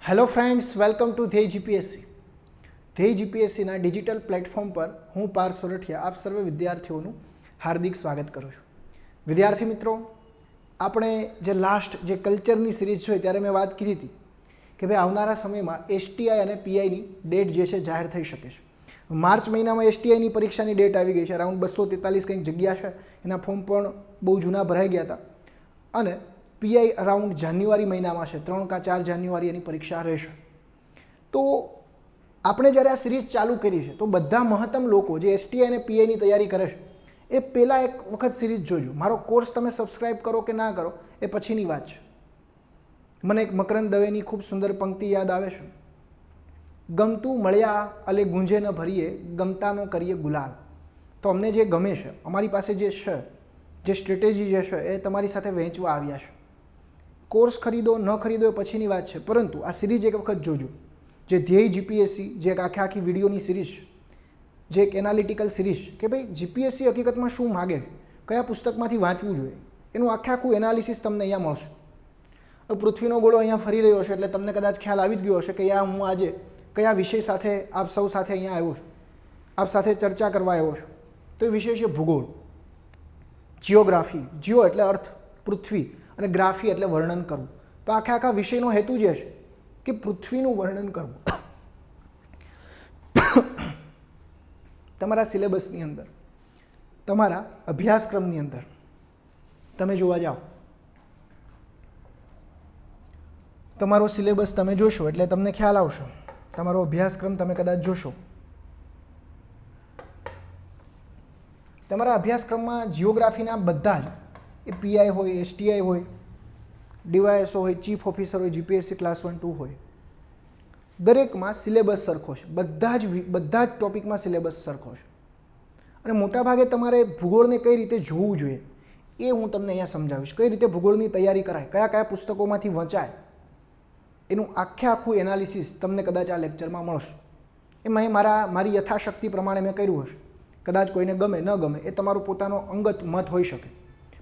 Hello friends, welcome to ધ્યેય GPSC. ધ્યેય જીપીએસસીના digital platform પર હું પાર્થ સોરઠિયા આપ સર્વે વિદ્યાર્થીઓનું હાર્દિક સ્વાગત કરું છું. વિદ્યાર્થી મિત્રો, આપણે જે લાસ્ટ જે કલ્ચરની સિરીઝ જોઈ ત્યારે મેં વાત કીધી હતી કે ભાઈ આવનારા સમયમાં એસટીઆઈ અને પીઆઈની ડેટ જે છે જાહેર થઈ શકે છે. માર્ચ મહિનામાં એસટીઆઈની પરીક્ષાની ડેટ આવી ગઈ છે. અરાઉન્ડ 243 કંઈક જગ્યા છે, એના ફોર્મ પણ બહુ જૂના ભરાઈ ગયા હતા. અને પીઆઈ અરાઉન્ડ જાન્યુઆરી મહિનામાં છે, 3 કે 4 જાન્યુઆરી એની પરીક્ષા રહેશે. તો આપણે જ્યારે આ સિરીઝ ચાલુ કરી છે તો બધા મહત્તમ લોકો જે એસટીઆઈ અને પીઆઈની તૈયારી કરે છે એ પહેલાં એક વખત સિરીઝ જોજો. મારો કોર્સ તમે સબસ્ક્રાઈબ કરો કે ના કરો એ પછીની વાત છે. મને એક મકરંદ દવેની ખૂબ સુંદર પંક્તિ યાદ આવે છે, ગમતું મળ્યા અલે ગુંજે ન ભરીએ, ગમતાનો કરીએ ગુલાલ. તો અમને જે ગમે છે, અમારી પાસે જે છે, જે સ્ટ્રેટેજી જે છે એ તમારી સાથે વહેંચવા આવ્યા છે. કોર્સ ખરીદો ન ખરીદો એ પછીની વાત છે, પરંતુ આ સિરીઝ એક વખત જોજો. જે ધ્યેય જીપીએસસી, જે એક આખી વિડીયોની સિરીઝ, જે એક એનાલિટિકલ સિરીઝ કે ભાઈ જીપીએસસી હકીકતમાં શું માગે, કયા પુસ્તકમાંથી વાંચવું જોઈએ, એનું આખું એનાલિસિસ તમને અહીંયા મળશે. પૃથ્વીનો ગોળો અહીંયા ફરી રહ્યો છે એટલે તમને કદાચ ખ્યાલ આવી જ ગયો હશે કે હું આજે કયા વિષય સાથે આપ સૌ સાથે અહીંયા આવ્યો છું, આપ સાથે ચર્ચા કરવા આવ્યો છું. તો એ વિષય છે ભૂગોળ, જિયોગ્રાફી. જિયો એટલે અર્થ, પૃથ્વી, અને ગ્રાફી એટલે વર્ણન કરવું. તો આખા વિષયનો હેતુ જે છે કે પૃથ્વીનું વર્ણન કરવું. તમારા સિલેબસની અંદર, તમારા અભ્યાસક્રમની અંદર તમે જોવા જાઓ, તમારો સિલેબસ તમે જોશો એટલે તમને ખ્યાલ આવશે. તમારો અભ્યાસક્રમ તમે કદાચ જોશો, તમારા અભ્યાસક્રમમાં જિયોગ્રાફીના બધા જ, એ પીઆઈ હોય, એસટીઆઈ હોય, ડીવાયએસઓ હોય, ચીફ ઓફિસર હોય, જીપીએસસી ક્લાસ 1, 2 હોય, દરેકમાં સિલેબસ સરખો છે. બધા જ ટોપિકમાં સિલેબસ સરખો છે. અને મોટાભાગે તમારે ભૂગોળને કઈ રીતે જોવું જોઈએ એ હું તમને અહીંયા સમજાવીશ. કઈ રીતે ભૂગોળની તૈયારી કરાય, કયા કયા પુસ્તકોમાંથી વંચાય, એનું આખું એનાલિસિસ તમને કદાચ આ લેક્ચરમાં મળશે. એ મેં મારી યથાશક્તિ પ્રમાણે મેં કર્યું હશે. કદાચ કોઈને ગમે ન ગમે એ તમારો પોતાનો અંગત મત હોઈ શકે,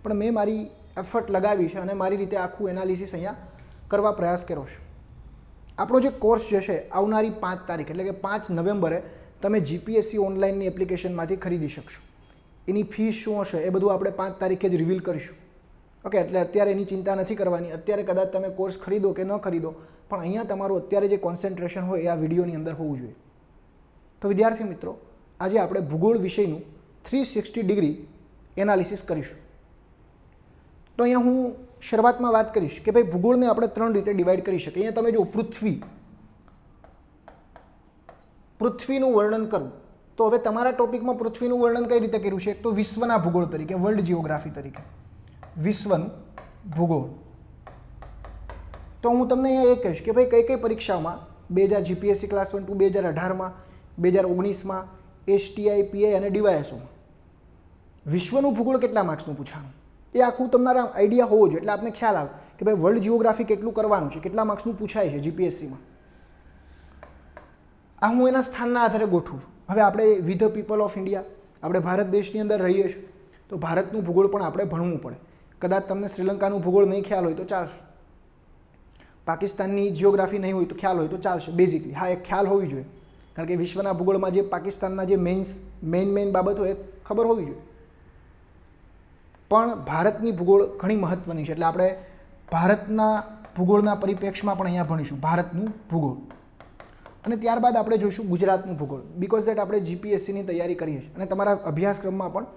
પણ મેં મારી એફર્ટ લગાવી છે અને મારી રીતે આખું એનાલિસિસ અહીંયા કરવા પ્રયાસ કર્યો છે. આપણો જે કોર્સ જે છે આવનારી 5 તારીખ એટલે કે 5 નવેમ્બરે તમે જીપીએસસી ઓનલાઈનની એપ્લિકેશનમાંથી ખરીદી શકશો. એની ફીસ શું હશે એ બધું આપણે 5 તારીખે જ રિવીલ કરીશું. ઓકે, એટલે અત્યારે એની ચિંતા નથી કરવાની. અત્યારે કદાચ તમે કોર્સ ખરીદો કે ન ખરીદો, પણ અહીંયા તમારું અત્યારે જે કોન્સન્ટ્રેશન હોય એ આ વિડીયોની અંદર હોવું જોઈએ. તો વિદ્યાર્થી મિત્રો, આજે આપણે ભૂગોળ વિષયનું 360 ડિગ્રી એનાલિસિસ કરીશું. તો અહીંયા હું શરૂઆતમાં વાત કરીશ કે ભાઈ ભૂગોળને આપણે 3 રીતે ડિવાઈડ કરી શકીએ. અહીંયા તમે જો પૃથ્વીનું વર્ણન કરવું, તો હવે તમારા ટોપિકમાં પૃથ્વીનું વર્ણન કઈ રીતે કર્યું છે? એક તો વિશ્વના ભૂગોળ તરીકે, વર્લ્ડ જિયોગ્રાફી તરીકે, વિશ્વનું ભૂગોળ. તો હું તમને અહીંયા એ કહીશ કે ભાઈ કઈ પરીક્ષામાં 2000 જીપીએસસી ક્લાસ 1, 2, 2018માં, 2019માં, એસટીઆઈ, પીઆઈ અને ડીવાયએસઓમાં વિશ્વનું ભૂગોળ કેટલા માર્ક્સનું પૂછાનું, એ આખું તમારા આઈડિયા હોવો જોઈએ. એટલે આપને ખ્યાલ આવે કે ભાઈ વર્લ્ડ જિયોગ્રાફી કેટલું કરવાનું છે, કેટલા માર્ક્સનું પૂછાય છે જીપીએસસીમાં. આ હું એના સ્થાનના આધારે ગોઠવું છું. હવે આપણે with the people of India, આપણે ભારત દેશની અંદર રહીએ છીએ, તો ભારતનું ભૂગોળ પણ આપણે ભણવું પડે. કદાચ તમને શ્રીલંકાનું ભૂગોળ નહીં ખ્યાલ હોય તો ચાલશે, પાકિસ્તાનની જિયોગ્રાફી નહીં હોય તો ખ્યાલ હોય તો ચાલશે. બેઝિકલી હા, એક ખ્યાલ હોવી જોઈએ, કારણ કે વિશ્વના ભૂગોળમાં જે પાકિસ્તાનના જે મેઇન બાબતો એ ખબર હોવી જોઈએ. પણ ભારતની ભૂગોળ ઘણી મહત્ત્વની છે, એટલે આપણે ભારતના ભૂગોળના પરિપ્રેક્ષમાં પણ અહીંયા ભણીશું ભારતનું ભૂગોળ. અને ત્યારબાદ આપણે જોઈશું ગુજરાતનું ભૂગોળ, બિકોઝ દેટ આપણે જીપીએસસીની તૈયારી કરીએ છીએ અને તમારા અભ્યાસક્રમમાં પણ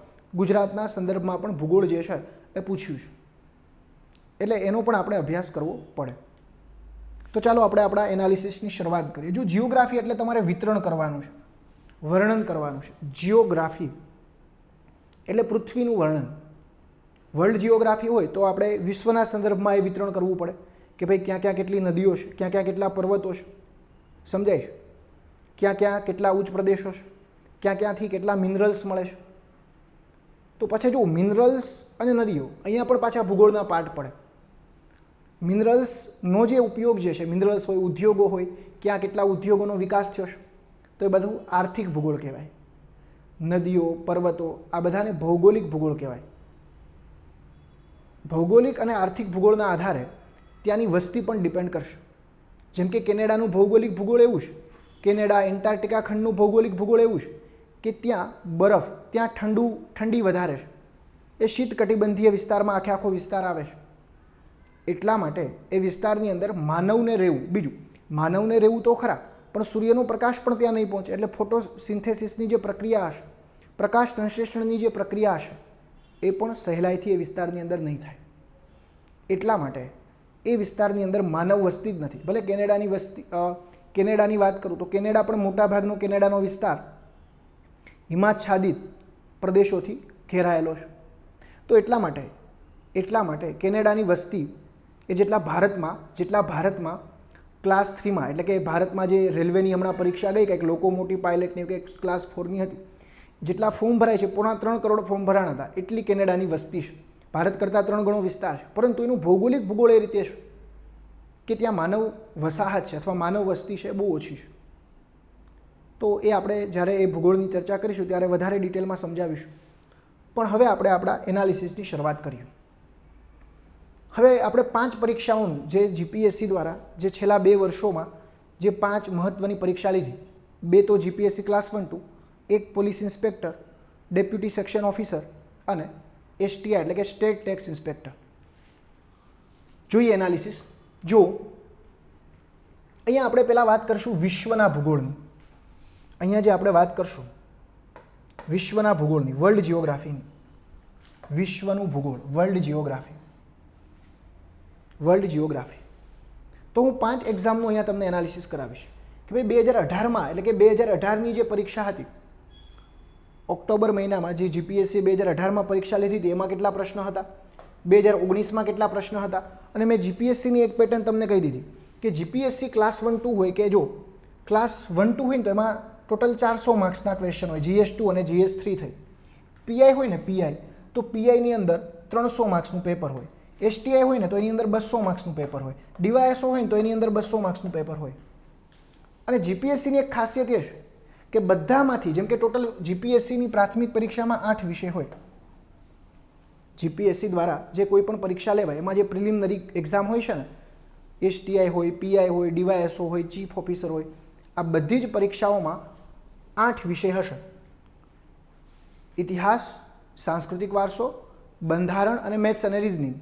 ગુજરાતના સંદર્ભમાં પણ ભૂગોળ જે છે એ પૂછ્યું છે, એટલે એનો પણ આપણે અભ્યાસ કરવો પડે. તો ચાલો આપણે આપણા એનાલિસિસની શરૂઆત કરીએ. જો જિયોગ્રાફી એટલે તમારે વિતરણ કરવાનું છે, વર્ણન કરવાનું છે. જિયોગ્રાફી એટલે પૃથ્વીનું વર્ણન. વર્લ્ડ જિયોગ્રાફી હોય તો આપણે વિશ્વના સંદર્ભમાં એ વિતરણ કરવું પડે કે ભાઈ ક્યાં ક્યાં કેટલી નદીઓ છે, ક્યાં ક્યાં કેટલા પર્વતો છે, સમજાય છે, ક્યાં ક્યાં કેટલા ઉચ્ચ પ્રદેશો છે, ક્યાં ક્યાંથી કેટલા મિનરલ્સ મળે છે. તો પછી જો મિનરલ્સ અને નદીઓ, અહીંયા પણ પાછા ભૂગોળના પાઠ પડે. મિનરલ્સનો જે ઉપયોગ જે છે, મિનરલ્સ હોય, ઉદ્યોગો હોય, ક્યાં કેટલા ઉદ્યોગોનો વિકાસ થયો છે, તો એ બધું આર્થિક ભૂગોળ કહેવાય. નદીઓ, પર્વતો, આ બધાને ભૌગોલિક ભૂગોળ કહેવાય. ભૌગોલિક અને આર્થિક ભૂગોળના આધારે ત્યાંની વસ્તી પણ ડિપેન્ડ કરશે. જેમ કે કેનેડાનું ભૌગોલિક ભૂગોળ એવું છે, કેનેડા એન્ટાર્કટિકા ખંડનું ભૌગોલિક ભૂગોળ એવું છે કે ત્યાં બરફ, ત્યાં ઠંડી વધારે છે. એ શીત કટિબંધીય વિસ્તારમાં આખો વિસ્તાર આવે છે. એટલા માટે એ વિસ્તારની અંદર માનવને રહેવું, બીજું માનવને રહેવું તો ખરા, પણ સૂર્યનો પ્રકાશ પણ ત્યાં નહીં પહોંચે, એટલે ફોટોસિન્થેસિસની જે પ્રક્રિયા હશે, પ્રકાશ સંશ્લેષણની જે પ્રક્રિયા હશે, એ પણ સહેલાઈથી એ વિસ્તારની અંદર નહીં થાય. એટલા માટે એ વિસ્તારની અંદર માનવ વસ્તી જ નથી. ભલે કેનેડાની વાત કરું તો કેનેડા પણ મોટાભાગનો કેનેડાનો વિસ્તાર હિમાચ્છાદિત પ્રદેશોથી ઘેરાયેલો છે. તો એટલા માટે કેનેડાની વસ્તી એ જેટલા ભારતમાં ક્લાસ 3માં, એટલે કે ભારતમાં જે રેલવેની હમણાં પરીક્ષા ગઈ, કંઈક લોકોમોટિવ પાયલટની કંઈક ક્લાસ 4ની હતી, જેટલા ફોર્મ ભરાય છે, 3.25 કરોડ ફોર્મ ભરાણા હતા, એટલી કેનેડાની વસ્તી છે. ભારત કરતાં 3 ગણો વિસ્તાર છે, પરંતુ એનું ભૌગોલિક ભૂગોળ એ રીતે છે કે ત્યાં માનવ વસાહત છે અથવા માનવ વસ્તી છે બહુ ઓછી છે. તો એ આપણે જ્યારે એ ભૂગોળની ચર્ચા કરીશું ત્યારે વધારે ડિટેલમાં સમજાવીશું. પણ હવે આપણે આપણા એનાલિસિસની શરૂઆત કરીએ. હવે આપણે 5 પરીક્ષાઓનું જે જીપીએસસી દ્વારા જે છેલ્લા 2 વર્ષોમાં જે 5 મહત્ત્વની પરીક્ષા લીધી, 2 તો GPSC class 1-2, 1 police inspector, deputy section officer અને એસટીઆઈ એટલે કે સ્ટેટ ટેક્સ ઇન્સ્પેક્ટર. જોઈએ એનાલિસિસ. જો અહીંયા આપણે પહેલાં વાત કરીશું વિશ્વના ભૂગોળની. અહીંયા જે આપણે વાત કરશું વિશ્વના ભૂગોળની, વર્લ્ડ જિયોગ્રાફીની, વિશ્વનું ભૂગોળ, વર્લ્ડ જિયોગ્રાફી. તો હું 5 એક્ઝામનું અહીંયા તમને એનાલિસિસ કરાવીશ કે ભાઈ 2018માં, એટલે કે 2018ની જે પરીક્ષા હતી, ઓક્ટોબર મહિનામાં જે જીપીએસસી 2018માં પરીક્ષા લીધી હતી, એમાં કેટલા પ્રશ્ન હતા, 2019માં કેટલા પ્રશ્ન હતા. અને મેં જીપીએસસીની એક પેટર્ન તમને કહી દીધી કે જીપીએસસી ક્લાસ 1-2 હોય, કે જો ક્લાસ 1-2 હોય ને તો એમાં ટોટલ 400 માર્ક્સના ક્વેશ્ચન હોય, GS2 અને GS3 થઈ. પીઆઈ હોય ને પીઆઈ, તો પીઆઈની અંદર 300 માર્ક્સનું પેપર હોય. એસટીઆઈ હોય ને તો એની અંદર 200 માર્ક્સનું પેપર હોય. ડીવાયએસઓ હોય ને તો એની અંદર 200 માર્ક્સનું પેપર હોય. અને જીપીએસસીની એક ખાસિયત એ છે કે બધામાંથી, જેમ કે ટોટલ જીપીએસસીની પ્રાથમિક પરીક્ષામાં 8 વિષય હોય. જીપીએસસી દ્વારા જે કોઈ પણ પરીક્ષા લેવાય એમાં જે પ્રિલિમિનરી એક્ઝામ હોય છે ને, એસટીઆઈ હોય, પીઆઈ હોય, ડીવાયએસઓ હોય, ચીફ ઓફિસર હોય, આ બધી જ પરીક્ષાઓમાં 8 વિષય હશે. ઇતિહાસ, સાંસ્કૃતિક વારસો, બંધારણ અને મેથ્સ અને રિઝનિંગ.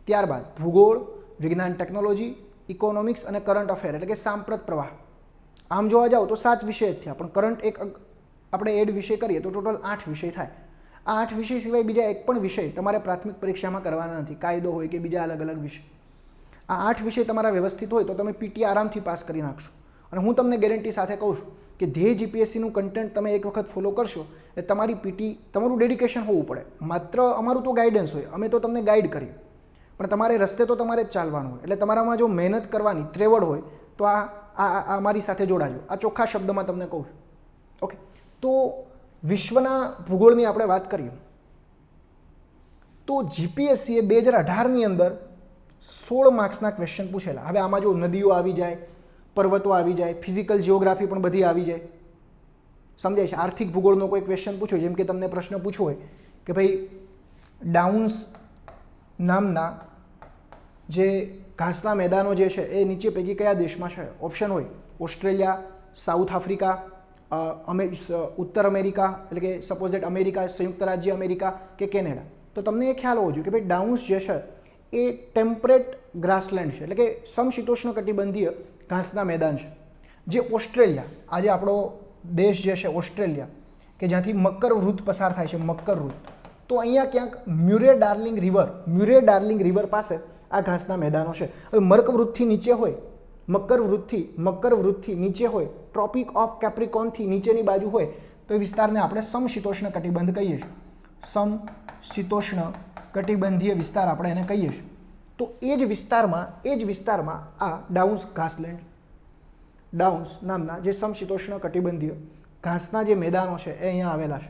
ત્યારબાદ ભૂગોળ, વિજ્ઞાન ટેકનોલોજી, ઇકોનોમિક્સ અને કરંટ અફેર એટલે કે સાંપ્રત પ્રવાહ. આમ જોવા જાઓ તો 7 વિષય જ થયા, પણ કરંટ એક આપણે એડ વિષય કરીએ તો ટોટલ 8 વિષય થાય. આ 8 વિષય સિવાય બીજા એક પણ વિષય તમારે પ્રાથમિક પરીક્ષામાં કરવાના નથી, કાયદો હોય કે બીજા અલગ અલગ વિષય. આ 8 વિષય તમારા વ્યવસ્થિત હોય તો તમે પીટી આરામથી પાસ કરી નાખશો. અને હું તમને ગેરંટી સાથે કહું છું કે ધ્યેય જીપીએસસીનું કન્ટેન્ટ તમે એક વખત ફોલો કરશો એટલે તમારી પીટી, તમારું ડેડિકેશન હોવું પડે. માત્ર અમારું તો ગાઈડન્સ હોય, અમે તો તમને ગાઈડ કરીએ, પણ તમારે રસ્તે તો તમારે જ ચાલવાનું હોય. એટલે તમારામાં જો મહેનત કરવાની ત્રેવડ હોય તો આ અમારી સાથે જોડાજો. આ ચોખ્ખા શબ્દમાં તમને કહું છું. ઓકે, તો વિશ્વના ભૂગોળની આપણે વાત કરીએ તો જીપીએસસીએ 2018ની અંદર 16 માર્ક્સના ક્વેશ્ચન પૂછેલા. હવે આમાં જો નદીઓ આવી જાય, પર્વતો આવી જાય, ફિઝિકલ જિયોગ્રાફી પણ બધી આવી જાય, સમજાય છે. આર્થિક ભૂગોળનો કોઈ ક્વેશ્ચન પૂછો, જેમ કે તમને પ્રશ્ન પૂછ્યો હોય કે ભાઈ ડાઉન્સ નામના જે ઘાસના મેદાનો જે છે એ નીચે પૈકી કયા દેશમાં છે? ઓપ્શન હોય ઓસ્ટ્રેલિયા, સાઉથ આફ્રિકા, ઉત્તર અમેરિકા એટલે કે સપોઝ દેટ અમેરિકા, સંયુક્ત રાજ્ય અમેરિકા કે કેનેડા. તો તમને એ ખ્યાલ હોવો જોઈએ કે ભાઈ ડાઉન્સ જે છે એ ટેમ્પરેટ ગ્રાસલેન્ડ છે, એટલે કે સમશીતોષ્ણ કટિબંધીય ઘાસના મેદાન છે. જે ઓસ્ટ્રેલિયા, આજે આપણો દેશ જે છે ઓસ્ટ્રેલિયા, કે જ્યાંથી મકર વૃત્ત પસાર થાય છે, મકર વૃત્ત, તો અહીંયા ક્યાંક મ્યુરે ડાર્લિંગ રિવર પાસે આ ઘાસના મેદાનો છે. હવે મકર વૃત્તથી નીચે હોય, ટ્રોપિક ઓફ કેપ્રિકોનથી નીચેની બાજુ હોય તો એ વિસ્તારને આપણે સમશીતોષ્ણ કટિબંધ કહીએ છીએ. સમશીતોષ્ણ કટિબંધીય વિસ્તાર આપણે એને કહીએ છીએ. તો એ જ વિસ્તારમાં આ ડાઉન્સ નામના જે સમશીતોષ્ણ કટિબંધીય ઘાસના જે મેદાનો છે એ અહીંયા આવેલા છે.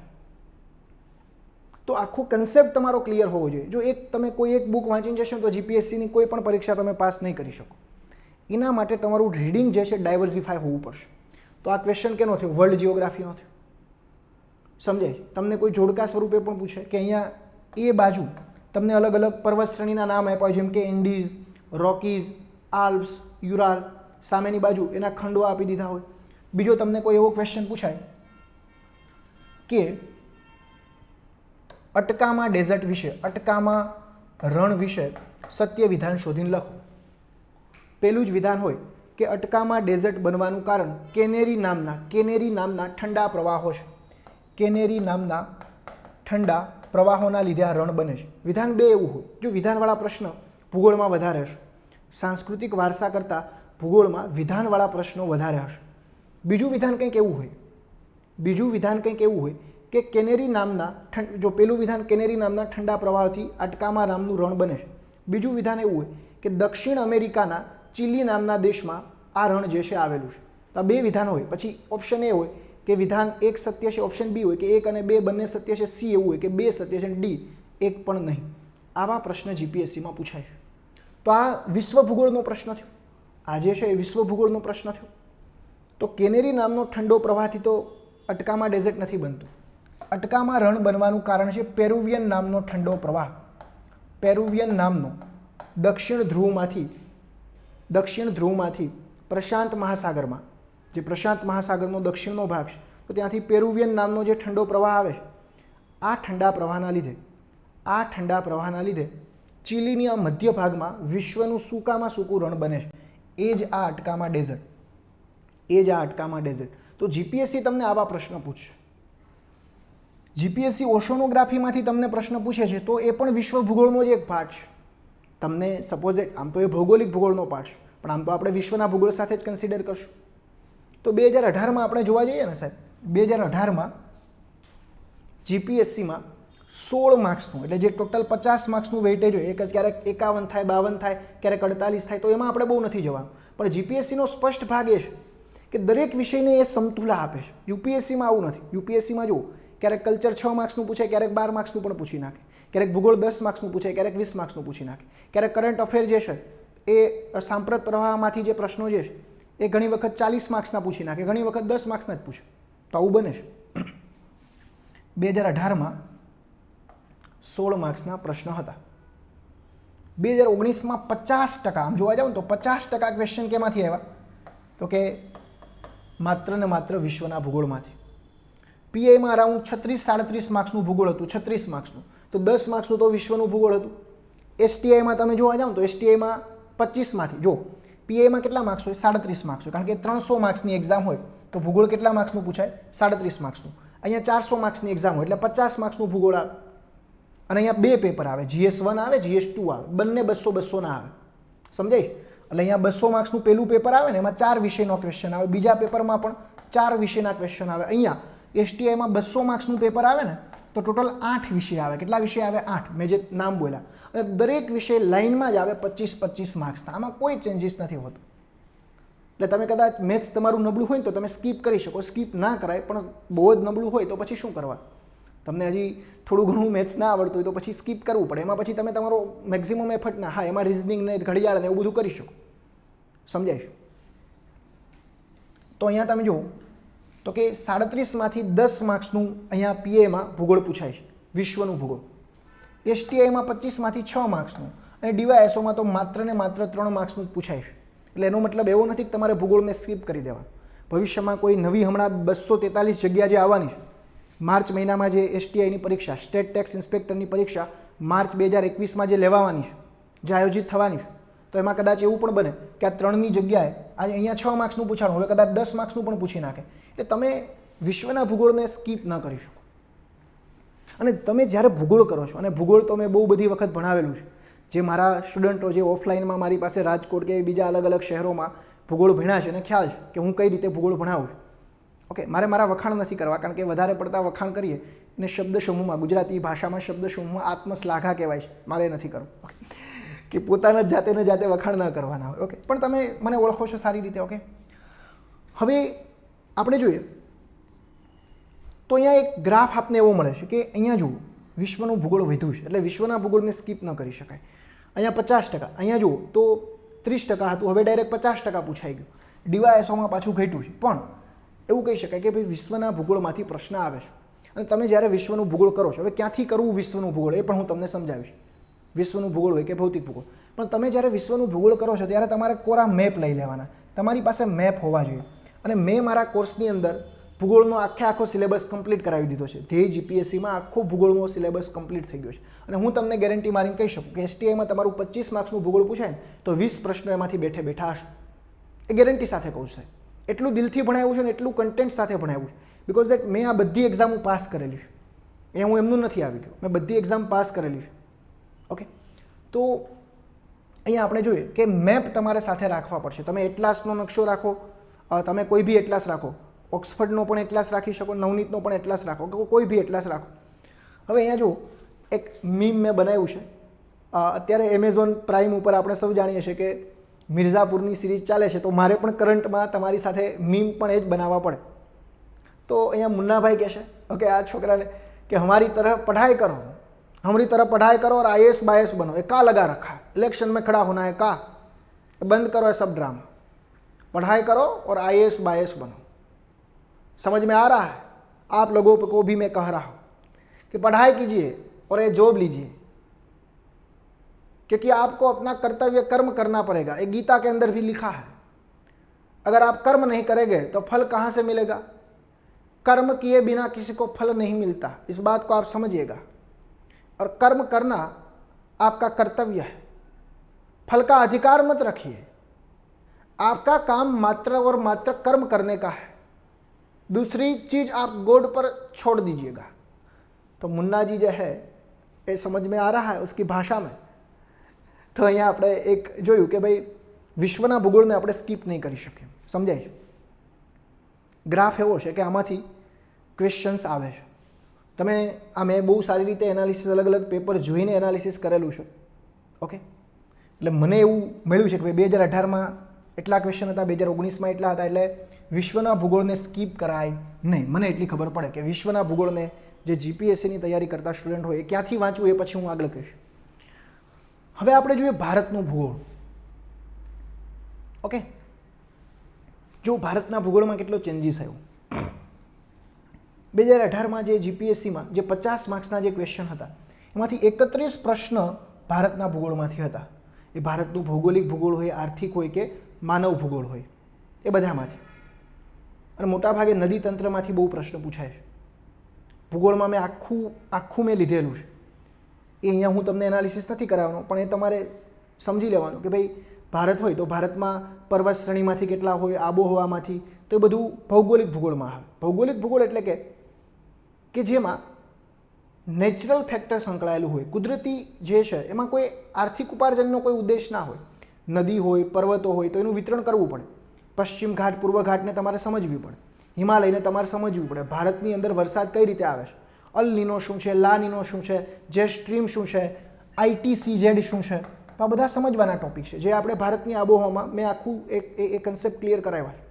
તો આખો કન્સેપ્ટ તમારો ક્લિયર હોવો જોઈએ. જો તમે કોઈ એક બુક વાંચીને જશો તો જીપીએસસીની કોઈ પણ પરીક્ષા તમે પાસ નહીં કરી શકો. એના માટે તમારું રીડિંગ જે છે ડાયવર્સિફાય હોવું પડશે. તો આ ક્વેશ્ચન કેનો થયો? વર્લ્ડ જિયોગ્રાફીનો થયો. સમજાય? તમને કોઈ જોડકા સ્વરૂપે પણ પૂછે કે અહીંયા એ બાજુ તમને અલગ અલગ પર્વત શ્રેણીના નામ આપ્યા હોય, જેમ કે એન્ડીઝ, રોકીઝ, આલ્પ્સ, યુરાલ, સામેની બાજુ એના ખંડો આપી દીધા હોય. બીજો તમને કોઈ એવો ક્વેશ્ચન પૂછાય કે અટકામાં ડેઝર્ટ વિશે, અટકામાં રણ વિશે સત્ય વિધાન શોધીને લખો. પહેલું જ વિધાન હોય કે અટકામાં ડેઝર્ટ બનવાનું કારણ કેનેરી નામના ઠંડા પ્રવાહો છે. કેનેરી નામના ઠંડા પ્રવાહોના લીધે આ રણ બને છે. વિધાન 2 એવું હોય. જો વિધાનવાળા પ્રશ્ન ભૂગોળમાં વધારે હશે, સાંસ્કૃતિક વારસા કરતાં ભૂગોળમાં વિધાનવાળા પ્રશ્નો વધારે હશે. બીજું વિધાન કંઈક એવું હોય કે કેનેરી નામના, જો પેલું વિધાન કેનેરી નામના ઠંડા પ્રવાહથી અટકામા નામનું રણ બને છે. બીજું વિધાન એવું હોય કે દક્ષિણ અમેરિકાના ચીલી નામના દેશમાં આ રણ જે છે આવેલું છે. તો આ 2 વિધાન હોય. પછી ઓપ્શન એ હોય કે વિધાન 1 સત્ય છે, ઓપ્શન બી હોય કે 1 અને 2 બંને સત્ય છે, સી એવું હોય કે 2 સત્ય છે, ડી 1 પણ નહીં. આવા પ્રશ્ન જીપીએસસીમાં પૂછાય છે. તો આ વિશ્વ ભૂગોળનો પ્રશ્ન થયો. આ જે છે એ વિશ્વ ભૂગોળનો પ્રશ્ન થયો. તો કેનેરી નામનો ઠંડો પ્રવાહથી તો અટકામાં ડેઝર્ટ નથી બનતું. અટકામાં રણ બનવાનું કારણ છે પેરુવિયન નામનો ઠંડો પ્રવાહ. પેરુવિયન નામનો દક્ષિણ ધ્રુવમાંથી પ્રશાંત મહાસાગરમાં, જે પ્રશાંત મહાસાગરનો દક્ષિણનો ભાગ છે, તો ત્યાંથી પેરુવિયન નામનો જે ઠંડો પ્રવાહ આવે છે, આ ઠંડા પ્રવાહના લીધે ચીલીની આ મધ્ય ભાગમાં વિશ્વનું સૂકામાં સૂકું રણ બને છે. એ જ આ અટકામાં ડેઝર્ટ. તો જીપીએસસી તમને આવા પ્રશ્ન પૂછશે. જીપીએસસી ઓશોનોગ્રાફીમાંથી તમને પ્રશ્ન પૂછે છે તો એ પણ વિશ્વ ભૂગોળનો જ એક પાર્ટ છે. તમને સપોઝ આમ તો એ ભૌગોલિક ભૂગોળનો પાર્ટ છે, પણ આમ તો આપણે વિશ્વના ભૂગોળ સાથે જ કન્સિડર કરશું. તો 2018માં આપણે જોવા જઈએ ને સાહેબ, 2018માં જીપીએસસીમાં 16 માર્ક્સનું, એટલે જે ટોટલ 50 માર્ક્સનું વેઇટેજ હોય, એક જ ક્યારેક 51 થાય, 52 થાય, ક્યારેક 48 થાય, તો એમાં આપણે બહુ નથી જવાનું. પણ જીપીએસસીનો સ્પષ્ટ ભાગ એ છે કે દરેક વિષયને એ સમતુલા આપે છે. યુપીએસસીમાં આવું નથી. યુપીએસસીમાં જુઓ, ક્યારેક કલ્ચર 6 માર્ક્સનું પૂછે, ક્યારેક 12 માર્ક્સનું પણ પૂછી નાખે, ક્યારેક ભૂગોળ 10 માર્ક્સનું પૂછે, ક્યારેક 20 માર્ક્સનું પૂછી નાખે, ક્યારેક કરંટ અફેર જે છે એ સાંપ્રત પ્રવાહમાંથી જે પ્રશ્નો જે છે એ ઘણી વખત 40 માર્ક્સના પૂછી નાખે, ઘણી વખત 10 માર્ક્સના જ પૂછે. તો આવું બને છે. 2018માં 16 માર્ક્સના પ્રશ્ન હતા. 2019માં 50%, આમ જોવા જાવ તો 50% ક્વેશ્ચન કેમાંથી આવ્યા? તો કે માત્ર ને માત્ર વિશ્વના ભૂગોળમાંથી. પીઆઈમાં અરાઉન્ડ 36-37 માર્ક્સનું ભૂગોળ હતું, 36 માર્ક્સનું, તો 10 માર્ક્સનું તો વિશ્વનું ભૂગોળ હતું. એસટીઆઈમાં તમે જોવા જાવ તો એસટીઆઈમાં 25માંથી, જો પીઆઈમાં કેટલા માર્ક્સ હોય? 37 માર્ક્સ હોય, કારણ કે 300 માર્ક્સની એક્ઝામ હોય તો ભૂગોળ કેટલા માર્ક્સનું પૂછાય? 37 માર્ક્સનું. અહીંયા 400 માર્ક્સની એક્ઝામ હોય એટલે 50 માર્ક્સનું ભૂગોળ આવે. અને અહીંયા 2 પેપર આવે, GS1 આવે, GS2 આવે, બંને 200 ના આવે. સમજાય? એટલે અહીંયા 200 માર્ક્સનું પહેલું પેપર આવે ને એમાં 4 વિષયનો ક્વેશ્ચન આવે, બીજા પેપરમાં પણ 4 વિષયના ક્વેશ્ચન આવે. અહીંયા એસટીઆઈમાં 200 માર્ક્સનું પેપર આવે ને તો ટોટલ 8 વિષય આવે. કેટલા વિષય આવે? 8. મેં જે નામ બોલ્યા. અને દરેક વિષય લાઇનમાં જ આવે 25-25 માર્ક્સના. આમાં કોઈ ચેન્જીસ નથી હોતો. એટલે તમે કદાચ મેથ્સ તમારું નબળું હોય ને તો તમે સ્કીપ કરી શકો, સ્કીપ ના કરાય, પણ બહુ જ નબળું હોય તો પછી શું કરવા? તમને હજી થોડું ઘણું મેથ્સ ના આવડતું હોય તો પછી સ્કીપ કરવું પડે. એમાં પછી તમે તમારો મેક્સિમમ એફર્ટ ના, હા એમાં રિઝનિંગ ને ઘડિયાળ ને એવું બધું કરી શકો. સમજાય? તો અહીંયા તમે જુઓ તો કે 37માંથી 10 માર્ક્સનું અહીંયા પીએમાં ભૂગોળ પૂછાય છે, વિશ્વનું ભૂગોળ. એસટીઆઈમાં 25માંથી 6 માર્ક્સનું, અને ડીવાયએસઓમાં તો માત્ર ને માત્ર 3 માર્ક્સનું જ પૂછાય છે. એટલે એનો મતલબ એવો નથી કે તમારે ભૂગોળને સ્કીપ કરી દેવા. ભવિષ્યમાં કોઈ નવી હમણાં 243 જગ્યા જે આવવાની છે, માર્ચ મહિનામાં જે એસટીઆઈની પરીક્ષા, સ્ટેટ ટેક્સ ઇન્સ્પેક્ટરની પરીક્ષા માર્ચ 2021માં જે લેવાવાની છે, જે આયોજિત થવાની છે, તો એમાં કદાચ એવું પણ બને કે આ 3ની જગ્યાએ અહીંયા 6 માર્ક્સનું પૂછાણું હવે કદાચ 10 માર્ક્સનું પણ પૂછી નાખે. એટલે તમે વિશ્વના ભૂગોળને સ્કીપ ન કરી શકો. અને તમે જ્યારે ભૂગોળ કરો છો, અને ભૂગોળ તો મેં બહુ બધી વખત ભણાવેલું છે, જે મારા સ્ટુડન્ટો જે ઓફલાઈનમાં મારી પાસે રાજકોટ કે બીજા અલગ અલગ શહેરોમાં ભૂગોળ ભણ્યા છે અને ખ્યાલ છે કે હું કઈ રીતે ભૂગોળ ભણાવું છું. ઓકે, મારા વખાણ નથી કરવા, કારણ કે વધારે પડતા વખાણ કરીએ અને શબ્દ સમૂહમાં, ગુજરાતી ભાષામાં શબ્દ સમૂહમાં આત્મશ્લાઘા કહેવાય છે, મારે નથી કરવું. કે પોતાના જાતે વખાણ ન કરવાના હોય. ઓકે, પણ તમે મને ઓળખો છો સારી રીતે. ઓકે, હવે આપણે જોઈએ તો અહીંયા એક ગ્રાફ આપને એવો મળે છે કે અહીંયા જુઓ વિશ્વનું ભૂગોળ વધ્યું છે, એટલે વિશ્વના ભૂગોળને સ્કીપ ન કરી શકાય. અહીંયા 50%, અહીંયા જુઓ તો 30% હતું, હવે ડાયરેક્ટ 50% પૂછાઈ ગયું. ડીવાયએસઓમાં પાછું ઘટ્યું છે. પણ એવું કહી શકાય કે ભાઈ વિશ્વના ભૂગોળમાંથી પ્રશ્ન આવે છે. અને તમે જ્યારે વિશ્વનું ભૂગોળ કરો છો, હવે ક્યાંથી કરવું વિશ્વનું ભૂગોળ એ પણ હું તમને સમજાવીશ. વિશ્વનું ભૂગોળ હોય કે ભૌતિક ભૂગોળ, પણ તમે જ્યારે વિશ્વનું ભૂગોળ કરો છો ત્યારે તમારે કોરા મેપ લઈ લેવાના તમારી પાસે મેપ હોવા જોઈએ. અને મેં મારા કોર્સની અંદર ભૂગોળનો આખો સિલેબસ કમ્પ્લીટ કરાવી દીધો છે. ધ્યેય જીપીએસસીમાં આખો ભૂગોળનો સિલેબસ કમ્પ્લીટ થઈ ગયો છે. અને હું તમને ગેરંટી મારીને કહી શકું કે એસટીઆઈમાં તમારું 25 માર્ક્સનું ભૂગોળ પૂછાય ને તો 20 પ્રશ્નો એમાંથી બેઠે બેઠા હશે. એ ગેરંટી સાથે કહું છું. એટલું દિલથી ભણાવ્યું છે ને એટલું કન્ટેન્ટ સાથે ભણાવ્યું છે. બિકોઝ દેટ મેં આ બધી એક્ઝામો પાસ કરેલી છે. એ હું એમનું નથી આવી ગયો, મેં બધી એક્ઝામ પાસ કરેલી છે. ઓકે, તો અહીંયા આપણે જોઈએ કે મેપ તમારે સાથે રાખવા પડશે. તમે એટલાસનો નકશો રાખો, તમે કોઈ બી એટલાસ રાખો, ઓક્સફર્ડનો પણ એટલાસ રાખી શકો, નવનીતનો પણ એટલાસ રાખો, કોઈ બી એટલાસ રાખો. હવે અહીંયા જો એક મીમ મેં બનાવ્યું છે. અત્યારે એમેઝોન પ્રાઇમ ઉપર આપણે સૌ જાણીએ છીએ કે મિર્ઝાપુરની સિરીઝ ચાલે છે, તો મારે પણ કરંટમાં તમારી સાથે મીમ પણ એ જ બનાવવા પડે. તો અહીંયા મુન્નાભાઈ કહે છે ઓકે આ છોકરાને कि हमारी तरह पढ़ाई करो, हमारी तरह पढ़ाई करो और IAS बायस बनो. ये का लगा रखा है, इलेक्शन में खड़ा होना है का, बंद करो ये सब ड्रामा, पढ़ाई करो और IAS बायस बनो. समझ में आ रहा है आप लोगों को भी मैं कह रहा हूँ कि पढ़ाई कीजिए और ये जॉब लीजिए, क्योंकि आपको अपना कर्तव्य कर्म करना पड़ेगा. ये गीता के अंदर भी लिखा है, अगर आप कर्म नहीं करेंगे तो फल कहाँ से मिलेगा. कर्म किए बिना किसी को फल नहीं मिलता, इस बात को आप समझिएगा. और कर्म करना आपका कर्तव्य है, फल का अधिकार मत रखिए. आपका काम मात्र और मात्र कर्म करने का है, दूसरी चीज़ आप गॉड पर छोड़ दीजिएगा. तो मुन्ना जी जो है ये समझ में आ रहा है उसकी भाषा में. तो અહીંયા આપણે એક જોયું કે ભાઈ વિશ્વના ભૂગોળને આપણે સ્કીપ નહીં કરી શકીએ. સમજાય? ગ્રાફ એવો છે કે આમાંથી ક્વેશ્ચન્સ આવે છે. તમે આ મેં બહુ સારી રીતે એનાલિસિસ અલગ અલગ પેપર જોઈને એનાલિસિસ કરેલું છે. ઓકે, એટલે મને એવું મળ્યું છે કે ભાઈ 2018માં એટલા ક્વેશ્ચન હતા, 2019માં એટલા હતા, એટલે વિશ્વના ભૂગોળને સ્કીપ કરાય નહીં. મને એટલી ખબર પડે કે વિશ્વના ભૂગોળને જે જીપીએસસીની તૈયારી કરતા સ્ટુડન્ટ હોય એ ક્યાંથી વાંચવું એ પછી હું આગળ કહીશ. હવે આપણે જોઈએ ભારતનું ભૂગોળ. ઓકે, જો ભારતના ભૂગોળમાં કેટલો ચેન્જીસ આવ્યો. 2018માં જે જીપીએસસીમાં જે 50 માર્ક્સના જે ક્વેશ્ચન હતા એમાંથી 31 પ્રશ્ન ભારતના ભૂગોળમાંથી હતા. એ ભારતનું ભૌગોલિક ભૂગોળ હોય, આર્થિક હોય કે માનવ ભૂગોળ હોય, એ બધામાંથી. અને મોટાભાગે નદી તંત્રમાંથી બહુ પ્રશ્ન પૂછાય છે. ભૂગોળમાં મેં આખું મેં લીધેલું છે. એ અહીંયા હું તમને એનાલિસિસ નથી કરાવવાનો, પણ એ તમારે સમજી લેવાનું કે ભાઈ ભારત હોય તો ભારતમાં પર્વત શ્રેણીમાંથી કેટલા હોય, આબોહવામાંથી, તો એ બધું ભૌગોલિક ભૂગોળમાં આવે. ભૌગોલિક ભૂગોળ એટલે કે જેમાં નેચરલ ફેક્ટર સંકળાયેલું હોય, કુદરતી જે છે એમાં કોઈ આર્થિક ઉપાર્જનનો કોઈ ઉદ્દેશ ના હોય. નદી હોય, પર્વતો હોય તો એનું વિતરણ કરવું પડે. પશ્ચિમ ઘાટ, પૂર્વ ઘાટને તમારે સમજવી પડે, હિમાલયને તમારે સમજવું પડે. ભારતની અંદર વરસાદ કઈ રીતે આવે છે, અલ નીનો શું છે, લા નીનો શું છે, જે સ્ટ્રીમ શું છે, ITCZ શું છે, તો આ બધા સમજવાના ટોપિક છે જે આપણે ભારતની આબોહવામાં મેં આખું એ કન્સેપ્ટ ક્લિયર કરાવ્યા છે.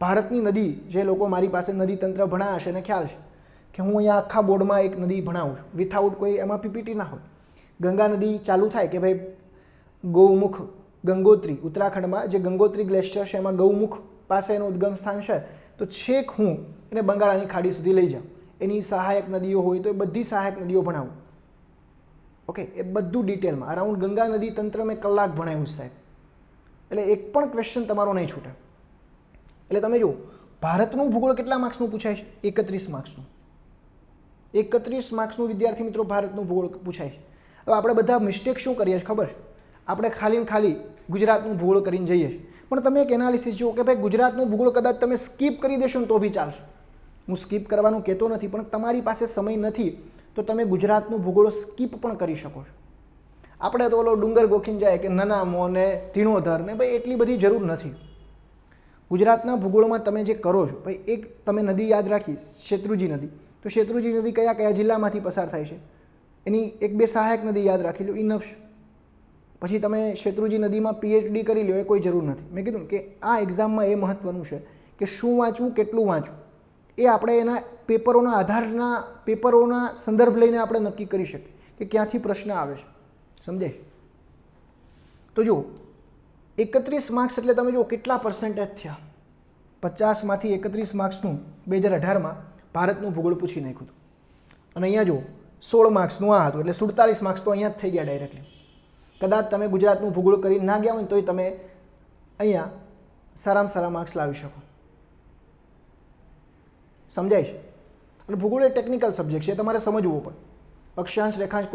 ભારતની નદી, જે લોકો મારી પાસે નદી તંત્ર ભણાયા છે એને ખ્યાલ છે કે હું અહીંયા આખા બોર્ડમાં એક નદી ભણાવું છું વિથઆઉટ કોઈ એમાં PPT ના હોય. ગંગા નદી ચાલુ થાય કે ભાઈ ગૌમુખ ગંગોત્રી, ઉત્તરાખંડમાં જે ગંગોત્રી ગ્લેશિયર છે એમાં ગૌમુખ પાસે એનું ઉદ્ગમ સ્થાન છે, તો છેક હું એને બંગાળાની ખાડી સુધી લઈ જાઉં. એની સહાયક નદીઓ હોય તો એ બધી સહાયક નદીઓ ભણાવું. ઓકે, એ બધું ડિટેલમાં અરાઉન્ડ ગંગા નદી તંત્ર મેં કલાક ભણાવ્યું સાહેબ. એટલે એક પણ ક્વેશ્ચન તમારો નહીં છૂટે. એટલે તમે જુઓ ભારતનું ભૂગોળ કેટલા માર્ક્સનું પૂછાય છે? 31 માર્ક્સનું. 31 માર્ક્સનું વિદ્યાર્થી મિત્રો ભારતનું ભૂગોળ પૂછાય છે. હવે આપણે બધા મિસ્ટેક શું કરીએ છીએ ખબર છે? આપણે ખાલી ગુજરાતનું ભૂગોળ કરીને જઈએ છીએ. પણ તમે એક એનાલિસિસ જુઓ કે ભાઈ ગુજરાતનું ભૂગોળ કદાચ તમે સ્કીપ કરી દેશો ને તો બી ચાલશે. હું સ્કીપ કરવાનું કહેતો નથી, પણ તમારી પાસે સમય નથી તો તમે ગુજરાતનું ભૂગોળ સ્કીપ પણ કરી શકો છો. આપણે તો ઓલો ડુંગર ગોખીને જાય કે નનામો ને ધીણોધર ને, ભાઈ એટલી બધી જરૂર નથી. ગુજરાતના ભૂગોળમાં તમે જે કરો છો ભાઈ, એક તમે નદી યાદ રાખી શેત્રુંજી નદી, તો શેત્રુંજી નદી કયા કયા જિલ્લામાંથી પસાર થાય છે એની એક બે સહાયક નદી યાદ રાખી લો, ઇનફ છે. પછી તમે શેત્રુંજી નદીમાં PhD કરી લો, એ કોઈ જરૂર નથી. મેં કીધું કે આ એક્ઝામમાં એ મહત્ત્વનું છે કે શું વાંચવું, કેટલું વાંચવું, એ આપણે એના પેપરોના સંદર્ભ લઈને આપણે નક્કી કરી શકીએ કે ક્યાંથી પ્રશ્ન આવે છે. સમજાય? તો જુઓ 31 માર્ક્સ એટલે તમે જુઓ કેટલા પર્સન્ટેજ થયા. 50માંથી 31 માર્ક્સનું 2018માં ભારતનું ભૂગોળ પૂછી નાખ્યું હતું. અને અહીંયા જુઓ 16 માર્ક્સનું આ હતું, એટલે 47 માર્ક્સ તો અહીંયા જ થઈ ગયા ડાયરેક્ટલી. કદાચ તમે ગુજરાતનું ભૂગોળ કરીને ના ગયા હોય તોય તમે અહીંયા સારામાં સારા માર્ક્સ લાવી શકો. સમજાય છે? અને ભૂગોળ એ ટેકનિકલ સબ્જેક્ટ છે, તમારે સમજવું પડે. અક્ષાંશ રેખાંશ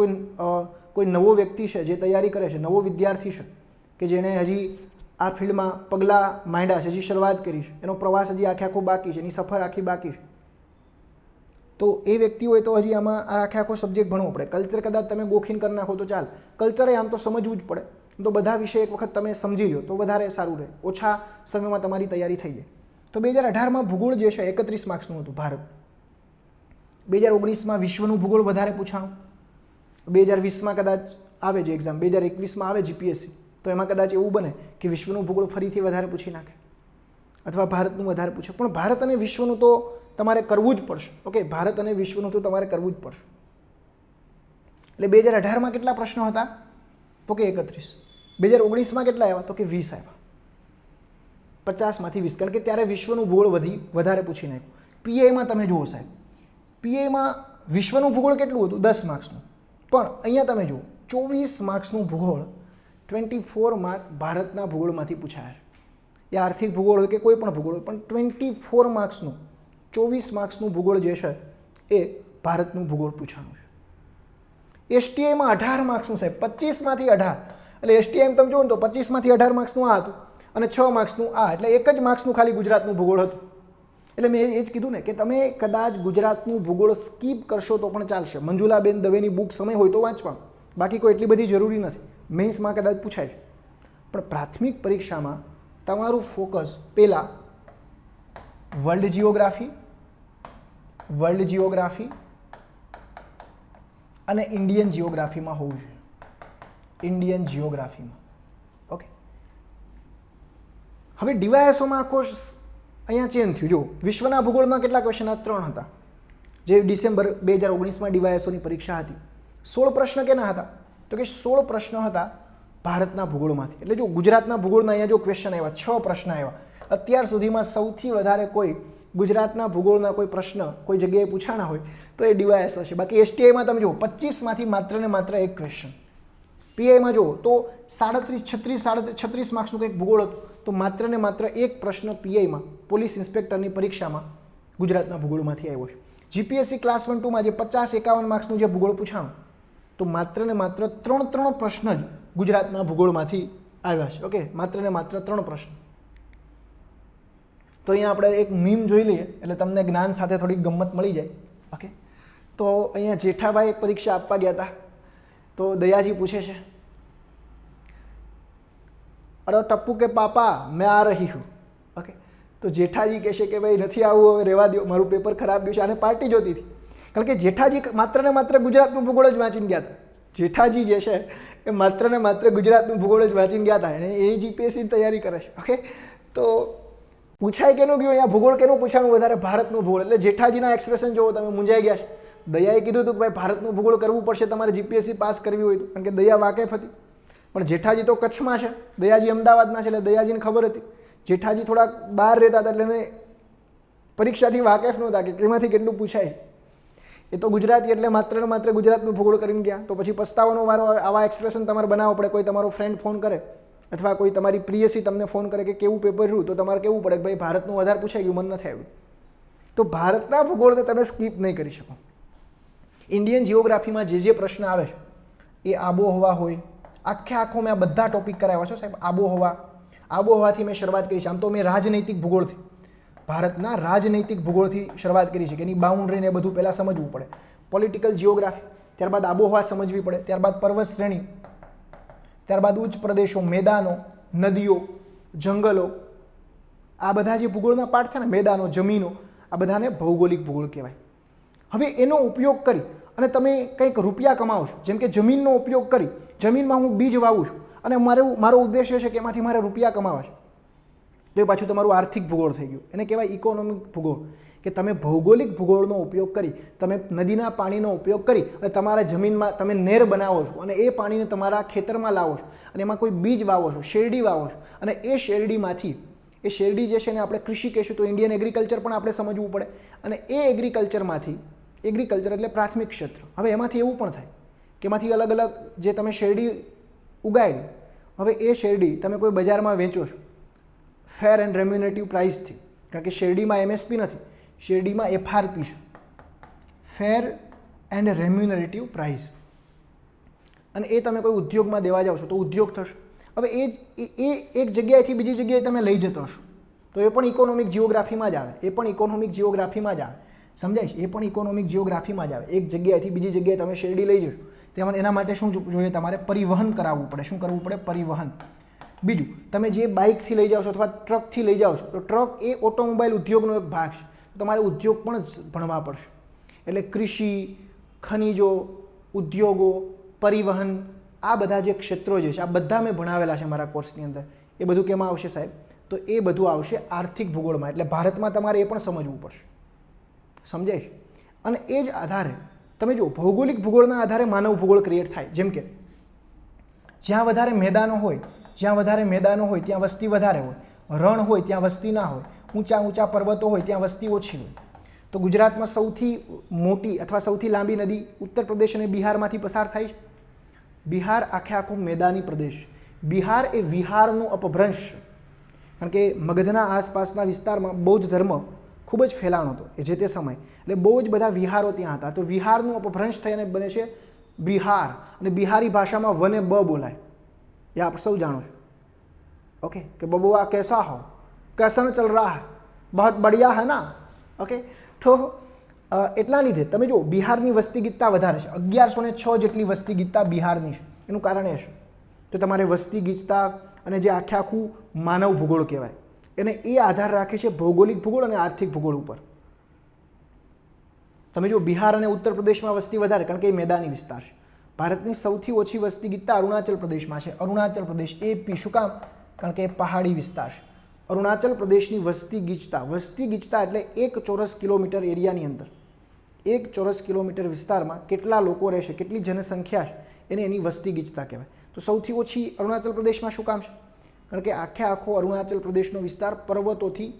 કોઈ નવો વ્યક્તિ છે જે તૈયારી કરે છે, નવો વિદ્યાર્થી છે કે જેણે હજી આ ફિલ્ડમાં પગલાં માંડ્યા છે, હજી શરૂઆત કરી છે, એનો પ્રવાસ હજી આખો બાકી છે, એની સફર આખી બાકી છે, તો એ વ્યક્તિ હોય તો હજી આમાં આ આખો સબ્જેક્ટ ભણવો પડે. કલ્ચર કદાચ તમે ગોખીન કરી નાખો તો ચાલે, કલ્ચરે આમ તો સમજવું જ પડે. તો બધા વિષય એક વખત તમે સમજી લો તો વધારે સારું રહે, ઓછા સમયમાં તમારી તૈયારી થઈ જાય. તો 2018માં ભૂગોળ જે છે 31 માર્ક્સનું હતું ભારત. 2019માં વિશ્વનું ભૂગોળ વધારે પૂછાણું. 2020માં કદાચ આવે છે એક્ઝામ, 2021માં આવે જીપીએસસી, તો એમાં કદાચ એવું બને કે વિશ્વનું ભૂગોળ ફરીથી વધારે પૂછી નાખે અથવા ભારતનું વધારે પૂછે. પણ ભારત અને વિશ્વનું તો તમારે કરવું જ પડશે. ઓકે, ભારત અને વિશ્વનું તો તમારે કરવું જ પડશે. એટલે 2018માં કેટલા પ્રશ્નો હતા? તો કે 31. 2019માં કેટલા આવ્યા? તો કે 20 આવ્યા. 50માંથી 20, કારણ કે ત્યારે વિશ્વનું ભૂગોળ વધારે પૂછી નાખ્યું. પીઆઈમાં તમે જુઓ સાહેબ, પીઆઈમાં વિશ્વનું ભૂગોળ કેટલું હતું? 10 માર્ક્સનું. પણ અહીંયા તમે જુઓ 24 માર્ક્સનું ભૂગોળ, 24 માર્ક ભારતના ભૂગોળમાંથી પૂછાયા છે. એ આર્થિક ભૂગોળ હોય કે કોઈ પણ ભૂગોળ હોય, પણ 24 માર્ક્સનું 24 માર્ક્સનું ભૂગોળ જે છે એ ભારતનું ભૂગોળ પૂછાનું છે. એસટીઆઈમાં 18 માર્ક્સનું સાહેબ, 25માંથી 18. એટલે એસટીઆઈમાં તમે જુઓ ને તો 25માંથી 18 માર્ક્સનું આ હતું અને 6 માર્ક્સનું આ, એટલે 1 જ માર્ક્સનું ખાલી ગુજરાતનું ભૂગોળ હતું. એટલે મેં એ જ કીધું ને કે તમે કદાચ ગુજરાતનું ભૂગોળ સ્કીપ કરશો તો પણ ચાલશે. મંજુલાબેન દવેની બુક સમય હોય તો વાંચવાનું, બાકી કોઈ એટલી બધી જરૂરી નથી. મેન્સમાં કદાચ પૂછાય છે, પણ પ્રાથમિક પરીક્ષામાં તમારું ફોકસ પહેલાં વર્લ્ડ જિયોગ્રાફી અને ઇન્ડિયન જિયોગ્રાફીમાં હોવું જોઈએ. ઇન્ડિયન જિયોગ્રાફીમાં. ઓકે, હવે ડીવાયએસઓમાં આખો અહીંયા ચેન્જ થયું. જો વિશ્વના ભૂગોળમાં કેટલા ક્વેશ્ચન? 3 હતા, જે ડિસેમ્બર 2019માં ડીવાયએસઓની પરીક્ષા હતી. 16 પ્રશ્ન કેના હતા? તો કે 16 પ્રશ્ન હતા ભારતના ભૂગોળમાંથી. એટલે જો ગુજરાતના ભૂગોળના અહીંયા જો ક્વેશ્ચન આવ્યા, 6 પ્રશ્ન આવ્યા. અત્યાર સુધીમાં સૌથી વધારે કોઈ ગુજરાતના ભૂગોળના કોઈ પ્રશ્ન કોઈ જગ્યાએ પૂછાણા હોય તો એ ડીવાયએસઓ છે. બાકી એસટીઆઈમાં તમે જુઓ 25માંથી માત્ર ને માત્ર 1 ક્વેશ્ચન. પીઆઈમાં જુઓ તો 36 માર્ક્સનું કંઈક ભૂગોળ હતું, તો માત્ર ને માત્ર 1 પ્રશ્ન પીઆઈમાં પોલીસ ઇન્સ્પેક્ટરની પરીક્ષામાં ગુજરાતના ભૂગોળમાંથી આવ્યો છે. જીપીએસસી ક્લાસ 1-2માં જે 50-51 માર્ક્સનું જે ભૂગોળ પૂછાણું, તો માત્ર ને માત્ર 3 પ્રશ્ન જ ગુજરાતના ભૂગોળમાંથી આવ્યા છે. ઓકે, માત્ર ને માત્ર 3 પ્રશ્ન. તો અહીંયા આપણે એક મીમ જોઈ લઈએ એટલે તમને જ્ઞાન સાથે થોડીક ગમ્મત મળી જાય. ઓકે, તો અહીંયા જેઠાભાઈ એક પરીક્ષા આપવા ગયા હતા, તો દયાજી પૂછે છે, અરે ટપ્પુ કે પાપા મેં આ રહી હું. ઓકે, તો જેઠાજી કહેશે કે ભાઈ નથી આવું, હવે રહેવા દો, મારું પેપર ખરાબ ગયું છે. આને પાર્ટી જોતી હતી, કારણ કે જેઠાજી માત્ર ને માત્ર ગુજરાતનું ભૂગોળ જ વાંચીને ગયા હતા. જેઠાજી જે છે એ માત્ર ને માત્ર ગુજરાતનું ભૂગોળ જ વાંચીને ગયા હતા, અને એ જીપીએસસીની તૈયારી કરે છે. ઓકે, તો પૂછાય કેનું ગયું અહીંયા? ભૂગોળ કેનું પૂછાનું વધારે? ભારતનું ભૂગોળ. એટલે જેઠાજીના એક્સપ્રેશન જોવો તમે, મૂંઝાઈ ગયા છે. દયાએ કીધું હતું કે ભાઈ ભારતનું ભૂગોળ કરવું પડશે તમારે જીપીએસસી પાસ કરવી હોય તો, કારણ કે દયા વાકેફ હતી. પણ જેઠાજી તો કચ્છમાં છે, દયાજી અમદાવાદના છે, એટલે દયાજીને ખબર હતી. જેઠાજી થોડાક બહાર રહેતા હતા, એટલે એને પરીક્ષાથી વાકેફ નહોતા કે એમાંથી કેટલું પૂછાય. એ તો ગુજરાતી એટલે માત્ર ને માત્ર ગુજરાતનું ભૂગોળ કરીને ગયા. તો પછી પસ્તાવાનો વારો આવે. આવા એક્સપ્રેશન તમારે બનાવવો પડે. કોઈ તમારો ફ્રેન્ડ ફોન કરે અથવા કોઈ તમારી પ્રિયસી તમને ફોન કરે કે કેવું પેપર રહ્યું, તો તમારે કેવું પડે કે ભાઈ ભારતનું વધારે પૂછાઈ ગયું, મન નથી આવ્યું. તો ભારતના ભૂગોળને તમે સ્કીપ નહીં કરી શકો. ઇન્ડિયન જિયોગ્રાફીમાં જે પ્રશ્ન આવે છે એ આબોહવા હોય. આખો મેં આ બધા ટોપિક કરાવ્યા છો સાહેબ. આબોહવાથી મેં શરૂઆત કરી છે. આમ તો મેં રાજનૈતિક ભૂગોળથી, ભારતના રાજનૈતિક ભૂગોળથી શરૂઆત કરી છે કે એની બાઉન્ડ્રીને એ બધું પહેલાં સમજવું પડે. પોલિટિકલ જિયોગ્રાફી, ત્યારબાદ આબોહવા સમજવી પડે, ત્યારબાદ પર્વત શ્રેણી, ત્યારબાદ ઉચ્ચ પ્રદેશો, મેદાનો, નદીઓ, જંગલો, આ બધા જે ભૂગોળના પાઠ છે ને, મેદાનો, જમીનો, આ બધાને ભૌગોલિક ભૂગોળ કહેવાય. હવે એનો ઉપયોગ કરી અને તમે કંઈક રૂપિયા કમાવો છો, જેમ કે જમીનનો ઉપયોગ કરી, જમીનમાં હું બીજ વાવું છું અને મારો ઉદ્દેશ્ય છે કે એમાંથી મારે રૂપિયા કમાવા છે, તો એ પાછું તમારું આર્થિક ભૂગોળ થઈ ગયું. એને કહેવાય ઇકોનોમિક ભૂગોળ, કે તમે ભૌગોલિક ભૂગોળનો ઉપયોગ કરી, તમે નદીના પાણીનો ઉપયોગ કરી અને તમારા જમીનમાં તમે નહેર બનાવો છો અને એ પાણીને તમારા ખેતરમાં લાવો છો અને એમાં કોઈ બીજ વાવો છો, શેરડી વાવો છો, અને એ શેરડીમાંથી, એ શેરડી જે છે ને આપણે કૃષિ કહીશું તો ઇન્ડિયન એગ્રીકલ્ચર પણ આપણે સમજવું પડે. અને એ એગ્રીકલ્ચરમાંથી, એગ્રીકલ્ચર એટલે પ્રાથમિક ક્ષેત્ર, હવે એમાંથી એવું પણ થાય કે એમાંથી અલગ અલગ જે તમે શેરડી ઉગાડી, હવે એ શેરડી તમે કોઈ બજારમાં વેચો છો, ફેર એન્ડ રેમ્યુનેટિવ પ્રાઇસથી, કારણ કે શેરડીમાં એમએસપી નથી, શેરડીમાં એફઆરપી છે, ફેર એન્ડ રેમ્યુનરેટિવ પ્રાઇસ. અને એ તમે કોઈ ઉદ્યોગમાં દેવા જાઓ છો તો ઉદ્યોગ થશે. હવે એ એક જગ્યાએથી બીજી જગ્યાએ તમે લઈ જતો હશો તો એ પણ ઇકોનોમિક જીઓગ્રાફીમાં જ આવે, એ પણ ઇકોનોમિક જીઓગ્રાફીમાં જ આવે, સમજાય છે? એ પણ ઇકોનોમિક જીઓગ્રાફીમાં જ આવે. એક જગ્યાએથી બીજી જગ્યાએ તમે શેરડી લઈ જશો તેમાં એના માટે શું જોઈએ? તમારે પરિવહન કરાવવું પડે. શું કરવું પડે? પરિવહન. બીજું, તમે જે બાઇકથી લઈ જાઓ છો અથવા ટ્રકથી લઈ જાઓ છો તો ટ્રક એ ઓટોમોબાઈલ ઉદ્યોગનો એક ભાગ છે, તો તમારે ઉદ્યોગ પણ ભણવા પડશે. એટલે કૃષિ, ખનિજો, ઉદ્યોગો, પરિવહન, આ બધા જે ક્ષેત્રો જે છે આ બધા મેં ભણાવેલા છે મારા કોર્સની અંદર. એ બધું કેમાં આવશે સાહેબ? તો એ બધું આવશે આર્થિક ભૂગોળમાં. એટલે ભારતમાં તમારે એ પણ સમજવું પડશે, સમજાય છે? અને એ જ આધારે તમે જુઓ, ભૌગોલિક ભૂગોળના આધારે માનવ ભૂગોળ ક્રિએટ થાય. જેમ કે જ્યાં વધારે મેદાનો હોય, ત્યાં વસ્તી વધારે હોય, રણ હોય ત્યાં વસ્તી ના હોય, ઊંચા પર્વતો હોય ત્યાં વસ્તી ઓછી હોય. તો ગુજરાતમાં સૌથી મોટી અથવા સૌથી લાંબી નદી ઉત્તર પ્રદેશ અને બિહારમાંથી પસાર થાય છે. બિહાર આખો મેદાની પ્રદેશ. બિહાર એ વિહારનું અપભ્રંશ, કારણ કે મગધના આસપાસના વિસ્તારમાં બૌદ્ધ ધર્મ ખૂબ જ ફેલાણો હતો એ જે તે સમય, એટલે બહુ જ બધા વિહારો ત્યાં હતા. તો વિહારનું અપભ્રંશ થઈને બને છે બિહાર. અને બિહારી ભાષામાં વને બ બોલાય, એ આપ સૌ જાણો છો. ઓકે, કે બબુઆ કેસા હો, कैसन चल रहा है, बहुत बढ़िया है ना. ઓકે, તો એટલા લીધે તમે જો બિહારની વસ્તી ગીતતા વધારે છે, 1106 જેટલી વસ્તી ગીતતા બિહારની છે. એનું કારણ એ છે તો તમારે વસ્તી ગીચતા અને જે આખું માનવ ભૂગોળ કહેવાય એને એ આધાર રાખે છે ભૌગોલિક ભૂગોળ અને આર્થિક ભૂગોળ ઉપર. તમે જો બિહાર અને ઉત્તર પ્રદેશમાં વસ્તી વધારે, કારણ કે એ મેદાની વિસ્તાર છે. ભારતની સૌથી ઓછી વસ્તી ગીતતા અરુણાચલ પ્રદેશમાં છે. અરુણાચલ પ્રદેશ એપી. શું કામ? કારણ કે એ પહાડી વિસ્તાર છે. અરુણાચલ પ્રદેશની વસ્તી ગીચતા એટલે 1 ચોરસ કિલોમીટર એરિયાની અંદર, 1 ચોરસ કિલોમીટર વિસ્તારમાં કેટલા લોકો રહેશે, કેટલી જનસંખ્યા છે, એને એની વસ્તી ગીચતા કહેવાય. તો સૌથી ઓછી અરુણાચલ પ્રદેશમાં શું કામ છે? કારણ કે આખો અરુણાચલ પ્રદેશનો વિસ્તાર પર્વતોથી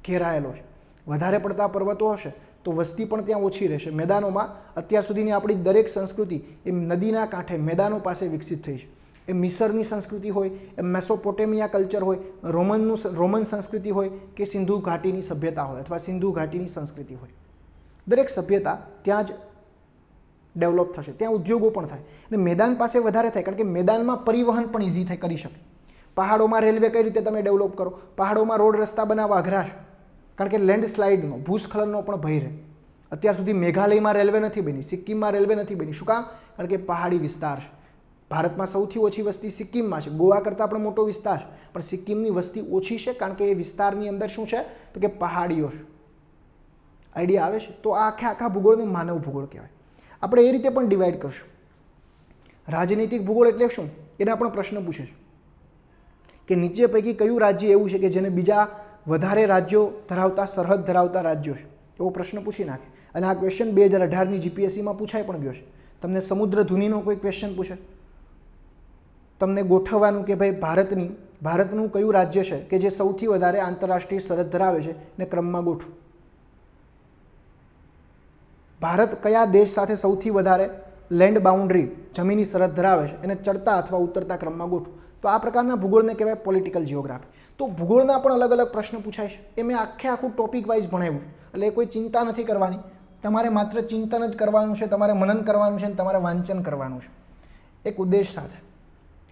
ઘેરાયેલો છે. વધારે પડતા પર્વતો હશે તો વસ્તી પણ ત્યાં ઓછી રહેશે. મેદાનોમાં અત્યાર સુધીની આપણી દરેક સંસ્કૃતિ એ નદીના કાંઠે મેદાનો પાસે વિકસિત થઈ છે. એ મિસરની સંસ્કૃતિ હોય, એ મેસોપોટેમિયા કલ્ચર હોય, રોમન સંસ્કૃતિ હોય કે સિંધુ ઘાટીની સભ્યતા હોય અથવા સિંધુ ઘાટીની સંસ્કૃતિ હોય, દરેક સભ્યતા ત્યાં જ ડેવલપ થશે, ત્યાં ઉદ્યોગો પણ થાય. અને મેદાન પાસે વધારે થાય કારણ કે મેદાનમાં પરિવહન પણ ઇઝી કરી શકે. પહાડોમાં રેલવે કઈ રીતે તમે ડેવલપ કરો? પહાડોમાં રોડ રસ્તા બનાવવા અઘરા છે, કારણ કે લેન્ડસ્લાઇડનો, ભૂસ્ખલનનો પણ ભય રહે. અત્યાર સુધી મેઘાલયમાં રેલવે નથી બની, સિક્કિમમાં રેલવે નથી બની. શું કામ? કારણ કે પહાડી વિસ્તાર છે. ભારતમાં સૌથી ઓછી વસ્તી સિક્કિમમાં છે, ગોવા કરતાં પણ મોટો વિસ્તાર છે, પણ સિક્કિમની વસ્તી ઓછી છે કારણ કે એ વિસ્તારની અંદર શું છે તો કે પહાડીઓ છે. આઈડિયા આવે છે? તો આ આખા ભૂગોળને માનવ ભૂગોળ કહેવાય. આપણે એ રીતે પણ ડિવાઈડ કરશું. રાજનૈતિક ભૂગોળ એટલે શું? એના પણ પ્રશ્ન પૂછે છે કે નીચે પૈકી કયું રાજ્ય એવું છે કે જેને બીજા વધારે રાજ્યો ધરાવતા, સરહદ ધરાવતા રાજ્યો છે, એવો પ્રશ્ન પૂછી નાખે. અને આ ક્વેશ્ચન 2018ની જીપીએસસીમાં પૂછાઈ પણ ગયો છે. તમને સમુદ્ર ધુનીનો કોઈ ક્વેશ્ચન પૂછે, તમને ગોઠવવાનું કે ભાઈ ભારતનું કયું રાજ્ય છે કે જે સૌથી વધારે આંતરરાષ્ટ્રીય સરહદ ધરાવે છે ને ક્રમમાં ગોઠવું. ભારત કયા દેશ સાથે સૌથી વધારે લેન્ડ બાઉન્ડ્રી, જમીની સરહદ ધરાવે છે એને ચડતા અથવા ઉતરતા ક્રમમાં ગોઠવું. તો આ પ્રકારના ભૂગોળને કહેવાય પોલિટિકલ જીઓગ્રાફી. તો ભૂગોળના પણ અલગ અલગ પ્રશ્ન પૂછાય છે. એ મેં આખું ટોપિક વાઇઝ ભણાવ્યું છે, એટલે કોઈ ચિંતા નથી કરવાની. તમારે માત્ર ચિંતન જ કરવાનું છે, તમારે મનન કરવાનું છે અને તમારે વાંચન કરવાનું છે એક ઉદ્દેશ સાથે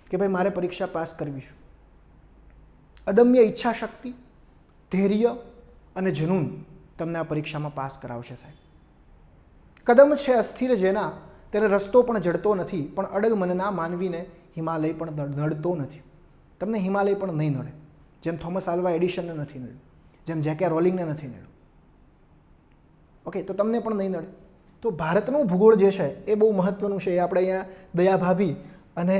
કે ભાઈ મારે પરીક્ષા પાસ કરવી છે. અદમ્ય ઈચ્છા શક્તિ, ધૈર્ય અને જનૂન તમને આ પરીક્ષામાં પાસ કરાવશે સાહેબ. કદમ છે અસ્થિર જેના, ત્યારે રસ્તો પણ જડતો નથી, પણ અડગ મનના માનવીને હિમાલય પણ નડતો નથી. તમને હિમાલય પણ નહીં નડે, જેમ થોમસ આલ્વા એડિશનને નથી નડ્યું, જેમ જેકે રોલિંગને નથી નડ્યું. ઓકે, તો તમને પણ નહીં નડે. તો ભારતનું ભૂગોળ જે છે એ બહુ મહત્વનું છે. એ આપણે અહીંયા દયા ભાભી અને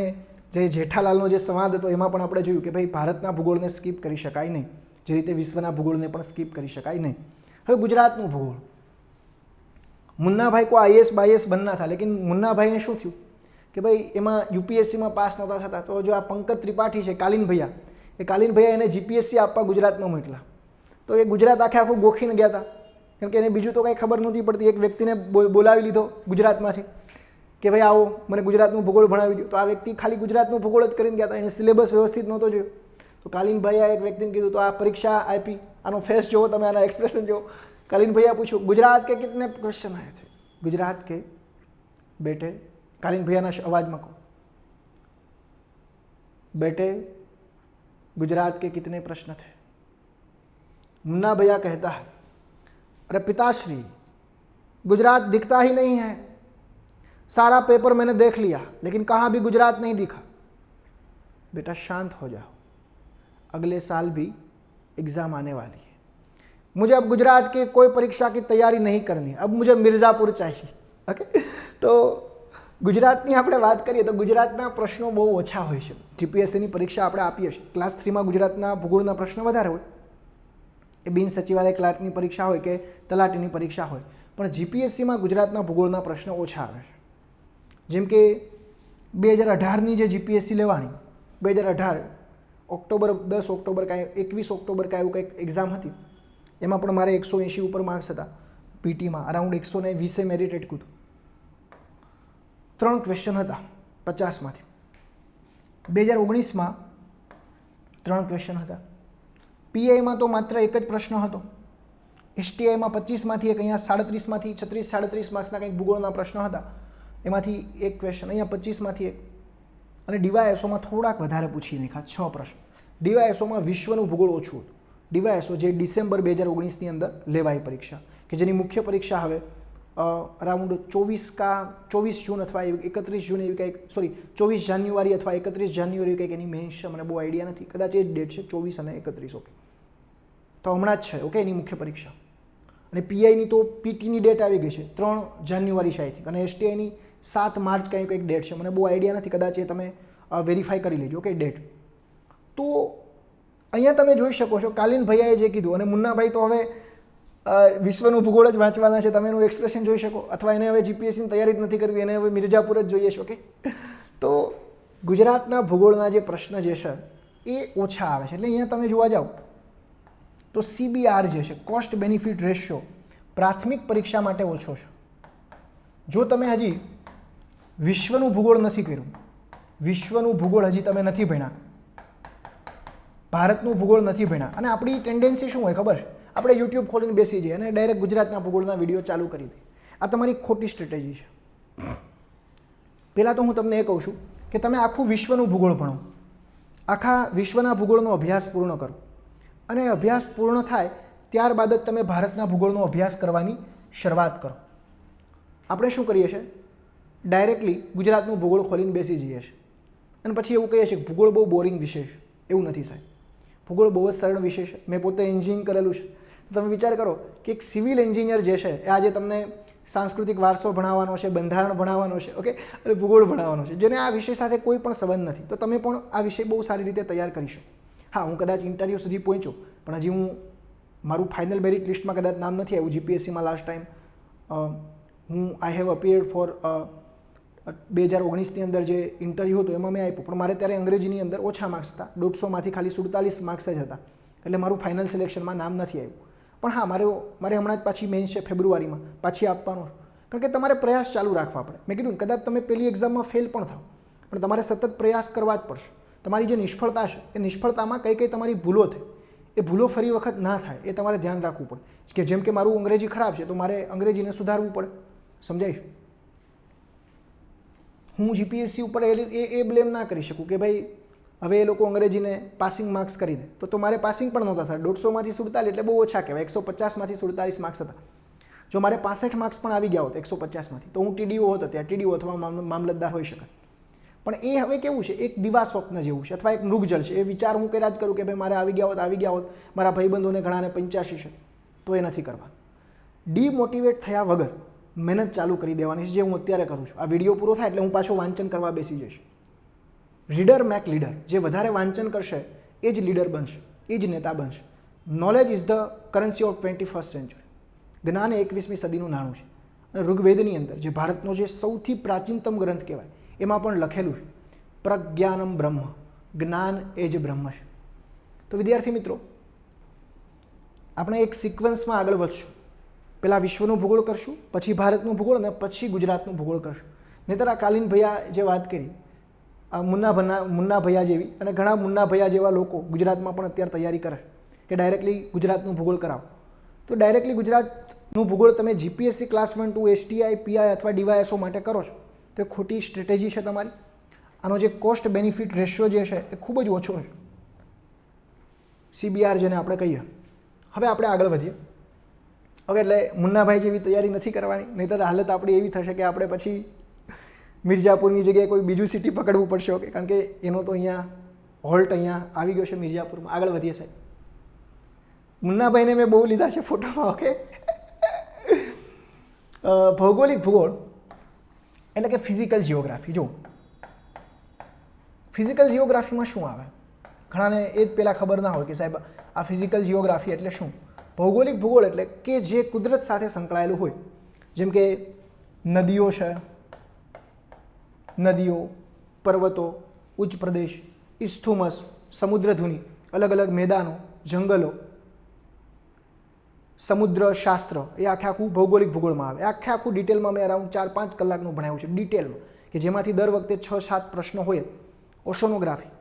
જે જેઠાલાલનો જે સંવાદ હતો એમાં પણ આપણે જોયું કે ભાઈ ભારતના ભૂગોળને સ્કીપ કરી શકાય નહીં, જે રીતે વિશ્વના ભૂગોળને પણ સ્કીપ કરી શકાય નહીં. હવે ગુજરાતનું ભૂગોળ, મુન્નાભાઈ કો આઈએસ બાઈએસ બનના था, लेकिन મુન્નાભાઈને શું થયું કે ભાઈ એમાં યુપીએસસીમાં પાસ નહોતા થતા. તો જો આ પંકજ ત્રિપાઠી છે, કાલીન ભૈયા એને જીપીએસસી આપવા ગુજરાતમાં મોકલા. તો એ ગુજરાત આખું ગોખીને ગયા હતા, કેમ કે એને બીજું તો કંઈ ખબર નહોતી પડતી. એક વ્યક્તિને બોલાવી લીધો ગુજરાતમાંથી કે ભાઈ આવો મને ગુજરાતનું ભૂગોળ ભણાવી દો. તો આ વ્યક્તિ ખાલી ગુજરાતનું ભૂગોળ જ કરીને ગયા હતા, એને સિલેબસ વ્યવસ્થિત નહોતો જોયો. તો કાલીનભાઈએ એક વ્યક્તિને કીધું તો આ પરીક્ષા આપી, આનો ફેસ જુઓ તમે, આના એક્સપ્રેશન જુઓ. कालीन પૂછ્યું गुजरात के कितने क्वेश्चन आए थे? गुजरात के बेटे, कालीन भैया आवाज में कहो, बेटे गुजरात के कितने प्रश्न थे? मुन्ना भैया कहता है, अरे पिताश्री गुजरात दिखता ही नहीं है, सारा पेपर मैंने देख लिया लेकिन कहाँ भी गुजरात नहीं दिखा. बेटा शांत हो जाओ, अगले साल भी एग्ज़ाम आने वाली है, मुझे अब गुजरात की कोई परीक्षा की तैयारी नहीं करनी, अब मुझे मिर्ज़ापुर चाहिए. ओके, तो ગુજરાતની આપણે વાત કરીએ તો ગુજરાતના પ્રશ્નો બહુ ઓછા હોય છે. જીપીએસસીની પરીક્ષા આપણે આપીએ છીએ, ક્લાસ 3માં ગુજરાતના ભૂગોળના પ્રશ્ન વધારે હોય, એ બિન સચિવાલય ક્લાર્કની પરીક્ષા હોય કે તલાટીની પરીક્ષા હોય, પણ જીપીએસસીમાં ગુજરાતના ભૂગોળના પ્રશ્નો ઓછા આવે છે. જેમ કે 2018ની જે જીપીએસસી લેવાની, 2018 ઓક્ટોબર 10 ઓક્ટોબર કાંઈ 21 ઓક્ટોબર કાંઈ એવું કંઈક એક્ઝામ હતી, એમાં પણ મારે 180 ઉપર માર્ક્સ હતા. પીટીમાં અરાઉન્ડ 120 મેરિટ એટકું હતું. 3 ક્વેશ્ચન હતા 50માંથી. 2019માં 3 ક્વેશ્ચન હતા. પીઆઈમાં તો માત્ર એક જ પ્રશ્ન હતો. એસટીઆઈમાં 25માંથી એક, અહીંયા 37માંથી 36 માર્ક્સના કંઈક ભૂગોળના પ્રશ્નો હતા, એમાંથી એક ક્વેશ્ચન, અહીંયા 25માંથી એક. અને ડીવાયએસઓમાં થોડાક વધારે પૂછી નાખ્યા, 6 પ્રશ્ન. ડીવાયએસઓમાં વિશ્વનું ભૂગોળ ઓછું હતું. ડીવાયએસઓ જે ડિસેમ્બર 2019ની અંદર લેવાય પરીક્ષા, કે જેની મુખ્ય પરીક્ષા હવે અરાઉન્ડ 24 જૂન અથવા 31 જૂન એવી કંઈક, સોરી 24 જાન્યુઆરી અથવા 31 જાન્યુઆરી કંઈક એની મેઇન્સ છે, મને બહુ આઈડિયા નથી, કદાચ એ જ ડેટ છે 24 અને 31. ઓકે, તો હમણાં જ છે. ઓકે, એની મુખ્ય પરીક્ષા. અને પીઆઈની તો પીટીની ડેટ આવી ગઈ છે 3 જાન્યુઆરી શાયદથી, અને એસટીઆઈની 7 માર્ચ કંઈક ડેટ છે, મને બહુ આઈડિયા નથી, કદાચ એ તમે વેરીફાઈ કરી લેજો. Okay, date. તો અહીંયા તમે જોઈ શકો છો કાલીન ભૈયાએ જે કીધું, અને મુન્નાભાઈ તો હવે વિશ્વનું ભૂગોળ જ વાંચવાના છે, તમે એનું એક્સપ્રેશન જોઈ શકો, અથવા એને હવે જીપીએસસીની તૈયારી જ નથી કરવી, એને હવે મિર્ઝાપુર જ જોઈએ છે. ઓકે, તો ગુજરાતના ભૂગોળના જે પ્રશ્ન જે છે એ ઓછા આવે છે. એટલે અહીંયા તમે જોવા જાઓ તો CBR જે છે, કોસ્ટ બેનિફિટ રેશિયો, પ્રાથમિક પરીક્ષા માટે ઓછો છે. જો તમે હજી વિશ્વનું ભૂગોળ નથી કર્યું, વિશ્વનું ભૂગોળ હજી તમે નથી ભણ્યા, ભારતનું ભૂગોળ નથી ભણ્યા, અને આપણી ટેન્ડન્સી શું હોય ખબર છે, આપણે યુટ્યુબ ખોલીને બેસી જઈએ અને ડાયરેક્ટ ગુજરાતના ભૂગોળના વિડીયો ચાલુ કરી દઈએ. આ તમારી ખોટી સ્ટ્રેટેજી છે. પહેલાં તો હું તમને એ કહું છું કે તમે આખું વિશ્વનું ભૂગોળ ભણો, આખા વિશ્વના ભૂગોળનો અભ્યાસ પૂર્ણ કરો, અને અભ્યાસ પૂર્ણ થાય ત્યારબાદ જ તમે ભારતના ભૂગોળનો અભ્યાસ કરવાની શરૂઆત કરો. આપણે શું કરીએ છીએ, ડાયરેક્ટલી ગુજરાતનું ભૂગોળ ખોલીને બેસી જઈએ છીએ, અને પછી એવું કહીએ છીએ કે ભૂગોળ બહુ બોરિંગ વિષય છે. એવું નથી સાહેબ, ભૂગોળ બહુ જ સરળ વિષય છે. મેં પોતે એન્જિનિયરિંગ કરેલું છે. તમે વિચાર કરો કે એક સિવિલ એન્જિનિયર જે છે એ આજે તમને સાંસ્કૃતિક વારસો ભણાવવાનો છે, બંધારણ ભણાવવાનો છે, ઓકે, અને ભૂગોળ ભણાવવાનો છે, જેને આ વિષય સાથે કોઈ પણ સંબંધ નથી, તો તમે પણ આ વિષય બહુ સારી રીતે તૈયાર કરી શકો. હા, હું કદાચ ઇન્ટરવ્યૂ સુધી પહોંચ્યો, પણ હજી હું મારું ફાઇનલ મેરિટ લિસ્ટમાં કદાચ નામ નથી આવ્યું. જીપીએસસીમાં લાસ્ટ ટાઈમ હું આઈ હેવ અપિયર્ડ ફોર 2019ની અંદર જે ઇન્ટરવ્યૂ હતો એમાં મેં આપ્યું, પણ મારે ત્યારે અંગ્રેજીની અંદર ઓછા માર્ક્સ હતા, 150માંથી ખાલી 47 માર્ક્સ જ હતા, એટલે મારું ફાઇનલ સિલેક્શનમાં નામ નથી આવ્યું. પણ હા, મારે હમણાં જ પાછી મેઇન્સ છે ફેબ્રુઆરીમાં, પાછી આપવાનું, કારણ કે તમારે પ્રયાસ ચાલુ રાખવા પડે. મેં કીધું કદાચ તમે પહેલી એક્ઝામમાં ફેલ પણ થાવ, પણ તમારે સતત પ્રયાસ કરવા જ પડશે. તમારી જે નિષ્ફળતા છે એ નિષ્ફળતામાં કઈ કઈ તમારી ભૂલો થઈ, એ ભૂલો ફરી વખત ના થાય એ તમારે ધ્યાન રાખવું પડે. કે જેમ કે મારું અંગ્રેજી ખરાબ છે તો મારે અંગ્રેજીને સુધારવું પડે. સમજાય? હું જીપીએસસી ઉપર એ બ્લેમ ના કરી શકું કે ભાઈ હવે એ લોકો અંગ્રેજીને પાસિંગ માર્ક્સ કરી દે, તો મારે પાસિંગ પણ નહોતા થયા. 150માંથી 47 એટલે બહુ ઓછા કહેવાય. 150માંથી 47 માર્ક્સ હતા. જો મારે 65 માર્ક્સ પણ આવી ગયા હોત 150માંથી, તો હું ટીડીઓ હતો, ત્યાં ટીડીઓ અથવા મામલતદાર હોઈ શકે. પણ એ હવે કેવું છે, એક દિવા સ્વપ્ન જેવું છે, અથવા એક મૃગજળ છે. એ વિચાર હું કર્યા જ કરું કે ભાઈ મારે આવી ગયા હોત, મારા ભાઈબંધોને ઘણાને 85 છે, તો એ નથી કરવા. ડીમોટિવેટ થયા વગર મહેનત ચાલુ કરી દેવાની છે, જે હું અત્યારે કરું છું. આ વિડીયો પૂરો થાય એટલે હું પાછો વાંચન કરવા બેસી જઈશ. રીડર મેક લીડર, જે વધારે વાંચન કરશે એ જ લીડર બનશે, એ જ નેતા બનશે. Knowledge is the currency of 21st century. જ્ઞાન એ 21મી સદીનું નાણું છે. અને ઋગ્વેદની અંદર જે ભારતનો જે સૌથી પ્રાચીનતમ ગ્રંથ કહેવાય, એમાં પણ લખેલું છે પ્રજ્ઞાનમ બ્રહ્મ, જ્ઞાન એ જ બ્રહ્મ છે. તો વિદ્યાર્થી મિત્રો, આપણે એક સિક્વન્સમાં આગળ વધશું. પહેલાં વિશ્વનું ભૂગોળ કરશું, પછી ભારતનું ભૂગોળ, અને પછી ગુજરાતનું ભૂગોળ કરશું. નહીંતર આ કાલીન ભૈયા જે વાત કરી મુન્ના ભૈયા જેવી અને ઘણા મુન્ના ભૈયા જેવા લોકો ગુજરાતમાં પણ અત્યારે તૈયારી કરે કે ડાયરેક્ટલી ગુજરાતનું ભૂગોળ કરાવો. તો ડાયરેક્ટલી ગુજરાતનું ભૂગોળ તમે જીપીએસસી ક્લાસ 1 2 એસટીઆઈ પીઆઈ અથવા ડીવાયએસઓ માટે કરો છો તો એ ખોટી સ્ટ્રેટેજી છે તમારી. આનો જે કોસ્ટ બેનિફિટ રેશિયો જે છે એ ખૂબ જ ઓછો છે, CBR જેને આપણે કહીએ. હવે આપણે આગળ વધીએ. ઓકે, એટલે મુન્નાભાઈ જેવી તૈયારી નથી કરવાની, નહીંતર હાલત આપણી એવી થશે કે આપણે પછી મિર્ઝાપુરની જગ્યાએ કોઈ બીજું સિટી પકડવું પડશે. ઓકે, કારણ કે એનો તો અહીંયા હોલ્ટ અહીંયા આવી ગયો છે મિર્ઝાપુરમાં. આગળ વધીએ સાહેબ. મુન્નાભાઈને મેં બહુ લીધા છે ફોટોમાં. ઓકે, ભૌગોલિક ભૂગોળ એટલે કે ફિઝિકલ જિયોગ્રાફી. જો ફિઝિકલ જિયોગ્રાફીમાં શું આવે, ઘણાને એ જ પહેલાં ખબર ના હોય કે સાહેબ આ ફિઝિકલ જિયોગ્રાફી એટલે શું. ભૌગોલિક ભૂગોળ એટલે કે જે કુદરત સાથે સંકળાયેલું હોય, જેમ કે નદીઓ છે, નદીઓ, પર્વતો, ઉચ્ચ પ્રદેશ, ઇસ્થુમસ, સમુદ્રધુની, અલગ અલગ મેદાનો, જંગલો, સમુદ્ર શાસ્ત્ર, એ આખું ભૌગોલિક ભૂગોળમાં આવે. આખું ડિટેલમાં મેં અરાઉન્ડ 4-5 કલાકનું ભણાવ્યું છે ડિટેલમાં, કે જેમાંથી દર વખતે 6-7 પ્રશ્નો હોય. ઓશોનોગ્રાફી,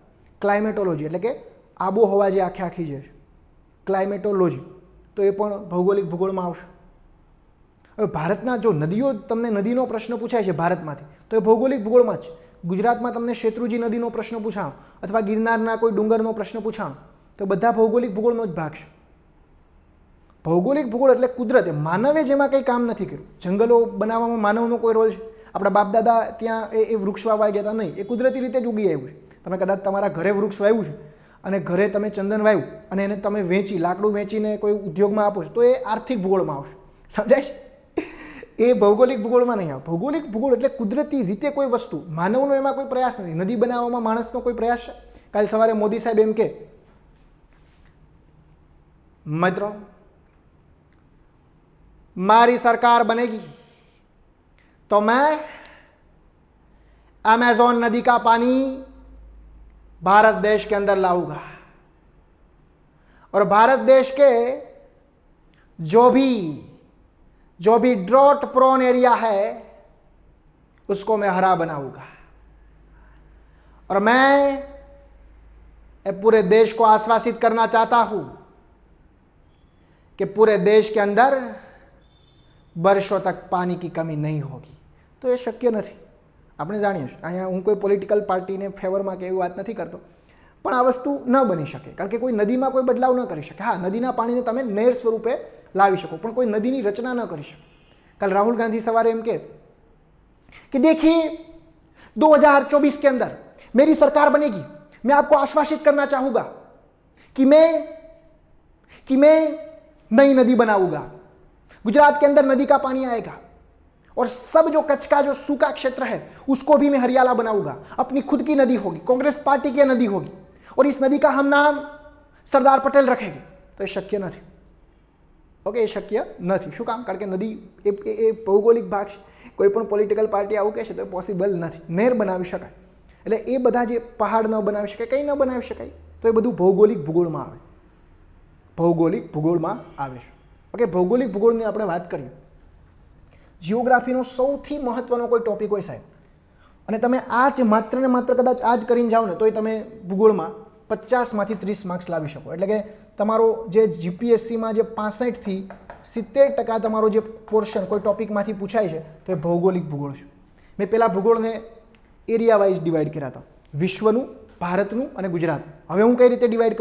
ક્લાઇમેટોલોજી એટલે કે આબોહવા જે આખી છે, ક્લાઇમેટોલોજી, તો એ પણ ભૌગોલિક ભૂગોળમાં આવશે. હવે ભારતના જો નદીઓ, તમને નદીનો પ્રશ્ન પૂછાય છે ભારતમાંથી, તો એ ભૌગોલિક ભૂગોળમાં જ. ગુજરાતમાં તમને શેત્રુંજી નદીનો પ્રશ્ન પૂછાણો અથવા ગિરનારના કોઈ ડુંગરનો પ્રશ્ન પૂછાણો તો બધા ભૌગોલિક ભૂગોળનો જ ભાગ છે. ભૌગોલિક ભૂગોળ એટલે કુદરતે, માનવે જેમાં કંઈ કામ નથી કર્યું. જંગલો બનાવવામાં માનવનો કોઈ રોલ છે? આપણા બાપદાદા ત્યાં એ વૃક્ષ વાવવા ગયા હતા? નહીં, એ કુદરતી રીતે જ ઉગી આવ્યું છે. તમે કદાચ તમારા ઘરે વૃક્ષ વાવ્યું છે અને ઘરે તમે ચંદન વાવ્યું અને એને તમે વેચી, લાકડું વેચીને કોઈ ઉદ્યોગમાં આપો છો તો એ આર્થિક ભૂગોળમાં આવશે. સમજાય છે? એ ભૌગોલિક ભૂગોળમાં નહીં આવે. ભૌગોલિક ભૂગોળ એટલે કુદરતી રીતે કોઈ વસ્તુ, માનવનો એમાં કોઈ પ્રયાસ નથી. નદી બનાવવામાં માણસનો કોઈ પ્રયાસ છે? કાલે સવારે મોદી સાહેબ એમ કે મિત્રો મારી સરકાર બનેगी तो मैं अमेज़न नदी का पानी भारत देश के अंदर लाऊंगा और भारत देश के जो भी ड्रॉट प्रोन एरिया है उसको मैं हरा बनाऊंगा और मैं पूरे देश को आश्वासित करना चाहता हूं कि पूरे देश के अंदर वर्षों तक पानी की कमी नहीं होगी. तो ये शक्य નથી. આપણે જાણીએ છીએ, અહીંયા હું કોઈ પોલિટિકલ પાર્ટીને ફેવરમાં કે એવી વાત નથી કરતો, પણ આ વસ્તુ ન બની શકે કારણ કે કોઈ નદીમાં કોઈ બદલાવ ન કરી શકે. હા, નદીના પાણીને તમે નહેર સ્વરૂપે લાવી શકો, પણ કોઈ નદીની રચના ન કરી શકે. કાલ રાहुल गांधी सवारे एम कि देखिए 2024 के अंदर मेरी सरकार बनेगी, मैं आपको आश्वासित करना चाहूंगा कि मैं नई नदी बनाऊंगा, गुजरात के अंदर नदी का पानी आएगा और सब जो कच्छ का जो सूखा क्षेत्र है उसको भी मैं हरियाला बनाऊंगा. अपनी खुद की नदी होगी, कांग्रेस पार्टी की नदी होगी और इस नदी का हम नाम सरदार पटेल रखेंगे. तो ये शक्य नहीं. ओके, ये शक्य नहीं. શું કામ? કારણ કે નદી એ ભૌગોલિક ભાગ છે. કોઈ પણ પોલિટિકલ પાર્ટી આવું કહે છે તો પોસિબલ નથી. નહેર બનાવી શકાય, એટલે એ બધા જે પહાડ ન બનાવી શકાય, કંઈ ન બનાવી શકાય, તો એ બધું ભૌગોલિક ભૂગોળમાં આવે. ભૌગોલિક ભૂગોળમાં આવે છે. ઓકે, ભૌગોલિક ભૂગોળની આપણે વાત કરીએ. જિયોગ્રાફીનો સૌથી મહત્વનો કોઈ ટોપિક હોય સાહેબ, અને તમે આ જ માત્ર ને માત્ર કદાચ આ જ કરીને જાઓ ને તોય તમે ભૂગોળમાં 50માંથી 30 માર્ક્સ લાવી શકો. એટલે કે તમારો જે જીપીએસસીમાં જે 65થી 70% તમારો જે પોર્શન કોઈ ટોપિકમાંથી પૂછાય છે તો એ ભૌગોલિક ભૂગોળ છે. મેં પહેલાં ભૂગોળને એરિયા વાઇઝ ડિવાઈડ કર્યા હતા, વિશ્વનું, ભારતનું અને ગુજરાતનું. હવે હું કઈ રીતે ડિવાઈડ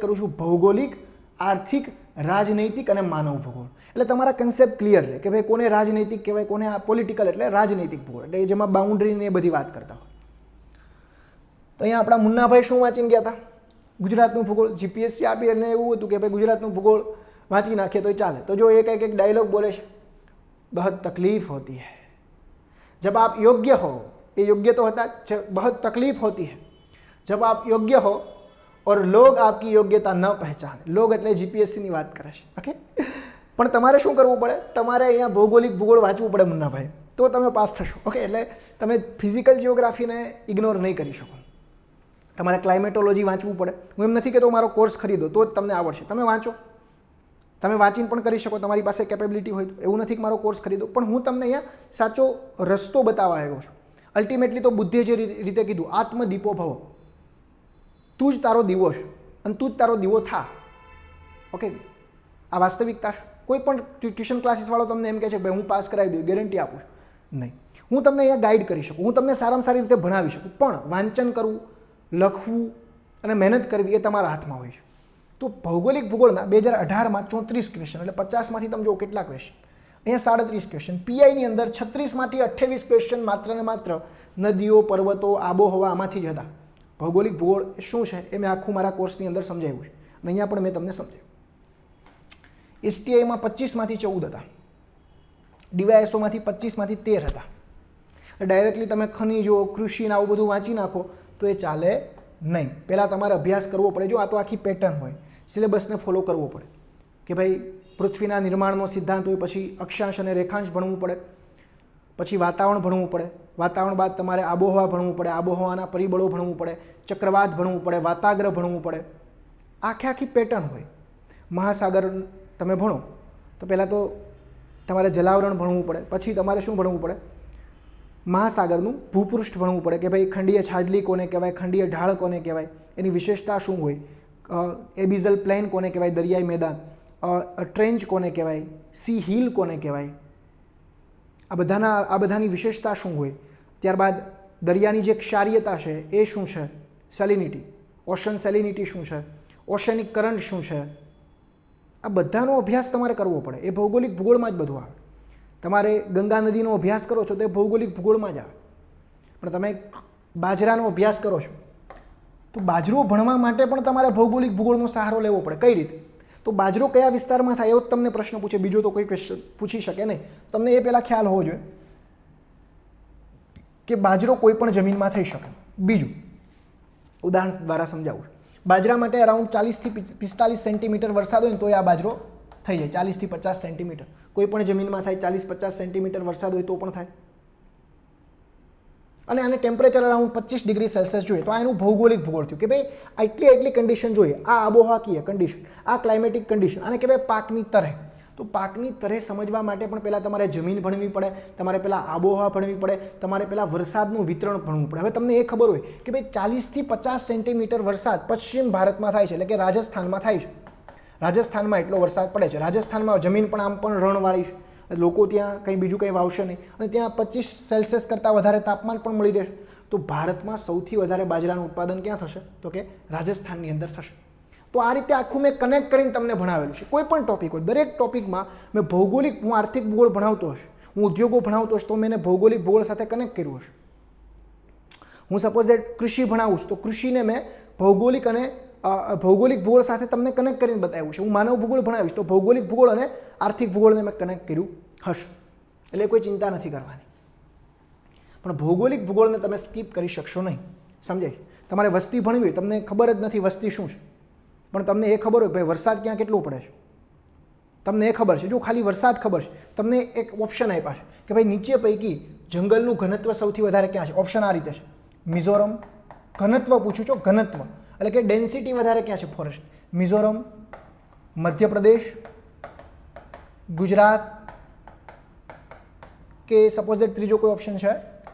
કરું છું? ભૌગોલિક, આર્થિક, રાજનૈતિક અને માનવ ભૂગોળ. એટલે તમારા કન્સેપ્ટ ક્લિયર રહે કે ભાઈ કોને રાજનૈતિક કહેવાય, કોને પોલિટિકલ, એટલે રાજનૈતિક ભૂગોળ એટલે જેમાં બાઉન્ડ્રીની એ બધી વાત કરતા હોય. તો અહીંયા આપણા મુન્નાભાઈ શું વાંચીને ગયા હતા? ગુજરાતનું ભૂગોળ. જીપીએસસી આપી એટલે એવું હતું કે ભાઈ ગુજરાતનું ભૂગોળ વાંચી નાખીએ તો ચાલે. તો જો એક એક ડાયલોગ બોલે છે, બહત તકલીફ હોતી है जब आप योग्य हो, ये योग्य तो होता है, बहुत तकलीफ होती है जब आप योग्य हो और लोग आपकी योग्यता न पहचाने. लोग એટલે જીપીએસસીની વાત કરે છે. ઓકે, પણ તમારે શું કરવું પડે? તમારે અહીંયા ભૌગોલિક ભૂગોળ વાંચવું પડે મુન્નાભાઈ, તો તમે પાસ થશો. ઓકે, એટલે તમે ફિઝિકલ જિયોગ્રાફીને ઇગ્નોર નહીં કરી શકો. તમારે ક્લાઇમેટોલોજી વાંચવું પડે. હું એમ નથી કહેતો મારો કોર્સ ખરીદો તો જ તમને આવડશે. તમે વાંચો, તમે વાંચીને પણ કરી શકો, તમારી પાસે કેપેબિલિટી હોય તો. એવું નથી કે મારો કોર્સ ખરીદો, પણ હું તમને અહીંયા સાચો રસ્તો બતાવવા આવ્યો છું. અલ્ટિમેટલી તો બુદ્ધે જે રીતે કીધું, આત્મદીપો ભવ, તું જ તારો દીવો છે અને તું જ તારો દીવો થા. ઓકે, આ વાસ્તવિકતા છે. કોઈ પણ ટ્યુશન ક્લાસીસવાળો તમને એમ કહે છે ભાઈ હું પાસ કરાવી દઉં, ગેરંટી આપું છું, નહીં. હું તમને અહીંયા ગાઈડ કરી શકું, હું તમને સારામાં સારી રીતે ભણાવી શકું, પણ વાંચન કરવું, લખવું અને મહેનત કરવી એ તમારા હાથમાં હોય છે. તો ભૌગોલિક ભૂગોળના 2018માં 34 ક્વેશ્ચન, એટલે 50માંથી તમે જો કેટલા ક્વેશ્ચન, અહીંયા 37 ક્વેશ્ચન. પીઆઈની અંદર 36માંથી 28 ક્વેશ્ચન માત્ર ને માત્ર નદીઓ, પર્વતો, આબોહવા આમાંથી જ હતા. ભૌગોલિક ભૂગોળ શું છે એ મેં આખું મારા કોર્સની અંદર સમજાવ્યું છે અને અહીંયા પણ મેં તમને સમજાવ્યું. એસટીઆઈમાં 25માંથી 14 હતા, ડીવાયએસઓમાંથી 25માંથી 13 હતા. ડાયરેક્ટલી તમે ખનીજો, કૃષિ ને આવું બધું વાંચી નાખો તો એ ચાલે નહીં. પહેલાં તમારે અભ્યાસ કરવો પડે. જો આ તો આખી પેટર્ન હોય, સિલેબસને ફોલો કરવો પડે કે ભાઈ પૃથ્વીના નિર્માણનો સિદ્ધાંત હોય, પછી અક્ષાંશ અને રેખાંશ ભણવું પડે, પછી વાતાવરણ ભણવું પડે, વાતાવરણ બાદ તમારે આબોહવા ભણવું પડે, આબોહવાના પરિબળો ભણવું પડે, ચક્રવાત ભણવું પડે, વાતાગ્રહ ભણવું પડે. આખી પેટર્ન હોય. મહાસાગર તમે ભણો તો પહેલાં તો તમારે જલાવરણ ભણવું પડે, પછી તમારે શું ભણવું પડે, મહાસાગરનું ભૂપૃષ્ઠ ભણવું પડે કે ભાઈ ખંડીય છાજલી કોને કહેવાય, ખંડીય ઢાળ કોને કહેવાય, એની વિશેષતા શું હોય, એબિઝલ પ્લેન કોને કહેવાય, દરિયાઈ મેદાન, ટ્રેન્ચ કોને કહેવાય, સી હિલ કોને કહેવાય, આ બધાની વિશેષતા શું હોય. ત્યારબાદ દરિયાની જે ક્ષારીયતા છે એ શું છે, સેલિનિટી, ઓશન સેલિનિટી શું છે, ઓશનિક કરંટ શું છે, આ બધાનો અભ્યાસ તમારે કરવો પડે. એ ભૌગોલિક ભૂગોળમાં જ બધું આવે. તમારે ગંગા નદીનો અભ્યાસ કરો છો તો એ ભૌગોલિક ભૂગોળમાં જ આવે. પણ તમે બાજરાનો અભ્યાસ કરો છો તો બાજરો ભણવા માટે પણ તમારે ભૌગોલિક ભૂગોળનો સહારો લેવો પડે. કઈ રીતે? તો બાજરો કયા વિસ્તારમાં થાય એવો તમને પ્રશ્ન પૂછે, બીજો તો કોઈ ક્વેશ્ચન પૂછી શકે નહીં. તમને એ પહેલાં ખ્યાલ હોવો જોઈએ કે બાજરો કોઈ પણ જમીનમાં થઈ શકે. બીજું ઉદાહરણ દ્વારા સમજાવું છું. બાજરા માટે અરાઉન્ડ 40 થી 45 સેન્ટીમીટર વરસાદ હોય ને તો આ બાજરો થઈ જાય. 40 થી 50 સેન્ટીમીટર કોઈ પણ જમીનમાં થાય, 40-50 સેન્ટીમીટર વરસાદ હોય તો પણ થાય. અને આને ટેમ્પરેચર અરાઉન્ડ 25 ડિગ્રી સેલ્સિયસ જોઈએ તો આ એનું ભૌગોલિક ભૂગોળ થયું કે ભાઈ આટલી કન્ડિશન જોઈએ. આ આબોહવાકીય કન્ડિશન, આ ક્લાઇમેટિક કન્ડિશન, આને કહેવાય પાકની તરહ. તો પાકની તરહ સમજવા માટે પણ પહેલાં તમારે જમીન ભણવી પડે, તમારે પહેલાં આબોહવા ભણવી પડે, તમારે પહેલાં વરસાદનું વિતરણ ભણવું પડે. હવે તમને એ ખબર હોય કે ભાઈ 40 થી 50 સેન્ટીમીટર વરસાદ પશ્ચિમ ભારતમાં થાય છે, એટલે કે રાજસ્થાનમાં થાય છે. રાજસ્થાનમાં એટલો વરસાદ પડે છે. રાજસ્થાનમાં જમીન પણ આમ પણ રણવાળી છે, લોકો ત્યાં કંઈ બીજું કંઈ વાવશે નહીં અને ત્યાં 25 સેલ્સિયસ કરતાં વધારે તાપમાન પણ મળી રહેશે. તો ભારતમાં સૌથી વધારે બાજરાનું ઉત્પાદન ક્યાં થશે? તો કે રાજસ્થાનની અંદર થશે. તો આ રીતે આખું મેં કનેક્ટ કરીને તમને ભણાવેલું છે. કોઈ પણ ટોપિક હોય, દરેક ટોપિકમાં મેં ભૌગોલિક, હું આર્થિક ભૂગોળ ભણાવતો હશે, હું ઉદ્યોગો ભણાવતો હશે તો મેં ભૌગોલિક ભૂગોળ સાથે કનેક્ટ કર્યું હશે. હું સપોઝ એટ કૃષિ ભણાવું છું તો કૃષિને મેં ભૌગોલિક અને ભૌગોલિક ભૂગોળ સાથે તમને કનેક્ટ કરીને બતાવ્યું છે. હું માનવ ભૂગોળ ભણાવીશ તો ભૌગોલિક ભૂગોળ અને આર્થિક ભૂગોળને મેં કનેક્ટ કર્યું હશે. એટલે કોઈ ચિંતા નથી કરવાની. પણ ભૌગોલિક ભૂગોળને તમે સ્કીપ કરી શકશો નહીં. સમજાય? તમારે વસ્તી ભણવી હોય, તમને ખબર જ નથી વસ્તી શું છે, પણ તમને એ ખબર હોય કે ભાઈ વરસાદ ક્યાં કેટલો પડે છે, તમને એ ખબર છે. જો ખાલી વરસાદ ખબર છે, તમને એક ઓપ્શન આપ્યા છે કે ભાઈ નીચે પૈકી જંગલનું ઘનત્વ સૌથી વધારે ક્યાં છે. ઓપ્શન આ રીતે છે: મિઝોરમ, ઘનત્વ પૂછું છું, ઘનત્વ એટલે કે ડેન્સિટી વધારે ક્યાં છે ફોરેસ્ટ, મિઝોરમ, મધ્યપ્રદેશ, ગુજરાત કે સપોઝ એટ ત્રીજો કોઈ ઓપ્શન છે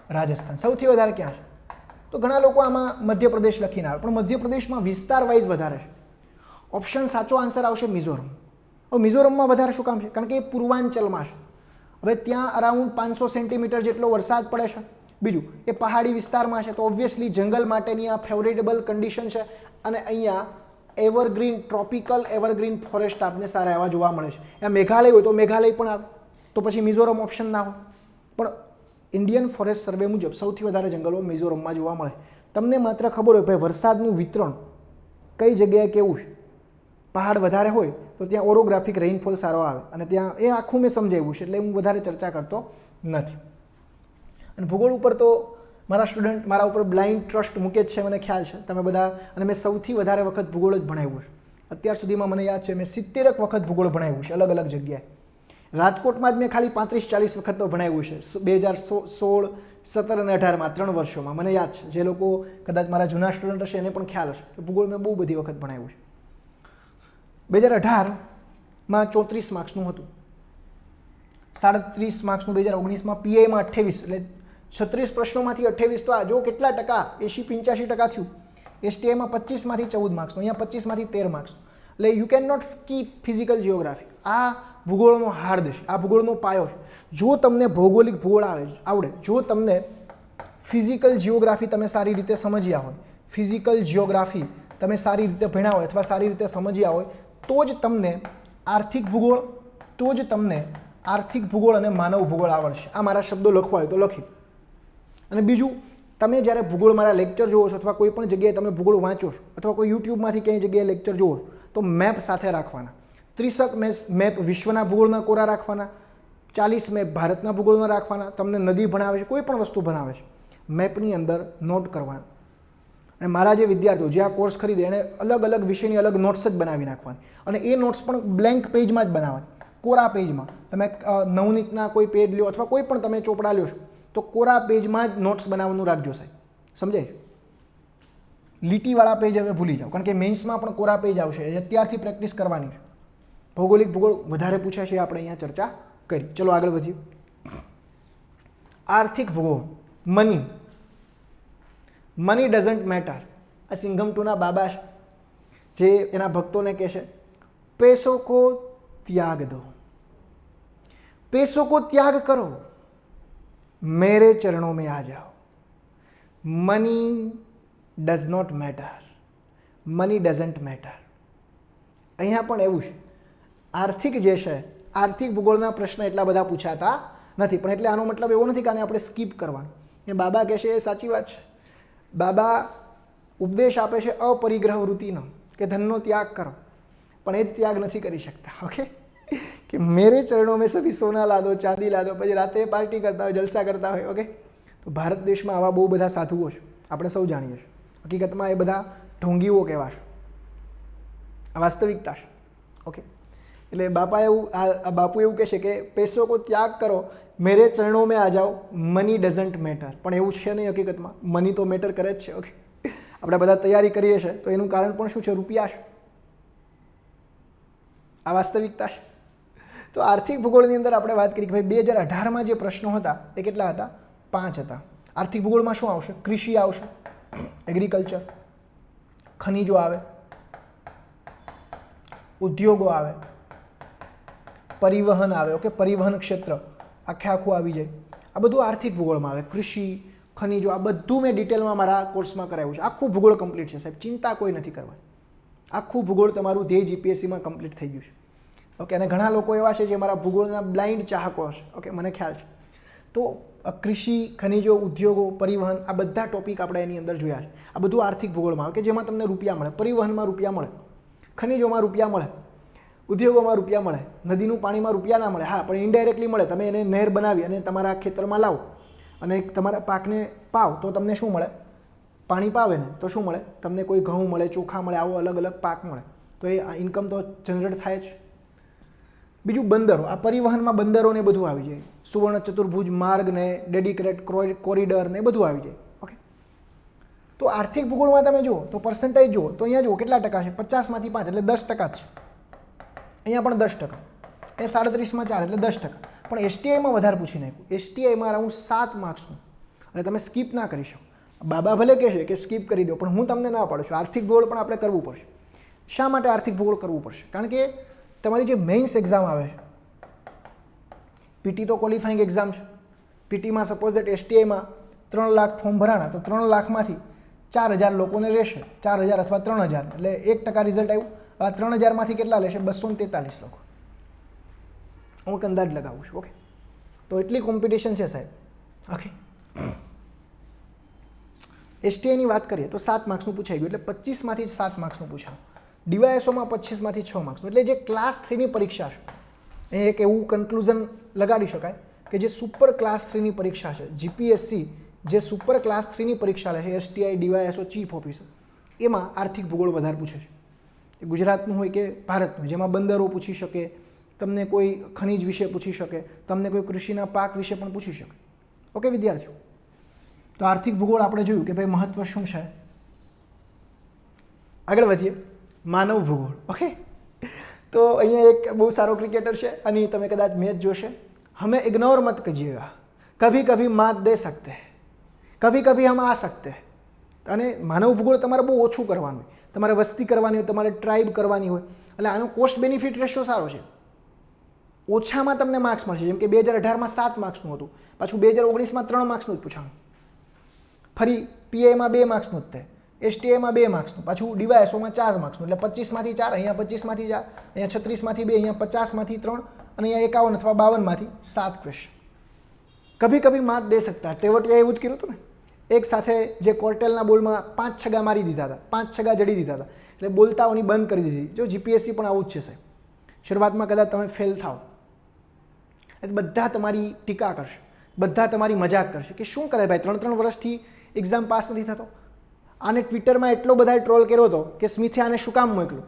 રાજસ્થાન. સૌથી વધારે ક્યાં છે? તો ઘણા લોકો આમાં મધ્યપ્રદેશ લખીને આવે, પણ મધ્યપ્રદેશમાં વિસ્તાર વાઇઝ વધારે છે. ઓપ્શન સાચો આન્સર આવશે મિઝોરમ. હવે મિઝોરમમાં વધારે શું કામ છે? કારણ કે એ પૂર્વાંચલમાં છે. હવે ત્યાં અરાઉન્ડ 500 સેન્ટીમીટર જેટલો વરસાદ પડે છે. બીજું, એ પહાડી વિસ્તારમાં છે તો ઓબ્વિયસલી જંગલ માટેની આ ફેવરેટેબલ કન્ડિશન છે. અને અહીંયા એવરગ્રીન, ટ્રોપિકલ એવરગ્રીન ફોરેસ્ટ આપને સારા એવા જોવા મળે છે. ત્યાં મેઘાલય હોય તો મેઘાલય પણ આવે, તો પછી મિઝોરમ ઓપ્શન ના હોય. પણ ઇન્ડિયન ફોરેસ્ટ સર્વે મુજબ સૌથી વધારે જંગલો મિઝોરમમાં જોવા મળે. તમને માત્ર ખબર હોય ભાઈ વરસાદનું વિતરણ કઈ જગ્યાએ કેવું છે. પહાડ વધારે હોય તો ત્યાં ઓરોગ્રાફિક રેઇનફોલ સારો આવે અને ત્યાં એ આખું મેં સમજાવ્યું છે, એટલે હું વધારે ચર્ચા કરતો નથી. અને ભૂગોળ ઉપર તો મારા સ્ટુડન્ટ મારા ઉપર બ્લાઇન્ડ ટ્રસ્ટ મૂકે જ છે, મને ખ્યાલ છે તમે બધા. અને મેં સૌથી વધારે વખત ભૂગોળ જ ભણાવ્યું છે. અત્યાર સુધીમાં મને યાદ છે મેં 70 વખત ભૂગોળ ભણાવ્યું છે અલગ અલગ જગ્યાએ. રાજકોટમાં જ મેં ખાલી 35-40 વખત તો ભણાવ્યું છે 2016, 17 અને 18માં 3 વર્ષોમાં. મને યાદ છે, જે લોકો કદાચ મારા જૂના સ્ટુડન્ટ હશે એને પણ ખ્યાલ હશે કે ભૂગોળ મેં બહુ બધી વખત ભણાવ્યું છે. 2018માં 34 માર્ક્સનું હતું, 37 માર્ક્સનું 2019માં, પીઆઈમાં 28, એટલે 36 પ્રશ્નોમાંથી 28 તો આ જો કેટલા ટકા 80-85% થયું. STIમાં 25માંથી 14 માર્ક્સનો, અહીંયા 25માંથી 13 માર્ક્સ. એટલે you can not skip physical geography. આ ભૂગોળનો હાર્દ છે, આ ભૂગોળનો પાયો છે. જો તમને ભૌગોલિક ભૂગોળ આવડે, જો તમને ફિઝિકલ જિયોગ્રાફી તમે સારી રીતે સમજ્યા હોય, ફિઝિકલ જિયોગ્રાફી તમે સારી રીતે ભણ્યા હોય અથવા સારી રીતે સમજ્યા હોય, તો જ તમને આર્થિક ભૂગોળ અને માનવ ભૂગોળ આવડશે. આ મારા શબ્દો લખવા હોય તો લખી. અને બીજું, તમે જ્યારે ભૂગોળ મારા લેક્ચર જોવો છો અથવા કોઈ પણ જગ્યાએ તમે ભૂગોળ વાંચો છો અથવા કોઈ યુટ્યુબમાંથી ક્યાંય જગ્યાએ લેક્ચર જોવો છો તો મેપ સાથે રાખવાના. 30 મેપ વિશ્વના ભૂગોળના કોરા રાખવાના, 40 મેપ ભારતના ભૂગોળના રાખવાના. તમને નદી ભણાવે છે, કોઈ પણ વસ્તુ ભણાવે છે, મેપની અંદર નોટ કરવાના. અને મારા જે વિદ્યાર્થીઓ જે આ કોર્સ ખરીદે એણે અલગ અલગ વિષયની અલગ નોટ્સ જ બનાવી નાખવાની. અને એ નોટ્સ પણ બ્લેન્ક પેજમાં જ બનાવવાની, કોરા પેજમાં. તમે નવનીતના કોઈ પેજ લ્યો અથવા કોઈ પણ તમે ચોપડા લ્યો છો તો કોરા પેજમાં જ નોટ્સ બનાવવાનું રાખજો સાહેબ, સમજાય? લીટીવાળા પેજ હવે ભૂલી જાઓ, કારણ કે મેન્સમાં પણ કોરા પેજ આવશે, અત્યારથી પ્રેક્ટિસ કરવાની છે. ભૌગોલિક ભૂગોળ વધારે પૂછાય છે, આપણે અહીંયા ચર્ચા કરી. ચલો આગળ વધીએ. આર્થિક ભૂગોળ, મની ડઝન્ટ મેટર. આ સિંઘમ 2ના બાબા છે જે એના ભક્તોને કહે છે पैसों को त्याग दो, पैसों को त्याग करो, मेरे चरणों में आ जाओ. Money does not matter, money doesn't matter. અહીંયા પણ એવું છે, આર્થિક જે છે, આર્થિક ભૂગોળના પ્રશ્ન એટલા બધા પૂછાતા નથી. પણ એટલે આનો મતલબ એવો નથી કે આને આપણે સ્કીપ કરવાનું. એ બાબા કહે છે એ સાચી વાત છે. બાબા ઉપદેશ આપે છે અપરિગ્રહ વૃત્તિનો, કે ધનનો ત્યાગ કરો, પણ એ જ ત્યાગ નથી કરી શકતા. ઓકે, કે મેરે ચરણો મેં સભી સોના લાદો, ચાંદી લાદો, પછી રાતે પાર્ટી કરતા હોય, જલસા કરતા હોય. ઓકે, તો ભારત દેશમાં આવા બહુ બધા સાધુઓ છે, આપણે સૌ જાણીએ છીએ. હકીકતમાં એ બધા ઢોંગીઓ કહેવાશે, આ વાસ્તવિકતા છે. ઓકે, એટલે બાપુ એવું કહે છે કે પૈસો કો ત્યાગ કરો, મેરે ચરણો મેં આ જાઓ, મની ડઝન્ટ મેટર. પણ એવું છે નહીં હકીકતમાં, મની તો મેટર કરે જ છે. ઓકે, આપણે બધા તૈયારી કરીએ છીએ તો એનું કારણ પણ શું છે? રૂપિયા છે. આ વાસ્તવિકતા છે. તો આર્થિક ભૂગોળની અંદર આપણે વાત કરી કે ભાઈ 2018માં જે પ્રશ્નો હતા એ કેટલા હતા? 5 હતા. આર્થિક ભૂગોળમાં શું આવશે? કૃષિ આવશે, એગ્રીકલ્ચર, ખનિજો આવે, ઉદ્યોગો આવે, પરિવહન આવે. ઓકે, પરિવહન ક્ષેત્ર આખું આવી જાય. આ બધું આર્થિક ભૂગોળમાં આવે. કૃષિ, ખનિજો, આ બધું મેં ડિટેલમાં મારા કોર્સમાં કરાવ્યું છે. આખું ભૂગોળ કમ્પ્લીટ છે સાહેબ, ચિંતા કોઈ નથી કરવાની. આખું ભૂગોળ તમારું ધ્યેય જીપીએસસીમાં કમ્પ્લીટ થઈ ગયું છે. ઓકે, અને ઘણા લોકો એવા છે જે મારા ભૂગોળના બ્લાઇન્ડ ચાહકો હશે. ઓકે, મને ખ્યાલ છે. તો કૃષિ, ખનિજો, ઉદ્યોગો, પરિવહન, આ બધા ટોપિક આપણે એની અંદર જોયા છે. આ બધું આર્થિક ભૂગોળમાં આવે કે જેમાં તમને રૂપિયા મળે. પરિવહનમાં રૂપિયા મળે, ખનિજોમાં રૂપિયા મળે, ઉદ્યોગોમાં રૂપિયા મળે, નદીનું પાણીમાં રૂપિયા ના મળે. હા, પણ ઇનડાયરેક્ટલી મળે. તમે એને નહેર બનાવી અને તમારા ખેતરમાં લાવો અને તમારા પાકને પાવ તો તમને શું મળે? પાણી પાવે ને તો શું મળે? તમને કોઈ ઘઉં મળે, ચોખા મળે, આવો અલગ અલગ પાક મળે. તો એ ઇન્કમ તો જનરેટ થાય જ. બીજું બંદરો, આ પરિવહનમાં બંદરો ને બધું આવી જાય. સુવર્ણ ચતુર્ભુજ માર્ગ ને ડેડિકેટેડ કોરિડોર ને બધું આવી જાય. ઓકે, તો આર્થિક ભૂગોળમાં તમે જુઓ તો પર્સન્ટેજ જુઓ તો અહીંયા જુઓ કેટલા ટકા છે? 50માંથી 5 એટલે 10% જ છે. અહીંયા પણ 10%, એ 37માં 4 એટલે 10%. પણ એસટીઆઈમાં વધારે પૂછી નાખ્યું. એસટીઆઈમાં અરાઉન્ડ 7 માર્ક્સનું, અને તમે સ્કીપ ના કરી શકો. બાબા ભલે કહે છે કે સ્કીપ કરી દો, પણ હું તમને ના પાડું છું. આર્થિક ભૂગોળ પણ આપણે કરવું પડશે. શા માટે આર્થિક ભૂગોળ કરવું પડશે? કારણ કે તમારી જે મેઇન્સ એક્ઝામ આવે છે, પીટી તો ક્વોલિફાઈંગ એક્ઝામ છે. પીટીમાં સપોઝ દેટ એસટીઆઈમાં 3 લાખ ફોર્મ ભરાણા, તો 3 લાખમાંથી 4000 લોકોને રહેશે. 4000 અથવા 3000 એટલે 1% રિઝલ્ટ આવ્યું. આ 3000માંથી કેટલા લેશે? 243 લોકો. હું અંદાજ લગાવું છું. ઓકે, તો એટલી કોમ્પિટિશન છે સાહેબ. ઓકે, એસટીઆઈની વાત કરીએ તો 7 માર્ક્સનું પૂછાઈ ગયું, એટલે 25માંથી 7 માર્ક્સનું પૂછાયું. ડીવાયએસઓમાં 25માંથી 6 માર્ક્સનું. એટલે જે ક્લાસ 3ની પરીક્ષા છે એ એક એવું કન્ક્લુઝન લગાડી શકાય કે જે સુપર ક્લાસ 3ની પરીક્ષા છે, જીપીએસસી જે સુપર ક્લાસ 3ની પરીક્ષા લે છે, એસટીઆઈ, ડીવાયએસઓ, ચીફ ઓફિસર, એમાં આર્થિક ભૂગોળ વધારે પૂછે છે. ગુજરાતનું હોય કે ભારતનું, જેમાં બંદરો પૂછી શકે, તમને કોઈ ખનિજ વિશે પૂછી શકે, તમને કોઈ કૃષિના પાક વિશે પણ પૂછી શકે. ઓકે વિદ્યાર્થીઓ, તો આર્થિક ભૂગોળ આપણે જોયું કે ભાઈ મહત્વ શું છે. આગળ વધીએ, માનવ ભૂગોળ. ઓકે, તો અહીંયા એક બહુ સારો ક્રિકેટર છે અને તમે કદાચ મેચ જોશે. હમે ઇગ્નોર મત કીજીએગા, कभी कभी मात दे सकते हैं, कभी कभी हम आ सकते हैं. અને માનવ ભૂગોળ તમારે બહુ ઓછું કરવાનું હોય, તમારે વસ્તી કરવાની હોય, તમારે ટ્રાઇબ કરવાની હોય, એટલે આનો કોસ્ટ બેનિફિટ રેશિયો સારો છે. ઓછામાં તમને માર્ક્સ મળશે. જેમ કે 2018માં 7 માર્ક્સનું હતું, પાછું 2019માં 3 માર્ક્સનું જ પૂછાણું, ફરી પીઆઈમાં 2 માર્ક્સનું જ થાય, એસટીઆઈમાં 2 માર્ક્સનું, પાછું ડીવાયએસઓમાં 4 માર્ક્સનું. એટલે 25માંથી 4, અહીંયા 25માંથી 4, અહીંયા 36માંથી 2, અહીંયા 50માંથી 3 અને અહીંયા 51 અથવા 52માંથી 7 ક્વેશ્ચન. કભી કભી માત દે सकता है. તેવટિયાએ એવું જ કર્યું હતું ને. એક સાથે જે કોર્ટેલના બોલમાં 5 છગ્ગા મારી દીધા હતા, 5 છગ્ગા જડી દીધા હતા, એટલે બોલતાઓની બંધ કરી દીધી. જો જીપીએસસી પણ આવું જ છે સાહેબ. શરૂઆતમાં કદાચ તમે ફેલ થાવ એટલે બધા તમારી ટીકા કરશે, બધા તમારી મજાક કરશે કે શું કરે ભાઈ, 3 વર્ષથી એક્ઝામ પાસ નથી થતો. આને ટ્વિટરમાં એટલો બધા ટ્રોલ કર્યો હતો કે સ્મિથે આને શું કામ મોકલ્યો,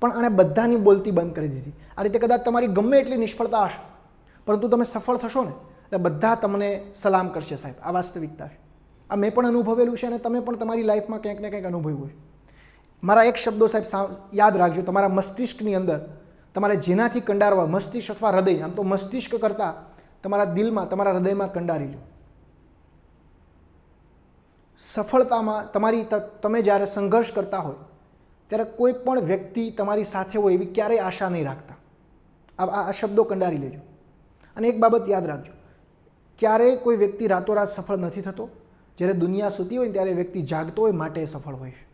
પણ આને બધાની બોલતી બંધ કરી દીધી. આ રીતે કદાચ તમારી ગમે એટલી નિષ્ફળતા હશે, પરંતુ તમે સફળ થશો ને એટલે બધા તમને સલામ કરશે સાહેબ. આ વાસ્તવિકતા છે. આ મેં પણ અનુભવેલું છે અને તમે પણ તમારી લાઈફમાં ક્યાંક ને ક્યાંક અનુભવ્યું છે. મારા એક શબ્દો સાહેબ યાદ રાખજો, તમારા મસ્તિષ્કની અંદર તમારે જેનાથી કંડારવા, મસ્તિષ્ક અથવા હૃદય, આમ તો મસ્તિષ્ક કરતાં તમારા દિલમાં, તમારા હૃદયમાં કંડારી લો. સફળતામાં તમે જ્યારે સંઘર્ષ કરતા હોય ત્યારે કોઈ પણ વ્યક્તિ તમારી સાથે હોય એવી ક્યારેય આશા નહીં રાખતા. આ શબ્દો કંડારી લેજો. અને એક બાબત યાદ રાખજો, ક્યારેય કોઈ વ્યક્તિ રાતોરાત સફળ નથી થતો. જ્યારે દુનિયા સૂતી હોય ત્યારે વ્યક્તિ જાગતો હોય માટે સફળ હોય છે.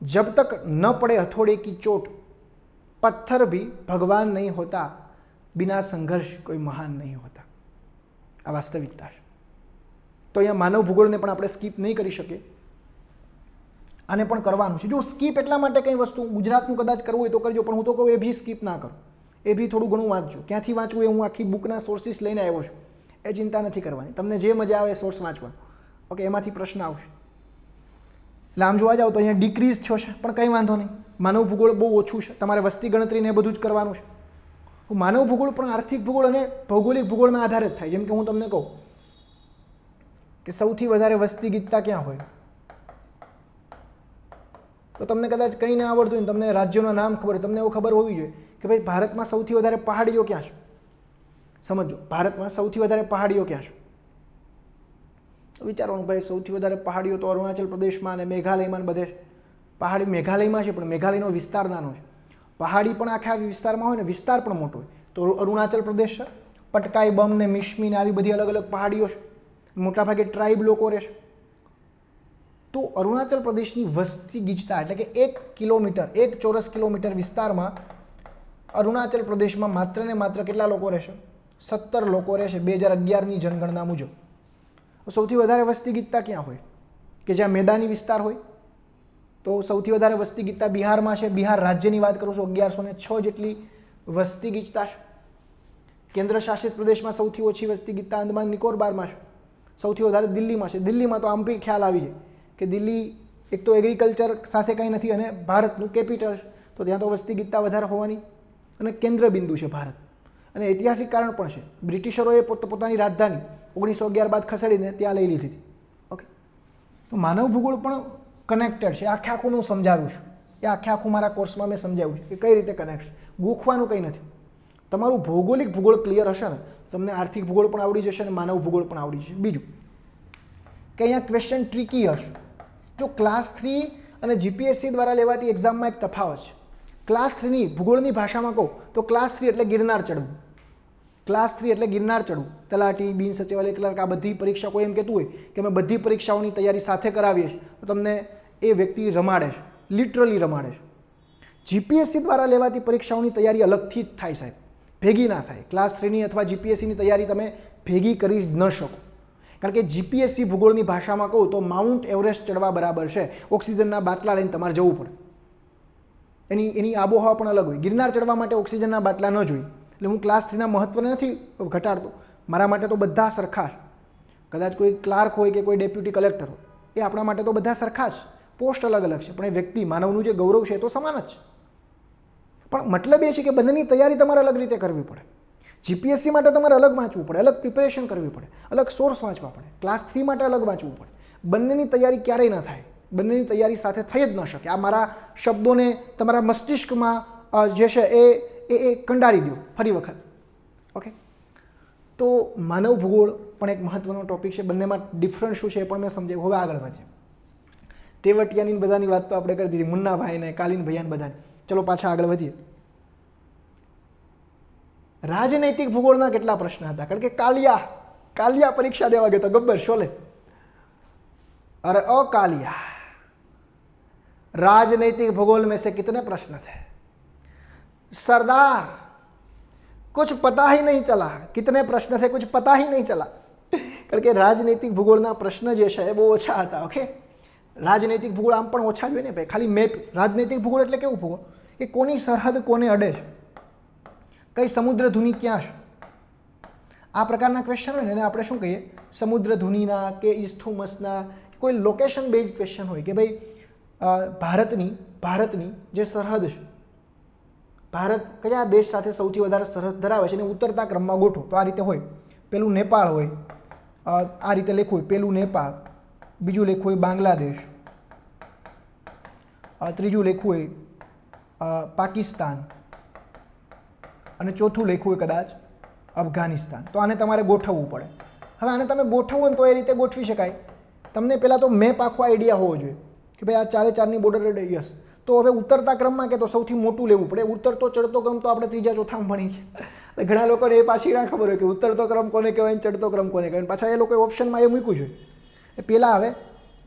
जब तक न पड़े हथौड़े की चोट पत्थर भी भगवान नहीं होता, बिना संघर्ष कोई महान नहीं होता. આ વાસ્તવિકતા છે. તો અહીંયા માનવ ભૂગોળને પણ આપણે સ્કીપ નહીં કરી શકીએ, આને પણ કરવાનું છે. જો સ્કીપ એટલા માટે કંઈ વસ્તુ ગુજરાતનું કદાચ કરવું હોય તો કરજો, પણ હું તો કહું એ બી સ્કીપ ના કરો, એ બી થોડું ઘણું વાંચજો. ક્યાંથી વાંચવું એ હું આખી બુકના સોર્સિસ લઈને આવ્યો છું, એ ચિંતા નથી કરવાની. તમને જે મજા આવે એ સોર્સ વાંચવા, ઓકે, એમાંથી પ્રશ્ન આવશે. એટલે આમ જોવા જાવ તો અહીંયા ડિક્રીઝ થયો છે, પણ કંઈ વાંધો નહીં. માનવ ભૂગોળ બહુ ઓછું છે, તમારે વસ્તી ગણતરીને એ બધું જ કરવાનું છે. માનવ ભૂગોળ પણ આર્થિક ભૂગોળ અને ભૌગોલિક ભૂગોળના આધારે જ થાય. જેમ કે હું તમને કહું કે સૌથી વધારે વસ્તી ગીતતા ક્યાં હોય, તો તમને કદાચ કંઈ ના આવડતું હોય, તમને રાજ્યોના નામ ખબર હોય, તમને એવું ખબર હોવી જોઈએ કે ભાઈ ભારતમાં સૌથી વધારે પહાડીઓ ક્યાં છે. સમજો, ભારતમાં સૌથી વધારે પહાડીઓ ક્યાં છે. વિચારવાનું ભાઈ, સૌથી વધારે પહાડીઓ તો અરુણાચલ પ્રદેશમાં અને મેઘાલયમાં બધે. પહાડી મેઘાલયમાં છે, પણ મેઘાલયનો વિસ્તાર નાનો છે. પહાડી પણ આખા વિસ્તારમાં હોય ને, વિસ્તાર પણ મોટો હોય. તો અરુણાચલ પ્રદેશ છે, પટકાઈ, બમ ને મિશ્મી ને આવી બધી અલગ અલગ પહાડીઓ છે. મોટાભાગે ટ્રાઇબ લોકો રહે છે. તો અરુણાચલ પ્રદેશની વસ્તી ગીચતા એટલે કે 1 કિલોમીટર, 1 ચોરસ કિલોમીટર વિસ્તારમાં અરુણાચલ પ્રદેશમાં માત્ર ને માત્ર કેટલા લોકો રહેશે? 17 લોકો રહેશે 2011ની જનગણના મુજબ. સૌથી વધારે વસ્તી ગીચતા ક્યાં હોય? કે જ્યાં મેદાની વિસ્તાર હોય. તો સૌથી વધારે વસ્તી ગીચતા બિહારમાં છે. બિહાર રાજ્યની વાત કરું છું, 1106 જેટલી વસ્તી ગીચતા છે. કેન્દ્ર શાસિત પ્રદેશમાં સૌથી ઓછી વસ્તી ગીચતા અંદમાન નિકોબારમાં છે. સૌથી વધારે દિલ્હીમાં છે. દિલ્હીમાં તો આમ બી ખ્યાલ આવી જાય કે દિલ્હી એક તો એગ્રીકલ્ચર સાથે કંઈ નથી અને ભારતનું કેપિટલ છે, તો ત્યાં તો વસ્તી ગીચતા વધારે હોવાની અને કેન્દ્ર બિંદુ છે ભારત. અને ઐતિહાસિક કારણ પણ છે, બ્રિટિશરોએ પોતાની રાજધાની 1911 બાદ ખસેડીને ત્યાં લઈ લીધી હતી. ઓકે, તો માનવ ભૂગોળ પણ કનેક્ટેડ છે. આખે આખું હું સમજાવ્યું છું, એ આખે આખું મારા કોર્સમાં મેં સમજાવ્યું છે કે કઈ રીતે કનેક્ટ છે. ગોખવાનું કંઈ નથી. તમારું ભૌગોલિક ભૂગોળ ક્લિયર હશે ને, તમને આર્થિક ભૂગોળ પણ આવડી જશે અને માનવ ભૂગોળ પણ આવડી જશે. બીજું કે અહીંયા ક્વેશ્ચન ટ્રિકી હશે. જો ક્લાસ 3 અને જીપીએસસી દ્વારા લેવાતી એક્ઝામમાં એક તફાવત છે. ક્લાસ 3ની ભૂગોળની ભાષામાં કહું તો ક્લાસ 3 એટલે ગિરનાર ચડવું. ક્લાસ 3 એટલે ગિરનાર ચડવું. તલાટી, બિન સચિવાલય ક્લર્ક, આ બધી પરીક્ષા કોઈ એમ કહેતું હોય કે અમે બધી પરીક્ષાઓની તૈયારી સાથે કરાવીએ છીએ, તો તમને એ વ્યક્તિ રમાડે છે, લિટરલી રમાડે છે. જીપીએસસી દ્વારા લેવાતી પરીક્ષાઓની તૈયારી અલગથી જ થાય સાહેબ, ભેગી ના થાય. ક્લાસ 3ની અથવા જીપીએસસીની તૈયારી તમે ભેગી કરી જ ન શકો. કારણ કે જીપીએસસી ભૂગોળની ભાષામાં કહું તો માઉન્ટ એવરેસ્ટ ચડવા બરાબર છે. ઓક્સિજનના બાટલા લઈને તમારે જવું પડે. એની આબોહવા પણ અલગ હોય. ગિરનાર ચડવા માટે ઓક્સિજનના બાટલા ન જોઈએ. એટલે હું ક્લાસ 3ના મહત્વને નથી ઘટાડતો, મારા માટે તો બધા સરખા છે. કદાચ કોઈ ક્લાર્ક હોય કે કોઈ ડેપ્યુટી કલેક્ટર હોય, એ આપણા માટે તો બધા સરખા જ, પોસ્ટ અલગ અલગ છે, પણ એ વ્યક્તિ માનવનું જે ગૌરવ છે એ તો સમાન જ છે. પણ મતલબ એ છે કે બંનેની તૈયારી તમારે અલગ રીતે કરવી પડે. જીપીએસસી માટે તમારે અલગ વાંચવું પડે, અલગ પ્રિપેરેશન કરવી પડે, અલગ સોર્સ વાંચવા પડે. ક્લાસ 3 માટે અલગ વાંચવું પડે. બંનેની તૈયારી ક્યારેય ના થાય, બંનેની તૈયારી સાથે થઈ જ ન શકે. આ મારા શબ્દોને તમારા મસ્તિષ્કમાં જે છે એ કંડારી દો ફરી વખત. ઓકે, તો માનવ ભૂગોળ પણ એક મહત્વનો ટોપિક છે. બંનેમાં ડિફરન્સ શું છે એ પણ મેં સમજાવ્યું. હવે આગળ વધીએ. તેવટિયાની બધાની વાત તો આપણે કરી દીધી, મુન્નાભાઈને, કાલીન ભૈયાને બધાને. ચલો પાછા આગળ વધીએ. રાજનૈતિક ભૂગોળના કેટલા પ્રશ્ન હતા? કારણ કે કાલિયા પરીક્ષા દેવા ગયો તો ગબ્બર શોલે. अरे ओ कालिया, राजनीतिक भूगोल में से कितने प्रश्न थे सरदार? कुछ पता ही नहीं चला. कितने प्रश्न थे, कुछ पता ही नहीं चला. કારણ કે રાજનૈતિક ભૂગોળના પ્રશ્ન જે છે એ બહુ ઓછા હતા. ઓકે, રાજનૈતિક ભૂગોળ આમ પણ ઓછા જોઈએ ને ભાઈ, ખાલી મેપ. રાજનૈતિક ભૂગોળ એટલે કેવું ભૂગોળ કે કોની સરહદ કોને અડે છે, કઈ સમુદ્ર ધુની ક્યાં છે, આ પ્રકારના ક્વેશ્ચન હોય ને એને આપણે શું કહીએ? સમુદ્ર ધુનીના કે ઇસ્થુમસના, કોઈ લોકેશન બેઝ ક્વેશ્ચન હોય કે ભાઈ ભારતની જે સરહદ છે, ભારત કયા દેશ સાથે સૌથી વધારે સરહદ ધરાવે છે એને ઉતરતા ક્રમમાં ગોઠવો. તો આ રીતે હોય. પેલું નેપાળ હોય, આ રીતે લખવું હોય, પેલું નેપાળ, બીજું લખવું હોય બાંગ્લાદેશ, ત્રીજું લખવું હોય પાકિસ્તાન, અને ચોથું લખવું હોય કદાચ અફઘાનિસ્તાન. તો આને તમારે ગોઠવવું પડે. હવે આને તમે ગોઠવો ને તો એ રીતે ગોઠવી શકાય. તમને પહેલાં તો મેપ આખો આઈડિયા હોવો જોઈએ કે ભાઈ આ ચારે ચારની બોર્ડર. યસ. તો હવે ઉતરતા ક્રમમાં કે તો સૌથી મોટું લેવું પડે. ઉતરતો ચડતો ક્રમ તો આપણે ત્રીજા ચોથામાં ભણી ગયા. ઘણા લોકોને એ પાછી ના ખબર હોય કે ઉતરતો ક્રમ કોને કહેવાય, ચડતો ક્રમ કોને કહેવાય. પાછા એ લોકોએ ઓપ્શનમાં એ મૂક્યું છે. પહેલાં આવે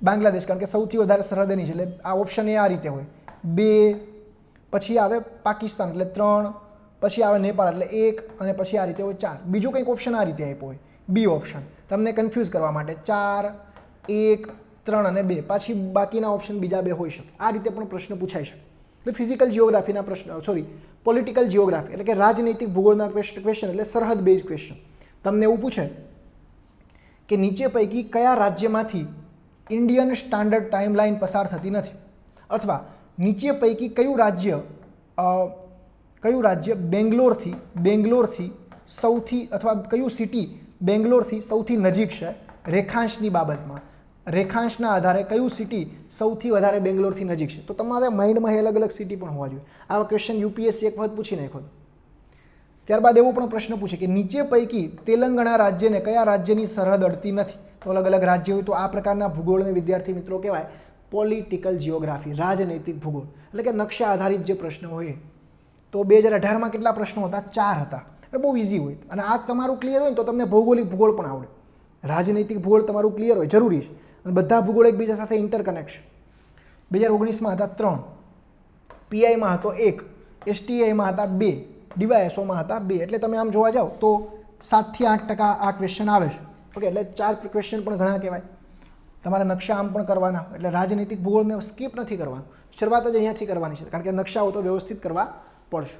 બાંગ્લાદેશ, કારણ કે સૌથી વધારે સરહદ એની છે, એટલે આ ઓપ્શન એ આ રીતે હોય 2, પછી આવે પાકિસ્તાન એટલે 3, પછી આવે નેપાળ એટલે 1, અને પછી આ રીતે હોય 4. બીજું કંઈક ઓપ્શન આ રીતે આપ્યો હોય, બી ઓપ્શન, તમને કન્ફ્યુઝ કરવા માટે. 4, 1, 3 અને 2, પાછી બાકીના ઓપ્શન બીજા 2 હોઈ શકે. આ રીતે પણ પ્રશ્ન પૂછાઈ શકે. એટલે ફિઝિકલ જિયોગ્રાફીના પ્રશ્ન, પોલિટિકલ જિયોગ્રાફી એટલે કે રાજનૈતિક ભૂગોળના ક્વેશ્ચન એટલે સરહદ બેઝ ક્વેશ્ચન. તમને એવું પૂછે કે નીચે પૈકી કયા રાજ્યમાંથી ઇન્ડિયન સ્ટાન્ડર્ડ ટાઈમલાઈન પસાર થતી નથી, અથવા નીચે પૈકી કયું રાજ્ય બેંગ્લોરથી સૌથી, અથવા કયું સિટી બેંગ્લોરથી સૌથી નજીક છે રેખાંશની બાબતમાં. રેખાંશના આધારે કયું સિટી સૌથી વધારે બેંગ્લોરથી નજીક છે. તો તમારે માઇન્ડમાં અલગ અલગ સિટી પણ હોવા જોઈએ. આવા ક્વેશ્ચન યુપીએસસી એક વખત પૂછી નાખ્યો. ત્યારબાદ એવો પણ પ્રશ્ન પૂછે કે નીચે પૈકી તેલંગાણા રાજ્યને કયા રાજ્યની સરહદ અડતી નથી. તો અલગ અલગ રાજ્ય હોય તો આ પ્રકારના ભૂગોળને વિદ્યાર્થી મિત્રો કહેવાય પોલિટિકલ જિયોગ્રાફી, રાજનૈતિક ભૂગોળ. એટલે કે નકશા આધારિત જે પ્રશ્નો હોય. તો 2018માં કેટલા પ્રશ્નો હતા? 4 હતા. એટલે બહુ ઇઝી હોય. અને આ તમારું ક્લિયર હોય ને તો તમને ભૌગોલિક ભૂગોળ પણ આવડે. રાજનૈતિક ભૂગોળ તમારું ક્લિયર હોય, જરૂરી છે. અને બધા ભૂગોળ એકબીજા સાથે ઇન્ટરકનેક્શન. 2019માં હતા 3, પીઆઈમાં હતો 1, એસટીઆઈમાં હતા 2, ડીવાયએસઓમાં હતા 2. એટલે તમે આમ જોવા જાઓ તો 7 થી 8% આ ક્વેશ્ચન આવે છે. ઓકે, એટલે 4 ક્વેશ્ચન પણ ઘણા કહેવાય. તમારે નકશા આમ પણ કરવાના. એટલે રાજનૈતિક ભૂગોળને સ્કીપ નથી કરવાનું. શરૂઆત જ અહીંયાથી કરવાની છે, કારણ કે નકશાઓ તો વ્યવસ્થિત કરવા પડશે.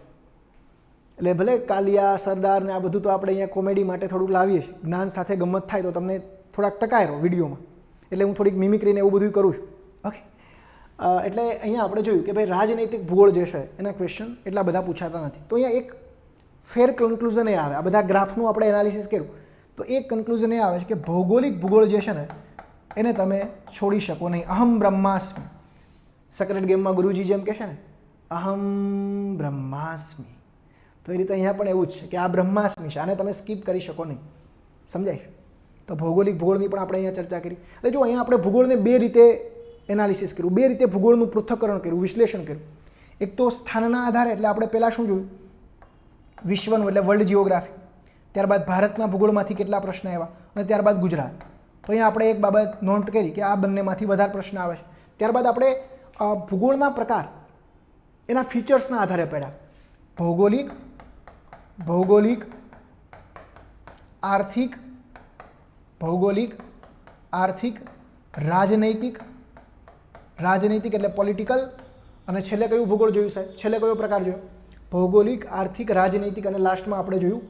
એટલે ભલે કાલિયા, સરદાર ને આ બધું તો આપણે અહીંયા કોમેડી માટે થોડુંક લાવીએ છીએ. જ્ઞાન સાથે ગમત થાય તો તમને થોડાક ટકાય રહો વિડીયોમાં. એટલે હું થોડીક મિમિક્રીને એવું બધું કરું છું. ઓકે, એટલે અહીંયા આપણે જોયું કે ભાઈ રાજનૈતિક ભૂગોળ જે છે એના ક્વેશ્ચન એટલા બધા પૂછાતા નથી. તો અહીંયા એક ફેર કન્ક્લુઝન એ આવે. આ બધા ગ્રાફનું આપણે એનાલિસિસ કર્યું તો એક કન્ક્લુઝન એ આવે છે કે ભૌગોલિક ભૂગોળ જે છે ને એને તમે છોડી શકો નહીં. અહમ બ્રહ્માસ્મિ. સેક્રેટ ગેમમાં ગુરુજી જેમ કહે છે ને, અહમ બ્રહ્માસ્મિ. તો એ રીતે અહીંયા પણ એવું જ છે કે આ બ્રહ્માસ્મિ છે, આને તમે સ્કીપ કરી શકો નહીં. સમજાય? તો ભૌગોલિક ભૂગોળની પણ આપણે અહીંયા ચર્ચા કરી. એટલે જો અહીંયા આપણે ભૂગોળને 2 રીતે એનાલિસિસ કર્યું, 2 રીતે ભૂગોળનું પૃથ્થકરણ કર્યું, વિશ્લેષણ કર્યું. એક તો સ્થાનના આધારે, એટલે આપણે પહેલાં શું જોયું? વિશ્વનું એટલે વર્લ્ડ જિયોગ્રાફી. ત્યારબાદ ભારતના ભૂગોળમાંથી કેટલા પ્રશ્ન આવ્યા, અને ત્યારબાદ ગુજરાત. તો અહીંયા આપણે એક બાબત નોટ કરી કે આ બંનેમાંથી વધારે પ્રશ્ન આવે છે. ત્યારબાદ આપણે ભૂગોળના પ્રકાર એના ફીચર્સના આધારે પડ્યા. ભૌગોલિક, આર્થિક, રાજનૈતિક એટલે પોલિટિકલ, અને છેલ્લે કયું ભૂગોળ જોયું સાહેબ? છેલ્લે કયો પ્રકાર જોયો? ભૌગોલિક, આર્થિક, રાજનૈતિક, અને લાસ્ટમાં આપણે જોયું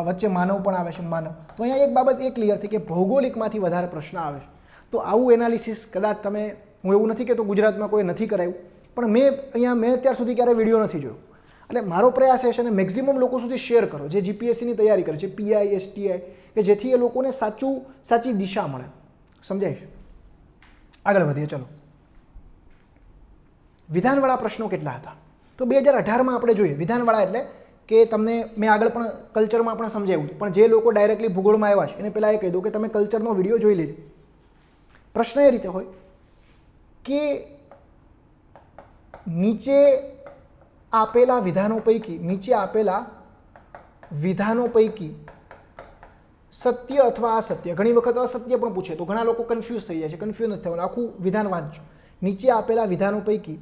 વચ્ચે માનવ પણ આવે છે, માનવ. તો અહીંયા એક બાબત એ ક્લિયર થઈ કે ભૌગોલિકમાંથી વધારે પ્રશ્ન આવે છે. તો આવું એનાલિસિસ કદાચ તમે, હું એવું નથી કહેતો ગુજરાતમાં કોઈ નથી કરાયું, પણ મેં અત્યાર સુધી ક્યારેય વિડીયો નથી જોયો. એટલે મારો પ્રયાસ એ છે ને મેક્સિમમ લોકો સુધી શેર કરો જે જીપીએસસીની તૈયારી કરે છે, પીઆઈ, એસટીઆઈ, કે જેથી એ લોકોને સાચી દિશા મળે. સમજાય? આગળ વધીએ. ચલો, વિધાનવાળા પ્રશ્નો કેટલા હતા? તો તો 2018માં આપણે જોઈએ વિધાનવાળા એટલે કે તમને મેં આગળ પણ કલ્ચરમાં પણ સમજાવ્યું હતું, પણ જે લોકો ડાયરેક્ટલી ભૂગોળમાં આવ્યા છે એને પહેલાં એ કહી દઉં કે તમે કલ્ચરનો વિડીયો જોઈ લેજો. પ્રશ્ન એ રીતે હોય કે નીચે આપેલા વિધાનો પૈકી સત્ય અથવા અસત્ય, ઘણી વખત અસત્ય પણ પૂછે તો ઘણા લોકો કન્ફ્યુઝ થઈ જાય છે. કન્ફ્યુઝ નથી થવાનું, આખું વિધાન વાંચજો. નીચે આપેલા વિધાનો પૈકી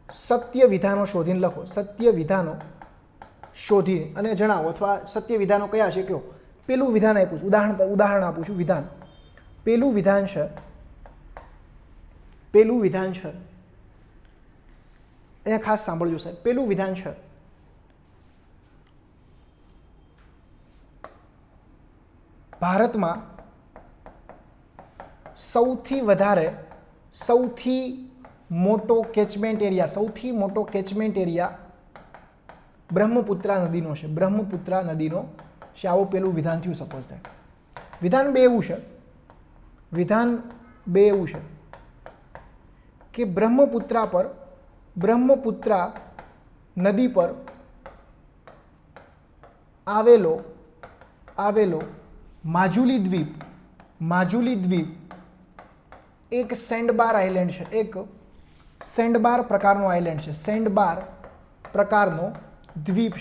સત્ય વિધાનો શોધીને લખો. સત્ય વિધાનો શોધી અને જણાવો, અથવા સત્ય વિધાનો કયા છે કયો. પેલું વિધાન આપ્યું છું, ઉદાહરણ આપું છું. વિધાન પેલું વિધાન છે અહીંયા ખાસ સાંભળજો સાહેબ. પેલું વિધાન છે ભારતમાં સૌથી મોટો કેચમેન્ટ એરિયા બ્રહ્મપુત્રા નદીનો છે. બ્રહ્મપુત્રા નદીનો છે. આવું પેલું વિધાન થયું. સપોઝ થાય વિધાન બે એવું છે કે બ્રહ્મપુત્રા નદી પર આવેલો માજુલી દ્વીપ એક સેન્ડબાર આઇલેન્ડ છે. એક સેન્ડબાર પ્રકારનો આઇલેન્ડ છે. સેન્ડબાર પ્રકારનો દ્વીપ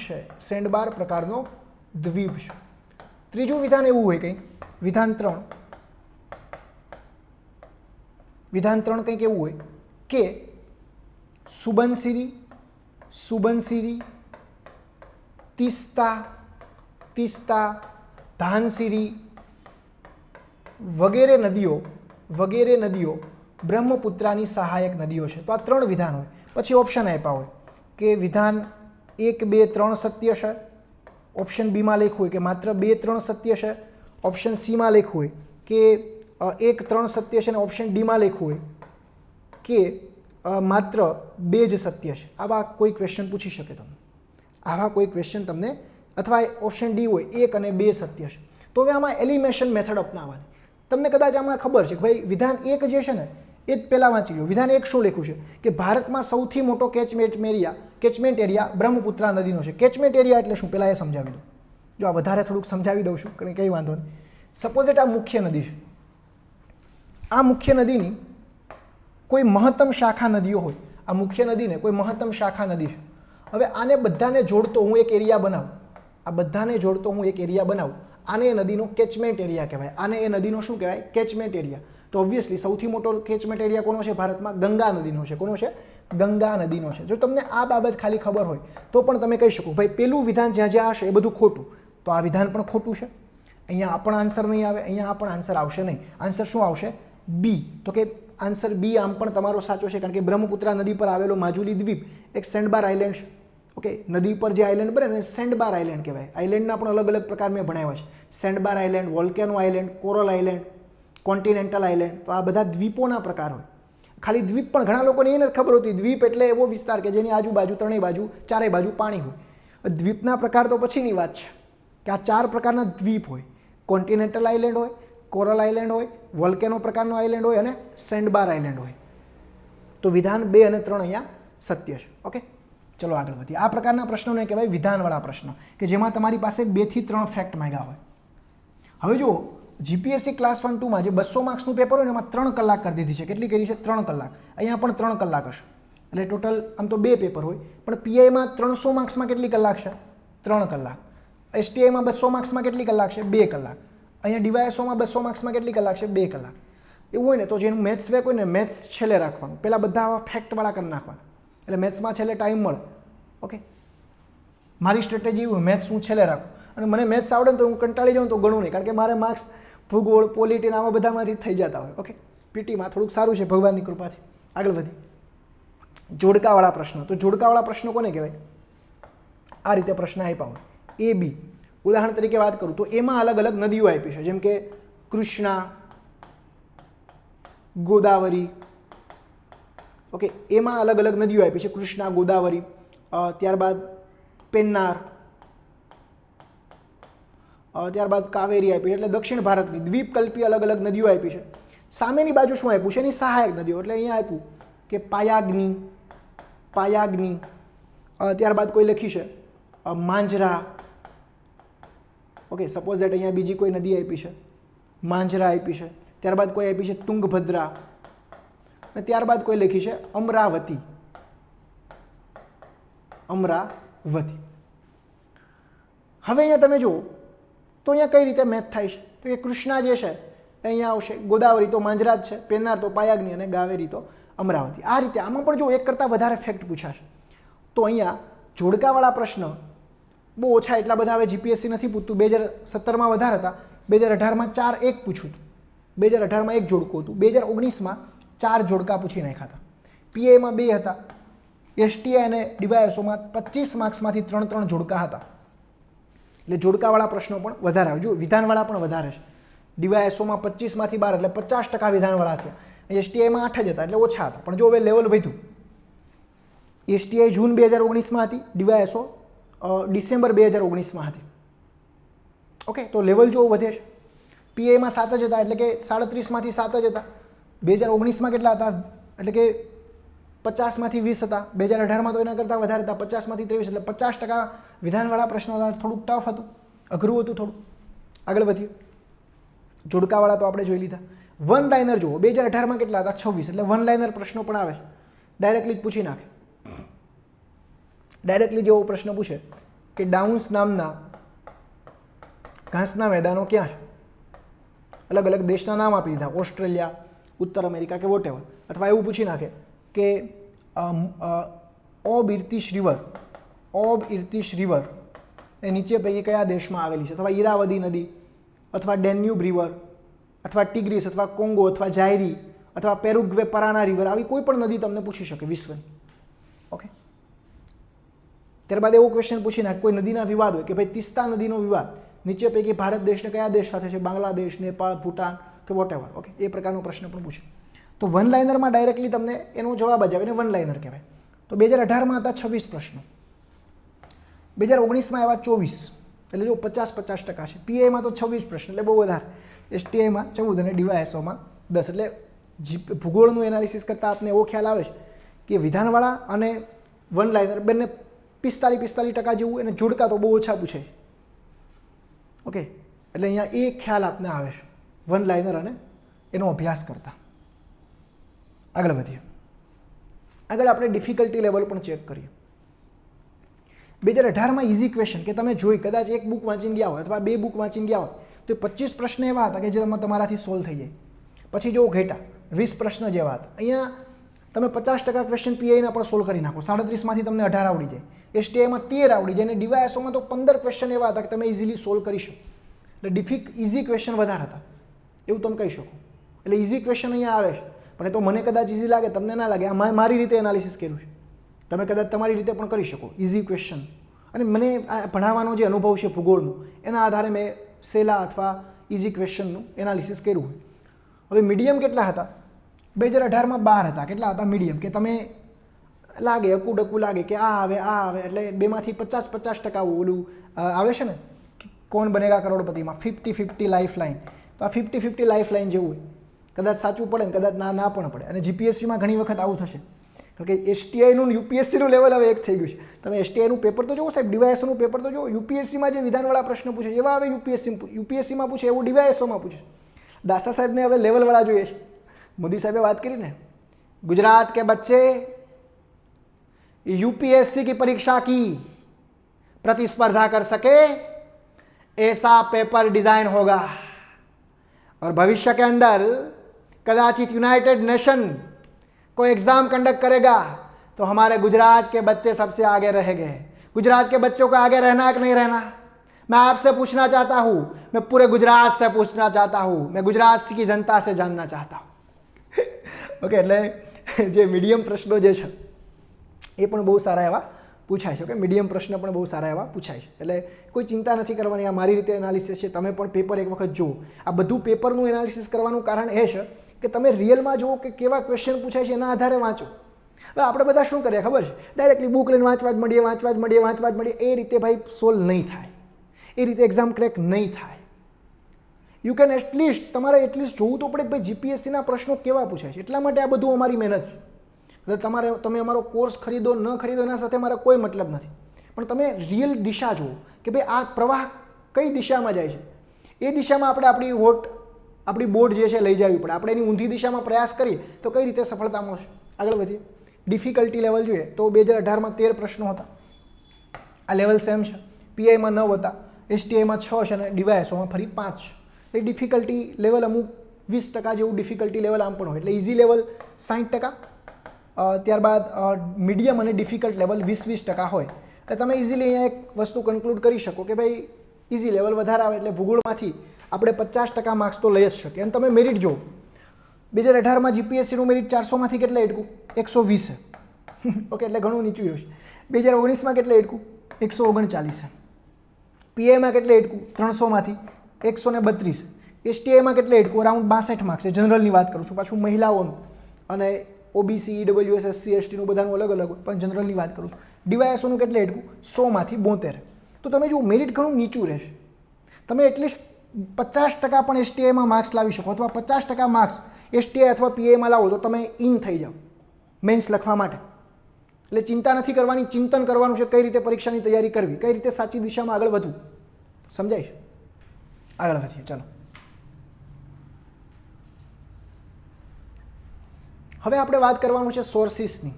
છે. ત્રીજું વિધાન એવું હોય કંઈક, વિધાન 3 કંઈક એવું હોય કે સુબનસિરી, તીસ્તા, ધાનસિરી વગેરે નદીઓ બ્રહ્મપુત્રાની સહાયક નદીઓ છે. તો આ 3 વિધાન હોય. પછી ઓપ્શન આપ્યા હોય કે વિધાન 1, 2, 3 સત્ય છે. ઓપ્શન બીમાં લખ્યું હોય કે માત્ર 2, 3 સત્ય છે. ઓપ્શન સીમાં લખ્યું હોય કે 1, 3 સત્ય છે. અને ઓપ્શન ડીમાં લખ્યું હોય કે માત્ર 2 જ સત્ય છે. આવા કોઈ ક્વેશ્ચન પૂછી શકે તમને. અથવા ઓપ્શન ડી હોય 1 અને 2 સત્ય છે. તો હવે આમાં એલિમિનેશન મેથડ અપનાવવાની. તમને કદાચ આમાં ખબર છે કે ભાઈ વિધાન 1 જે છે ને એ જ પહેલાં વાંચી લો. વિધાન 1 શું લખ્યું છે કે ભારતમાં સૌથી મોટો કેચમેન્ટ એરિયા બ્રહ્મપુત્રા નદીનો છે. કેચમેન્ટ એરિયા એટલે શું પહેલાં એ સમજાવી દઉં. જો આ વધારે થોડુંક સમજાવી દઉં છું, કારણ કંઈ વાંધો નહીં. સપોઝ આ મુખ્ય નદી છે. આ મુખ્ય નદીની કોઈ મહત્તમ શાખા નદીઓ હોય. આ મુખ્ય નદીને કોઈ મહત્તમ શાખા નદી છે. હવે આને બધાને જોડતો હું એક એરિયા બનાવું. આને એ નદીનો કેચમેન્ટ એરિયા કહેવાય. આને એ નદીનો શું કહેવાય? Catchment area. તો ઓબ્વિયસલી સૌથી મોટો કેચમેન્ટ એરિયા કોનો છે ભારતમાં? ગંગા નદીનો છે. કોનો છે? ગંગા નદીનો છે. જો તમને આ બાબત ખાલી ખબર હોય તો પણ તમે કહી શકો ભાઈ પેલું વિધાન જ્યાં હશે એ બધું ખોટું, તો આ વિધાન પણ ખોટું છે. અહીંયા આ પણ આન્સર નહીં આવે, અહીંયા આ પણ આન્સર આવશે નહીં. આન્સર શું આવશે? બી. તો કે આન્સર બી આમ પણ તમારો સાચો છે, કારણ કે બ્રહ્મપુત્રા નદી પર આવેલો માજુલી દ્વીપ એક સેન્ડબાર આઇલેન્ડ છે. ઓકે, નદી પર જે આઇલેન્ડ બને ને સેન્ડબાર આઇલેન્ડ કહેવાય. આઇલેન્ડના પણ અલગ અલગ પ્રકાર મેં ભણાવ્યા છે. Sandbar island, volcano island, coral island, continental island. તો આ બધા દ્વીપોના પ્રકાર હોય. ખાલી દ્વીપ પણ ઘણા લોકોને એ નથી ખબર હોતી. દ્વીપ એટલે એવો વિસ્તાર કે જેની આજુબાજુ ચારેય બાજુ પાણી હોય. દ્વીપના પ્રકાર તો પછીની વાત છે કે આ 4 પ્રકારના દ્વીપ હોય. કોન્ટિનેન્ટલ આઇલેન્ડ હોય, કોરલ આઇલેન્ડ હોય, વોલ્કેનો પ્રકારનો આઇલેન્ડ હોય અને સેન્ડબાર આઇલેન્ડ હોય. તો વિધાન 2 અને 3 અહીંયા સત્ય છે. ઓકે, ચલો આગળ વધીએ. આ પ્રકારના પ્રશ્નોને કહેવાય વિધાનવાળા પ્રશ્નો, કે જેમાં તમારી પાસે 2 થી 3 ફેક્ટ માંગ્યા હોય. હવે જુઓ, જીપીએસસી ક્લાસ 1, 2માં જે 200 માર્ક્સનું પેપર હોય ને એમાં 3 કલાક કરી દીધી છે. કેટલી કરી છે? 3 કલાક. અહીંયા પણ 3 કલાક હશે. એટલે ટોટલ આમ તો 2 પેપર હોય, પણ પીઆઈમાં 300 માર્ક્સમાં કેટલી કલાક છે? 3 કલાક. એસટીઆઈમાં 200 માર્ક્સમાં કેટલી કલાક છે? 2 કલાક. અહીંયા ડીવાયએસઓમાં 200 માર્ક્સમાં કેટલી કલાક છે? 2 કલાક. એવું હોય ને તો જેનું મેથ્સ વેક હોય ને મેથ્સ છેલ્લે રાખવાનું. પહેલાં બધા આવા ફેક્ટવાળા કરી નાખવાના, એટલે મેથ્સમાં છેલ્લે ટાઈમ મળે. ઓકે, મારી સ્ટ્રેટેજી એવું, મેથ્સ હું છેલ્લે રાખું. અને મને મેથ્સ આવડે ને તો હું કંટાળી જાઉં તો ગણું નહીં, કારણ કે મારે માર્ક્સ ભૂગોળ, પોલિટી આમાં બધામાંથી થઈ જતા હોય. ઓકે, પીટીમાં થોડુંક સારું છે ભગવાનની કૃપાથી. આગળ વધી જોડકાવાળા પ્રશ્નો. તો જોડકાવાળા પ્રશ્નો કોને કહેવાય? આ રીતે પ્રશ્ન આપ્યા હોય એ બી. ઉદાહરણ તરીકે વાત કરું તો એમાં અલગ અલગ નદીઓ આપી છે, જેમ કે કૃષ્ણા, ગોદાવરી. ઓકે, એમાં અલગ અલગ નદીઓ આપી છે. કૃષ્ણા, ગોદાવરી, ત્યારબાદ પેન્નાર, ત્યારબાદ કાવેરી આપી છે. એટલે દક્ષિણ ભારતની દ્વીપકલ્પી અલગ અલગ નદીઓ આપી છે. સામેની બાજુ શું આપ્યું છે? એની સહાયક નદીઓ. એટલે અહીંયા આપ્યું કે પાયાગ્નિ, ત્યારબાદ કોઈ લખ્યું છે માંજરા. ઓકે, સપોઝ દેટ અહીંયા બીજી કોઈ નદી આપી છે, માંજરા આપી છે. ત્યારબાદ કોઈ આપી છે તુંગભદ્રા, અને ત્યારબાદ કોઈ લખી છે અમરાવતી. અમરાવતી. હવે અહીંયા તમે જુઓ તો અહીંયા કઈ રીતે મેચ થાય છે, તો કે કૃષ્ણા જે છે અહીંયા આવશે, ગોદાવરી તો માંજરા જ છે, પેન્નાર તો પાયાગ્નિ અને ગાવેરી તો અમરાવતી. આ રીતે આમાં પણ જો એક કરતાં વધારે ફેક્ટ પૂછાશે તો અહીંયા જોડકાવાળા પ્રશ્ન બહુ ઓછા, એટલા બધા હવે જીપીએસસી નથી પૂછતું. 2017માં વધારે હતા, 2018માં 4 1 પૂછ્યું હતું, 2018માં 1 જોડકું હતું, 2019માં 4 જોડકા પૂછી નાખ્યા હતા. પીએમાં 2 હતા, એસટીઆઈ અને ડીવાયએસઓમાં 25 માર્ક્સમાંથી 3 જોડકા હતા. એટલે જોડકાવાળા પ્રશ્નો પણ વધારે આવે. જો વિધાનવાળા પણ વધારે છે. ડીવાયએસઓમાં 25માંથી 12 એટલે 50% વિધાનવાળા થયા. એસટીઆઈમાં 8 જ હતા એટલે ઓછા હતા. પણ જો હવે લેવલ વધ્યું, એસટીઆઈ જૂન 2019માં હતી, ડીવાયએસઓ ડિસેમ્બર 2019માં હતી. ઓકે, તો લેવલ જો વધે છે. પીએમાં 7 જ હતા એટલે કે 37માંથી 7 જ હતા. 2019માં કેટલા હતા એટલે કે 50માંથી 20 હતા. 2018માં તો એના કરતાં વધારે હતા, 50માંથી 23 એટલે 50% વિધાનવાળા પ્રશ્નો હતા. થોડુંક ટફ હતું, અઘરું હતું થોડું. આગળ વધીએ. જોડકાવાળા તો આપણે જોઈ લીધા. વન લાઇનર જુઓ, 2018માં કેટલા હતા 26, એટલે વન લાઇનર પ્રશ્નો પણ આવે, ડાયરેક્ટલી જ પૂછી નાખે. ડાયરેક્ટલી જેવો પ્રશ્ન પૂછે કે ડાઉન્સ નામના ઘાસના મેદાનો ક્યાં છે? અલગ અલગ દેશના નામ આપી દીધા, ઓસ્ટ્રેલિયા, ઉત્તર અમેરિકા કે વોટેવર. અથવા એવું પૂછી નાખે કે ઓબ ઇર્તિશ રિવર એ નીચે પૈકી કયા દેશમાં આવેલી છે? અથવા ઈરાવદી નદી, અથવા ડેન્યુબ રિવર, અથવા ટિગ્રીસ, અથવા કોંગો, અથવા જાયરી, અથવા પેરુગ્વે પરાના રિવર, આવી કોઈ પણ નદી તમને પૂછી શકે વિશ્વની. ઓકે, ત્યારબાદ એવો ક્વેશ્ચન પૂછી નાખે કોઈ નદીના વિવાદ હોય કે ભાઈ તિસ્તા નદીનો વિવાદ નીચે પૈકી ભારત દેશને કયા દેશ સાથે છે? બાંગ્લાદેશ, નેપાળ, ભૂટાન કે વોટેવર. ઓકે, એ પ્રકારનો પ્રશ્ન પણ પૂછે. તો વન લાઇનરમાં ડાયરેક્ટલી તમને એનો જવાબ જ આવે ને વન લાઇનર કહેવાય. તો 2018માં હતા 26 પ્રશ્નો, 2019માં આવ્યા 24, એટલે જો 50% છે. પીએમાં તો 26 પ્રશ્ન એટલે બહુ વધારે, એસટીઆઈમાં 14 અને ડીવાયએસઓમાં 10. એટલે ભૂગોળનું એનાલિસિસ કરતાં આપને એવો ખ્યાલ આવે છે કે વિધાનવાળા અને વન લાઇનર બંને 45% જેવું, અને જોડકા તો બહુ ઓછા પૂછે. ઓકે, એટલે અહીંયા એ ખ્યાલ આપને આવે છે વન લાઇનર અને એનો અભ્યાસ કરતા. આગળ વધીએ. આગળ આપણે ડિફિકલ્ટી લેવલ પણ ચેક કરીએ. 2018માં ઇઝી ક્વેશ્ચન કે તમે જોઈ કદાચ એક બુક વાંચીને ગયા હોય અથવા 2 બુક વાંચીને ગયા હોય તો 25 પ્રશ્ન એવા હતા કે જે તમારાથી સોલ્વ થઈ જાય. પછી જો ઘેટા 20 પ્રશ્ન જેવા હતા. અહીંયા તમે 50% ક્વેશ્ચન પીઆઈના પણ સોલ્વ કરી નાખો. 37માંથી તમને 18 આવડી જાય, એસટીઆઈમાં 13 આવડી જાય, અને ડીવાયએસઓમાં તો 15 ક્વેશ્ચન એવા હતા કે તમે ઇઝીલી સોલ્વ કરી શકો. એટલે ઇઝી ક્વેશ્ચન વધારે હતા એવું તમે કહી શકો. એટલે ઇઝી ક્વેશ્ચન અહીંયા આવે છે, પણ એ તો મને કદાચ ઇઝી લાગે, તમને ના લાગે. આ મારી રીતે એનાલિસિસ કર્યું છે, તમે કદાચ તમારી રીતે પણ કરી શકો ઇઝી ક્વેશ્ચન. અને મને ભણાવવાનો જે અનુભવ છે ભૂગોળનો, એના આધારે મેં સેલા અથવા ઇઝી ક્વેશ્ચનનું એનાલિસિસ કર્યું હોય. હવે મીડિયમ કેટલા હતા? 2018માં 12 હતા. કેટલા હતા મીડિયમ? કે તમે લાગે અકુડકું લાગે કે આ આવે, એટલે બેમાંથી 50% ઓલું આવે છે ને કોણ બનેગા કરોડપતિમાં 50-50 લાઈફ લાઈન. તો આ 50-50 લાઈફ લાઈન જેવું હોય, કદાચ સાચું પડે ને કદાચ ના પણ પડે. અને જીપીએસસીમાં ઘણી વખત આવું થશે, કારણ કે એસટીઆઈનું યુપીએસસીનું લેવલ હવે એક થઈ ગયું છે. તમે એસટીઆઈનું પેપર તો જુઓ સાહેબ, ડીવાયએસઓનું પેપર તો જુઓ. યુપીએસસીમાં જે વિધાનવાળા પ્રશ્ન પૂછે એવા હવે યુપીએસસીમાં પૂછે એવું ડીવાયએસઓમાં પૂછે. દાસા સાહેબને હવે લેવલવાળા જોઈએ છે. મોદી સાહેબે વાત કરી ને, गुजरात के बच्चे यूपीएससी की परीक्षा की प्रतिस्पर्धा कर सके ऐसा पेपर डिजाइन होगा और भविष्य के अंदर कदाचित यूनाइटेड नेशन को एग्जाम कंडक्ट करेगा तो हमारे गुजरात के बच्चे सबसे आगे रहेंगे. गुजरात के बच्चों को आगे रहना है कि नहीं रहना? मैं आपसे पूछना चाहता हूँ, मैं पूरे गुजरात से पूछना चाहता हूँ, मैं गुजरात की जनता से जानना चाहता हूँ. ओके, એટલે જે મીડિયમ પ્રશ્નો જે છે એ પણ બહુ સારા એવા પૂછાય છે. ઓકે, મીડિયમ પ્રશ્ન પણ બહુ સારા એવા પૂછાય છે, એટલે કોઈ ચિંતા નથી કરવાની. આ મારી રીતે એનાલિસિસ છે, તમે પણ પેપર એક વખત જુઓ. આ બધું પેપરનું એનાલિસિસ કરવાનું કારણ એ છે કે તમે રિયલમાં જુઓ કે કેવા ક્વેશ્ચન પૂછાય છે, એના આધારે વાંચો. હવે આપણે બધા શું કરીએ ખબર છે? ડાયરેક્ટલી બુક લઈને વાંચવા જ મળીએ. એ રીતે ભાઈ સોલ્વ નહીં થાય, એ રીતે એક્ઝામ ક્રેક નહીં થાય. યુ કેન એટલીસ્ટ તમારે એટલીસ્ટ જોવું તો પડે કે ભાઈ જીપીએસસીના પ્રશ્નો કેવા પૂછાય છે. એટલા માટે આ બધું અમારી મહેનત છે. એટલે તમે અમારો કોર્સ ખરીદો ન ખરીદો એના સાથે મારે કોઈ મતલબ નથી, પણ તમે રિયલ દિશા જુઓ કે ભાઈ આ પ્રવાહ કઈ દિશામાં જાય છે. એ દિશામાં આપણે આપણી બોટ જે છે લઈ જવી પડે. આપણે એની ઊંધી દિશામાં પ્રયાસ કરીએ તો કઈ રીતે સફળતા મળશે. આગળ વધીએ. ડિફિકલ્ટી લેવલ જોઈએ તો 2018માં 13 પ્રશ્નો હતા. આ લેવલ સેમ છે. પીઆઈમાં 9 હતા, એસટીઆઈમાં 6 છે અને ડીવાયએસઓમાં ફરી 5 છે. એ ડિફિકલ્ટી લેવલ અમુક 20% જેવું ડિફિકલ્ટી લેવલ આમ પણ હોય. એટલે ઇઝી લેવલ 60%, ત્યારબાદ મીડિયમ અને ડિફિકલ્ટ લેવલ 20% હોય. એટલે તમે ઇઝીલી અહીંયા એક વસ્તુ કન્ક્લુડ કરી શકો કે ભાઈ ઇઝી લેવલ વધારે આવે એટલે ભૂગોળમાંથી આપણે 50% માર્ક્સ તો લઈ જ શકીએ. અને તમે મેરિટ જુઓ, 2018માં જીપીએસસીનું મેરિટ 400માંથી કેટલે એટકું? 120 છે. ઓકે, એટલે ઘણું નીચું રહ્યું છે. 2019માં કેટલે એટકું? 139 છે. પીઆઈમાં કેટલે એટકું? 300માંથી 132. એસટીઆઈમાં કેટલે એટકું? અરાઉન્ડ 62 માર્ક્સ છે. જનરલની વાત કરું છું, પાછું મહિલાઓનું અને ઓબીસી, ઈડબ્લ્યુએસ, એસસી, એસટીનું બધાનું અલગ અલગ હોય, પણ જનરલની વાત કરું છું. ડીવાયએસઓનું કેટલે એટકું? 100માંથી 72. તો તમે જુઓ મેરિટ ઘણું નીચું રહેશે. તમે એટલીસ્ટ 50% પણ એસટીઆઈમાં માર્ક્સ લાવી શકો, અથવા 50% માર્ક્સ એસટીઆઈ અથવા પીઆઈમાં લાવો તો તમે ઇન થઈ જાઓ મેન્સ લખવા માટે. એટલે ચિંતા નથી કરવાની, ચિંતન કરવાનું છે કઈ રીતે પરીક્ષાની તૈયારી કરવી, કઈ રીતે સાચી દિશામાં આગળ વધવું. સમજાય? આગળ વધીએ. ચાલો, હવે આપણે વાત કરવાનું છે સોર્સિસની,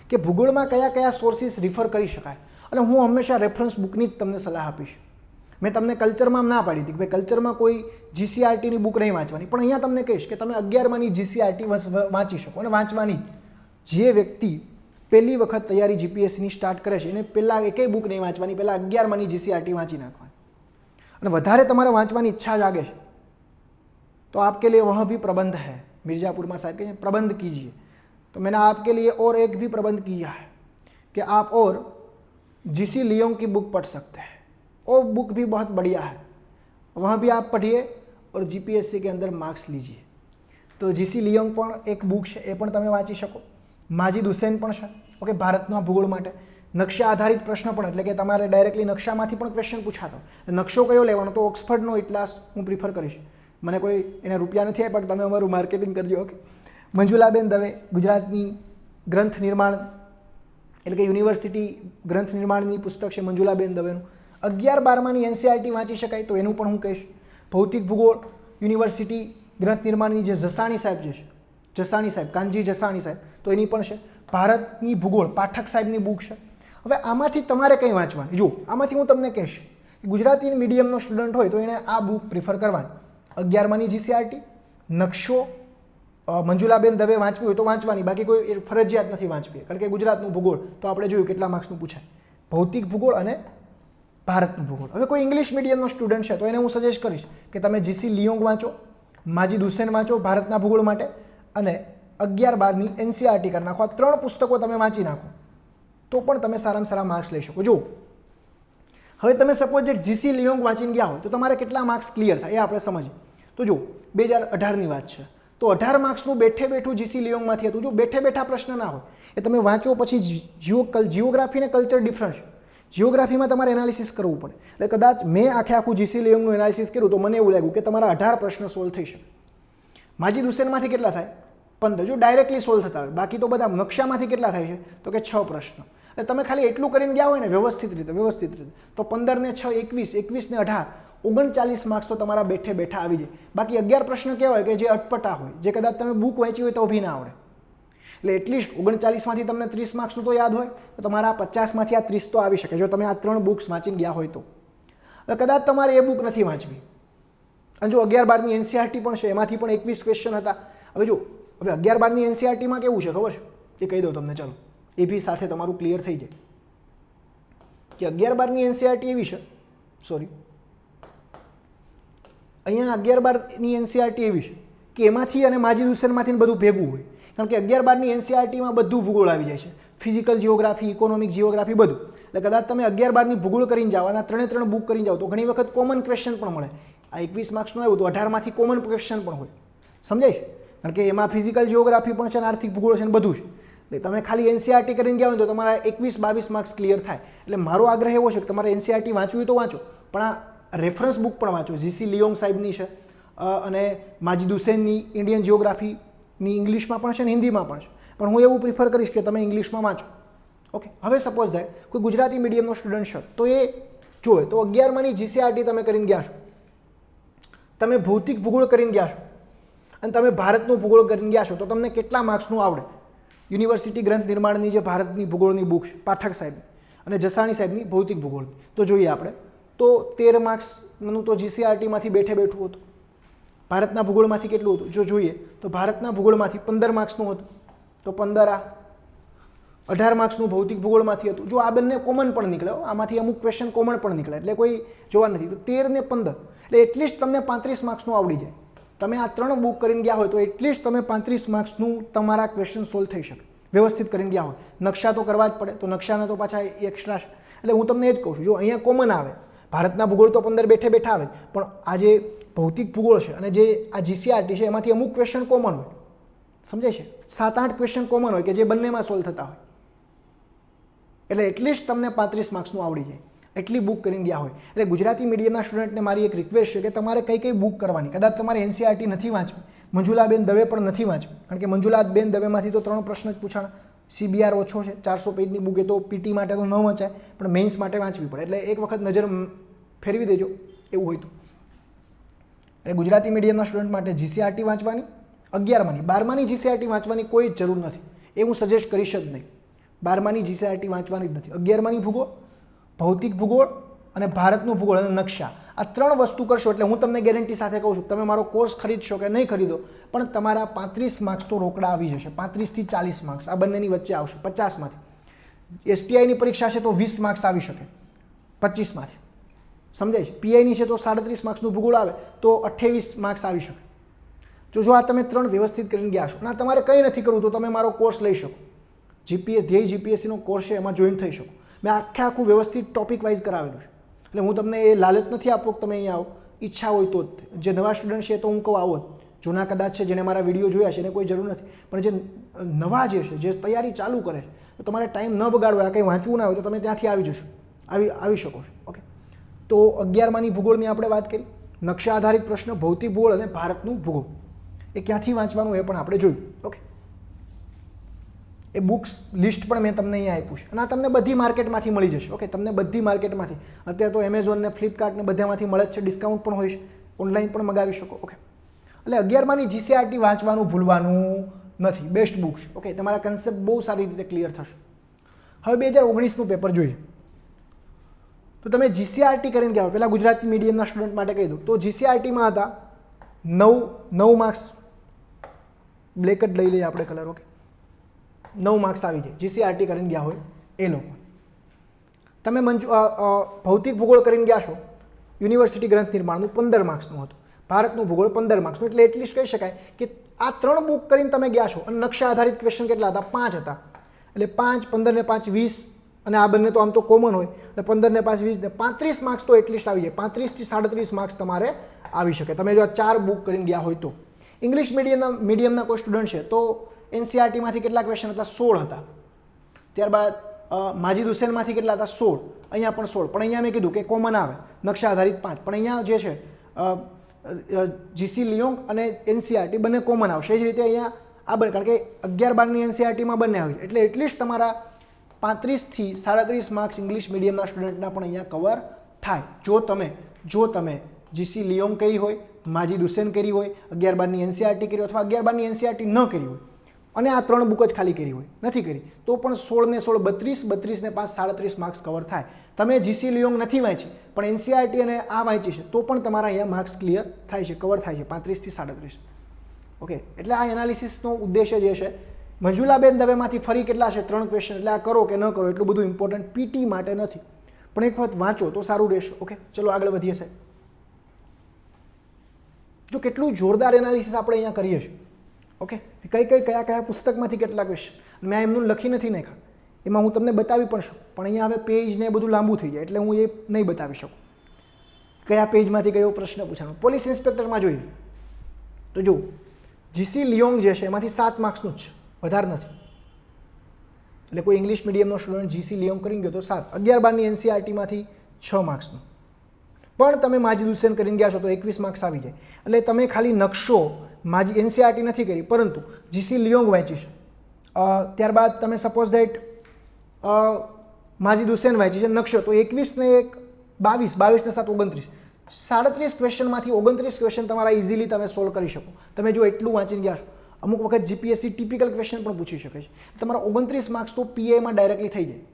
કે ભૂગોળમાં કયા કયા સોર્સિસ રિફર કરી શકાય. અને હું હંમેશા રેફરન્સ બુકની જ તમને સલાહ આપીશ. મેં તમને કલ્ચરમાં ના પાડી હતી કે ભાઈ કલ્ચરમાં કોઈ જીસીઆરટીની બુક નહીં વાંચવાની, પણ અહીંયા તમને કહીશ કે તમે 11માંની જીસીઆરટી વાંચી શકો. અને વાંચવાની, જે વ્યક્તિ પહેલી વખત તૈયારી જીપીએસસીની સ્ટાર્ટ કરે છે એને પહેલાં એકેય બુક નહીં વાંચવાની, પહેલાં 11માંની જીસીઆરટી વાંચી નાખવાની. અને વધારે તમારે વાંચવાની ઈચ્છા જાગે છે તો आपके लिए वह भी प्रबंध है. मिर्ज़ापुर में साहब के प्रबंध कीजिए, तो मैंने आपके लिए और एक भी प्रबंध किया है कि आप और जीसी लियोंग की बुक पढ़ सकते हैं. वो बुक भी बहुत बढ़िया है, वहाँ भी आप पढ़िए और जीपीएससी के अंदर मार्क्स लीजिए. तो जीसी लियोंग પણ એક બુક છે, એ પણ તમે વાંચી શકો. માજીદ હુસૈન પણ છે. ઓકે, ભારતના ભૂગોળ માટે નકશા આધારિત પ્રશ્ન પણ, એટલે કે તમારે ડાયરેક્ટલી નકશામાંથી પણ ક્વેશ્ચન પૂછાતો. નકશો કયો લેવાનો? તો ઓક્સફર્ડનો ઇટલાસ હું પ્રિફર કરીશ. મને કોઈ એને રૂપિયા નથી આપ્યા, તમે અમારું માર્કેટિંગ કરજો. ઓકે. મંજુલાબેન દવે, ગુજરાતની ગ્રંથ નિર્માણ એટલે કે યુનિવર્સિટી ગ્રંથ નિર્માણની પુસ્તક છે મંજુલાબેન દવેનું. 11-12માંની એનસીઆરટી વાંચી શકાય તો એનું પણ હું કહીશ. ભૌતિક ભૂગોળ યુનિવર્સિટી ગ્રંથ નિર્માણની જે જસાણી સાહેબ જે છે, જસાણી સાહેબ, કાનજી જસાણી સાહેબ, તો એની પણ છે. ભારતની ભૂગોળ પાઠક સાહેબની બુક છે. હવે આમાંથી તમારે કંઈ વાંચવાની, જો આમાંથી હું તમને કહીશ કે ગુજરાતી મીડિયમનો સ્ટુડન્ટ હોય તો એણે આ બુક પ્રિફર કરવાની. 11માંની જીસીઆરટી, નકશો મંજુલાબેન દવે વાંચવી હોય તો વાંચવાની, બાકી કોઈ ફરજિયાત નથી વાંચવી, કારણ કે ગુજરાતનું ભૂગોળ તો આપણે જોયું કેટલા માર્ક્સનું પૂછાય. ભૌતિક ભૂગોળ અને ભારતનું ભૂગોળ. હવે કોઈ ઇંગ્લિશ મીડિયમનો સ્ટુડન્ટ છે તો એને હું સજેસ્ટ કરીશ કે તમે જીસી લિયોંગ વાંચો, માજીદ હુસૈન વાંચો ભારતના ભૂગોળ માટે, અને 11-12ની એનસીઆરટી કરી નાખો. આ 3 પુસ્તકો તમે વાંચી નાખો તો પણ તમે સારામાં સારા માર્ક્સ લઈ શકો. જો હવે તમે સપોઝ જે જીસી લિયોંગ વાંચીને ગયા હોય તો તમારે કેટલા માર્ક્સ ક્લિયર થાય એ આપણે સમજીએ. તો જો 2018ની વાત છે તો 18 માર્ક્સનું બેઠે બેઠું જીસી લિયોંગમાંથી હતું. જો બેઠે બેઠા પ્રશ્ન ના હોય એ તમે વાંચો, પછી જીઓગ્રાફી અને કલ્ચર ડિફરન્સ. જીઓગ્રાફીમાં તમારે એનાલિસિસ કરવું પડે. એટલે કદાચ મેં આખું જીસી લિયોંગનું એનાલિસિસ કર્યું તો મને એવું લાગ્યું કે તમારા 18 પ્રશ્ન સોલ્વ થઈ શકે. માજીદ હુસૈનમાંથી કેટલા થાય? 15. જો ડાયરેક્ટલી સોલ્વ થતા હોય. બાકી તો બધા નકશામાંથી કેટલા થાય છે? તો કે 6 પ્રશ્ન. એટલે તમે ખાલી એટલું કરીને ગયા હોય ને વ્યવસ્થિત રીતે તો 15 ને 6 21, 21 ને 18, 39 માર્ક્સ તો તમારા બેઠે બેઠા આવી જાય. બાકી 11 પ્રશ્ન કેવા હોય કે જે અટપટા હોય, જે કદાચ તમે બુક વાંચી હોય તો બી ના આવડે. એટલે એટલીસ્ટ 39માંથી તમને 30 માર્ક્સનું તો યાદ હોય તો તમારા 50માંથી આ 30 તો આવી શકે જો તમે આ 3 બુક્સ વાંચીને ગયા હોય તો. કદાચ તમારે એ બુક નથી વાંચવી અને જો 11-12ની એનસીઆરટી પણ છે, એમાંથી પણ 21 ક્વેશ્ચન હતા. હવે જો હવે 11-12ની એનસીઆરટીમાં કેવું છે ખબર છે? એ કહી દઉં તમને, ચાલો એ બી સાથે તમારું ક્લિયર થઈ જાય કે 11-12ની એનસીઆરટી એવી છે, સોરી અહીંયા 11-12ની એનસીઆરટી એવી છે કે એમાંથી અને માજીદ હુસૈનમાંથી બધું ભેગું હોય. કારણ કે 11-12ની એનસીઆરટીમાં બધું ભૂગોળ આવી જાય છે, ફિઝિકલ જીઓગ્રાફી, ઇકોનોમિક જીઓગ્રાફી બધું. એટલે કદાચ તમે 11-12ની ભૂગોળ કરીને જાઓ અને 3 બુક કરીને જાઓ તો ઘણી વખત કોમન ક્વેશ્ચન પણ મળે. આ 21 માર્ક્સનું આવ્યું તો 18માંથી કોમન ક્વેશ્ચન પણ હોય. સમજાય? કારણ કે એમાં ફિઝિકલ જીઓગ્રાફી પણ છે ને આર્થિક ભૂગોળ છે ને બધું છે. એટલે તમે ખાલી એનસીઆરટી કરીને ગયા હોય તો તમારા 21-22 માર્ક્સ ક્લિયર થાય. એટલે મારો આગ્રહ એવો છે કે તમારે એનસીઆરટી વાંચવી હોય તો વાંચો, પણ આ રેફરન્સ બુક પણ વાંચો. જીસી લિયોંગ સાહેબની છે અને માજીદ હુસૈનની ઇન્ડિયન જીઓગ્રાફીની ઇંગ્લિશમાં પણ છે ને હિન્દીમાં પણ છે. પણ હું એવું પ્રિફર કરીશ કે તમે ઇંગ્લિશમાં વાંચો. ઓકે, હવે સપોઝ થાય કોઈ ગુજરાતી મીડિયમનો સ્ટુડન્ટ છે તો એ જોવે તો 11માની જીસીઆરટી તમે કરીને ગયા છો, તમે ભૌતિક ભૂગોળ કરીને ગયા છો અને તમે ભારતનું ભૂગોળ કરીને ગયા છો, તો તમને કેટલા માર્ક્સનું આવડે? યુનિવર્સિટી ગ્રંથ નિર્માણની જે ભારતની ભૂગોળની બુક છે પાઠક સાહેબની અને જસાણી સાહેબની ભૌતિક ભૂગોળ, તો જોઈએ આપણે તો 13 માર્ક્સનું તો જીસીઆરટીમાંથી બેઠું હતું. ભારતના ભૂગોળમાંથી કેટલું હતું જો જોઈએ તો ભારતના ભૂગોળમાંથી 15 માર્ક્સનું હતું, તો 15 આ 18 માર્ક્સનું ભૌતિક ભૂગોળમાંથી હતું. જો આ બંને કોમન પણ નીકળે, આમાંથી અમુક ક્વેશ્ચન કોમન પણ નીકળે, એટલે કોઈ જોવા નથી. તો 13 ને 15 એટલે એટલીસ્ટ તમને 35 માર્ક્સનું આવડી જાય. તમે આ 3 બુક કરીને ગયા હોય તો એટલીસ્ટ તમે 35 માર્ક્સનું તમારા ક્વેશ્ચન સોલ્વ થઈ શકે, વ્યવસ્થિત કરીને ગયા હોય. નકશા તો કરવા જ પડે, તો નકશાના તો પાછા એક્સ્ટ્રા છે. એટલે હું તમને એ જ કહું છું, જો અહીંયા કોમન આવે, ભારતના ભૂગોળ તો 15 બેઠા આવે, પણ આ જે ભૌતિક ભૂગોળ છે અને જે આ જીસીઆરટી છે એમાંથી અમુક ક્વેશ્ચન કોમન હોય, સમજાય છે? 7-8 ક્વેશ્ચન કોમન હોય કે જે બંનેમાં સોલ્વ થતા હોય. એટલે એટલીસ્ટ તમને 35 માર્ક્સનું આવડી જાય એટલી બુક કરીને ગયા હોય. એટલે ગુજરાતી મીડિયમના સ્ટુડન્ટને મારી એક રિક્વેસ્ટ છે કે તમારે કઈ બુક કરવાની. કદાચ તમારે એનસીઆરટી નથી વાંચવી, મંજુલાબેન દવે પણ નથી વાંચવી, કારણ કે મંજુલાબેન દવેમાંથી તો 3 પ્રશ્ન જ પૂછાણા. સીબીઆર ઓછો છે, 400 પેજની બુક, એ તો પીટી માટે તો ન વંચાય, પણ મેઇન્સ માટે વાંચવી પડે. એટલે એક વખત નજર ફેરવી દેજો એવું હોય તો. એટલે ગુજરાતી મીડિયમના સ્ટુડન્ટ માટે જીસીઆરટી વાંચવાની, 11માની 12માની જીસીઆરટી વાંચવાની કોઈ જરૂર નથી, એ હું સજેસ્ટ કરીશ જ નહીં. 12માની જીસીઆરટી વાંચવાની જ નથી. 11માની ભૂગોળ, ભૌતિક ભૂગોળ અને ભારતનું ભૂગોળ અને નકશા, આ 3 વસ્તુ કરશો એટલે હું તમને ગેરંટી સાથે કહું છું તમે મારો કોર્સ ખરીદશો કે નહીં ખરીદો, પણ તમારા 35 માર્ક્સ તો રોકડા આવી જશે. 35 થી 40 માર્ક્સ આ બંનેની વચ્ચે આવશે 50માંથી. એસટીઆઈની પરીક્ષા છે તો 20 માર્ક્સ આવી શકે 25માંથી, સમજાય છે? પીઆઈની છે તો 37 માર્ક્સનું ભૂગોળ આવે તો 28 માર્ક્સ આવી શકે. જો આ તમે 3 વ્યવસ્થિત કરીને ગયા છો અને તમારે કંઈ નથી કરવું તો તમે મારો કોર્સ લઈ શકો. ધ્યેય જીપીએસસીનો કોર્સ છે, એમાં જોઈન થઈ શકો. મેં આખું વ્યવસ્થિત ટોપિક વાઇઝ કરાવેલું છે. એટલે હું તમને એ લાલચ નથી આપતો કે તમે અહીંયા આવો, ઈચ્છા હોય તો જ. જે નવા સ્ટુડન્ટ છે તો હું કહું આવો જ, જૂના કદાચ છે જેને મારા વિડીયો જોયા છે એને કોઈ જરૂર નથી, પણ જે નવા જે છે જે તૈયારી ચાલુ કરે છે, તો તમારે ટાઈમ ન બગાડવો, આ કંઈ વાંચવું ના હોય તો તમે ત્યાંથી આવી જશો, આવી શકો છો. ઓકે, તો 11માની ભૂગોળની આપણે વાત કરી, નકશા આધારિત પ્રશ્ન, ભૌતિક ભૂગોળ અને ભારતનું ભૂગોળ, એ ક્યાંથી વાંચવાનું એ પણ આપણે જોયું. ઓકે, એ બુક્સ લિસ્ટ પણ મેં તમને અહીંયા આપ્યું છે અને આ તમને બધી માર્કેટમાંથી મળી જશે. ઓકે, તમને બધી માર્કેટમાંથી, અત્યારે તો એમેઝોન ને ફ્લિપકાર્ટ ને બધામાંથી મળે જ છે, ડિસ્કાઉન્ટ પણ હોય છે, ઓનલાઈન પણ મગાવી શકો. ઓકે, એટલે 11માની જીસીઆરટી વાંચવાનું ભૂલવાનું નથી, બેસ્ટ બુક્સ. ઓકે, તમારા કન્સેપ્ટ બહુ સારી રીતે ક્લિયર થશે. હવે 2019નું પેપર જોઈએ તો તમે જીસીઆરટી કરીને ગયા હો, પહેલાં ગુજરાતી મીડિયમના સ્ટુડન્ટ માટે કહી દઉં તો જીસીઆરટીમાં હતા 9 માર્ક્સ, બ્લેક જ લઈ લઈએ આપણે કલર. ઓકે, 9 માર્ક્સ આવી જાય જીસીઆરટી કરીને ગયા હોય એ લોકો. તમે ભૌતિક ભૂગોળ કરીને ગયા છો, યુનિવર્સિટી ગ્રંથ નિર્માણનું 15 માર્ક્સનું હતું, ભારતનું ભૂગોળ 15 માર્ક્સનું, એટલે એટલીસ્ટ કહી શકાય કે આ 3 બુક કરીને તમે ગયા છો. અને નકશા આધારિત ક્વેશ્ચન કેટલા હતા? 5 હતા. એટલે 5, 15 ને 5 20, અને આ બંને તો આમ તો કોમન હોય, એટલે 15 ને 5 20 ને 35 માર્ક્સ તો એટલીસ્ટ આવી જાય. 35 થી 37 માર્ક્સ તમારે આવી શકે તમે જો આ 4 બુક કરીને ગયા હોય તો. ઇંગ્લિશ મીડિયમના કોઈ સ્ટુડન્ટ છે તો એનસીઆરટીમાંથી કેટલા ક્વેશ્ચન હતા? 16 હતા. ત્યારબાદ માજીદ હુસેનમાંથી કેટલા હતા? 16. અહીંયા પણ 16, પણ અહીંયા મેં કીધું કે કોમન આવે, નકશા આધારિત 5, પણ અહીંયા જે છે જીસી લિયોંગ અને એનસીઆરટી બંને કોમન આવશે. એ જ રીતે અહીંયા આ બંને, કારણ કે 11-12ની એનસીઆરટીમાં બંને આવી જાય, એટલે એટલીસ્ટ તમારા 35 થી 37 માર્ક્સ ઇંગ્લિશ મીડિયમના સ્ટુડન્ટના પણ અહીંયા કવર થાય જો તમે જીસી લિયોંગ કરી હોય, માજીદ હુસેન કરી હોય, 11-12ની એનસીઆરટી કરી હોય, અથવા 11-12ની એનસીઆરટી ન કરી હોય અને આ 3 બુક જ ખાલી કરી હોય, નથી કરી, તો પણ 16 ને 16 32, 32 ને 5 37 માર્ક્સ કવર થાય. તમે જીસી લિયોંગ નથી વાંચી પણ એનસીઆરટી અને આ વાંચી છે તો પણ તમારા અહીંયા માર્ક્સ ક્લિયર થાય છે, કવર થાય છે 35 થી 37. ઓકે, એટલે આ એનાલિસિસનો ઉદ્દેશ્ય જે છે, મંજુલાબેન દવેમાંથી ફરી કેટલા છે? 3 ક્વેશ્ચન, એટલે આ કરો કે ન કરો એટલું બધું ઇમ્પોર્ટન્ટ પીટી માટે નથી, પણ એક વખત વાંચો તો સારું રહેશે. ઓકે, ચલો આગળ વધીએ સાહેબ. જો કેટલું જોરદાર એનાલિસિસ આપણે અહીંયા કરીએ છીએ. ઓકે, કયા પુસ્તકમાંથી કેટલા ક્વેશ્ચન મેં એમનું લખી નથી નાખ્યા, એમાં હું તમને બતાવી પણ શકું, પણ અહીંયા હવે પેજ ને બધું લાંબુ થઈ જાય એટલે હું એ નહીં બતાવી શકું કયા પેજમાંથી કયો પ્રશ્ન પૂછાનો. પોલીસ ઇન્સ્પેક્ટરમાં જોઈએ તો જો જીસી લિયોંગ જે છે એમાંથી 7 માર્ક્સનું જ છે, વધારે નથી. એટલે કોઈ ઇંગ્લિશ મીડિયમનો સ્ટુડન્ટ જીસી લિયોંગ કરી ગયો તો 7. 11-12ની એનસીઆરટીમાંથી 6 માર્ક્સનું, પણ તમે માજીદ હુસેન કરીને ગયા છો તો 21 માર્ક્સ આવી જાય. એટલે તમે ખાલી નકશો એનસીઆરટી નથી કરી પરંતુ જીસી લિયોંગ વાંચી છે ત્યારબાદ તમે સપોઝ ધેટ માજીદ હુસેન વાંચી છે નકશો, તો 21 ને 1 22, 22 ને 7 29, 37 ક્વેશ્ચનમાંથી 29 ક્વેશ્ચન તમારા ઇઝીલી તમે સોલ્વ કરી શકો. તમે જો એટલું વાંચીને ગયા છો. અમુક વખત જીપીએસસી ટિપિકલ ક્વેશ્ચન પણ પૂછી શકે છે. તમારા 29 માર્ક્સ તો પીઆઈમાં ડાયરેક્ટલી થઈ જાય.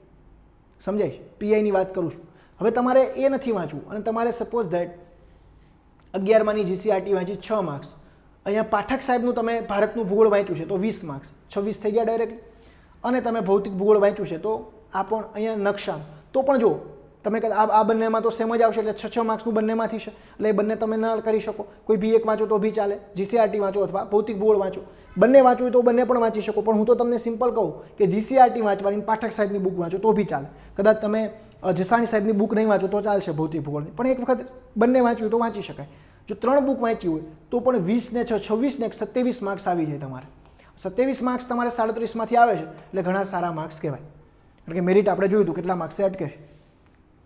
સમજાય છે? પીઆઈની વાત કરું છું. હવે તમારે એ નથી વાંચવું અને તમારે સપોઝ ધેટ 11માની જીસીઆરટી વાંચી 6 માર્ક્સ, અહીંયા પાઠક સાહેબનું તમે ભારતનું ભૂગોળ વાંચ્યું છે તો 20 માર્ક્સ, 26 થઈ ગયા ડાયરેક્ટલી. અને તમે ભૌતિક ભૂગોળ વાંચ્યું છે તો આ પણ અહીંયા નકશા, તો પણ જો તમે આ બંનેમાં તો સેમ જ આવશે, એટલે 6 માર્ક્સનું બંનેમાંથી છે, એટલે એ બંને તમે ન કરી શકો. કોઈ બી એક વાંચો તો બી ચાલે, જીસીઆરટી વાંચો અથવા ભૌતિક ભૂગોળ વાંચો, બંને વાંચવું તો બંને પણ વાંચી શકો. પણ હું તો તમને સિમ્પલ કહું કે જીસીઆરટી વાંચવાની, પાઠક સાહેબની બુક વાંચો તો બી ચાલે. કદાચ તમે જસાણી સાહેબની બુક નહીં વાંચો તો ચાલશે ભૌતિક ભૂગોળની, પણ એક વખત બંને વાંચ્યું તો વાંચી શકાય. જો 3 બુક વાંચી હોય તો પણ 20 ને 6 26 ને 27 માર્ક્સ આવી જાય તમારે. 27 માર્ક્સ તમારે 37માંથી આવે છે એટલે ઘણા સારા માર્ક્સ કહેવાય. કારણ કે મેરિટ આપણે જોયું હતું કેટલા માર્ક્સે અટકે છે.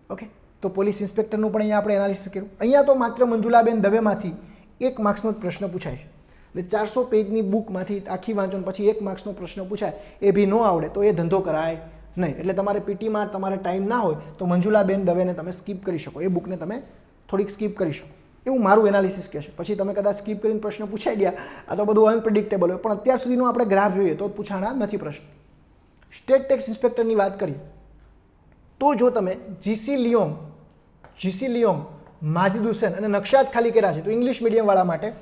ઓકે, તો પોલીસ ઇન્સ્પેક્ટરનું પણ અહીંયા આપણે એનાલિસિસ કર્યું. અહીંયા તો માત્ર મંજુલાબેન દવેમાંથી 1 માર્ક્સનો જ પ્રશ્ન પૂછાય છે. એટલે 400 પેજની બુકમાંથી આખી વાંચો ને પછી 1 માર્ક્સનો પ્રશ્ન પૂછાય, એ બી ન આવડે તો એ ધંધો કરાય નહીં. એટલે તમારે પીટીમાં તમારે ટાઈમ ના હોય તો મંજુલાબેન દવેને તમે સ્કીપ કરી શકો, એ બુકને તમે થોડીક સ્કીપ કરી શકો. એવું મારું એનાલિસિસ કહે છે. પછી તમે કદાચ સ્કીપ કરીને પ્રશ્ન પૂછાઈ ગયા, આ તો બધું અનપ્રિડિક્ટેબલ હોય, પણ અત્યાર સુધીનો આપણે ગ્રાફ જોઈએ તો પૂછાણા નથી પ્રશ્ન. સ્ટેટ ટેક્સ ઇન્સ્પેક્ટરની વાત કરીએ તો જો તમે જીસી લિયોંગ, માજીદ હુસેન અને નકશા જ ખાલી કર્યા છે તો ઇંગ્લિશ મીડિયમવાળા માટે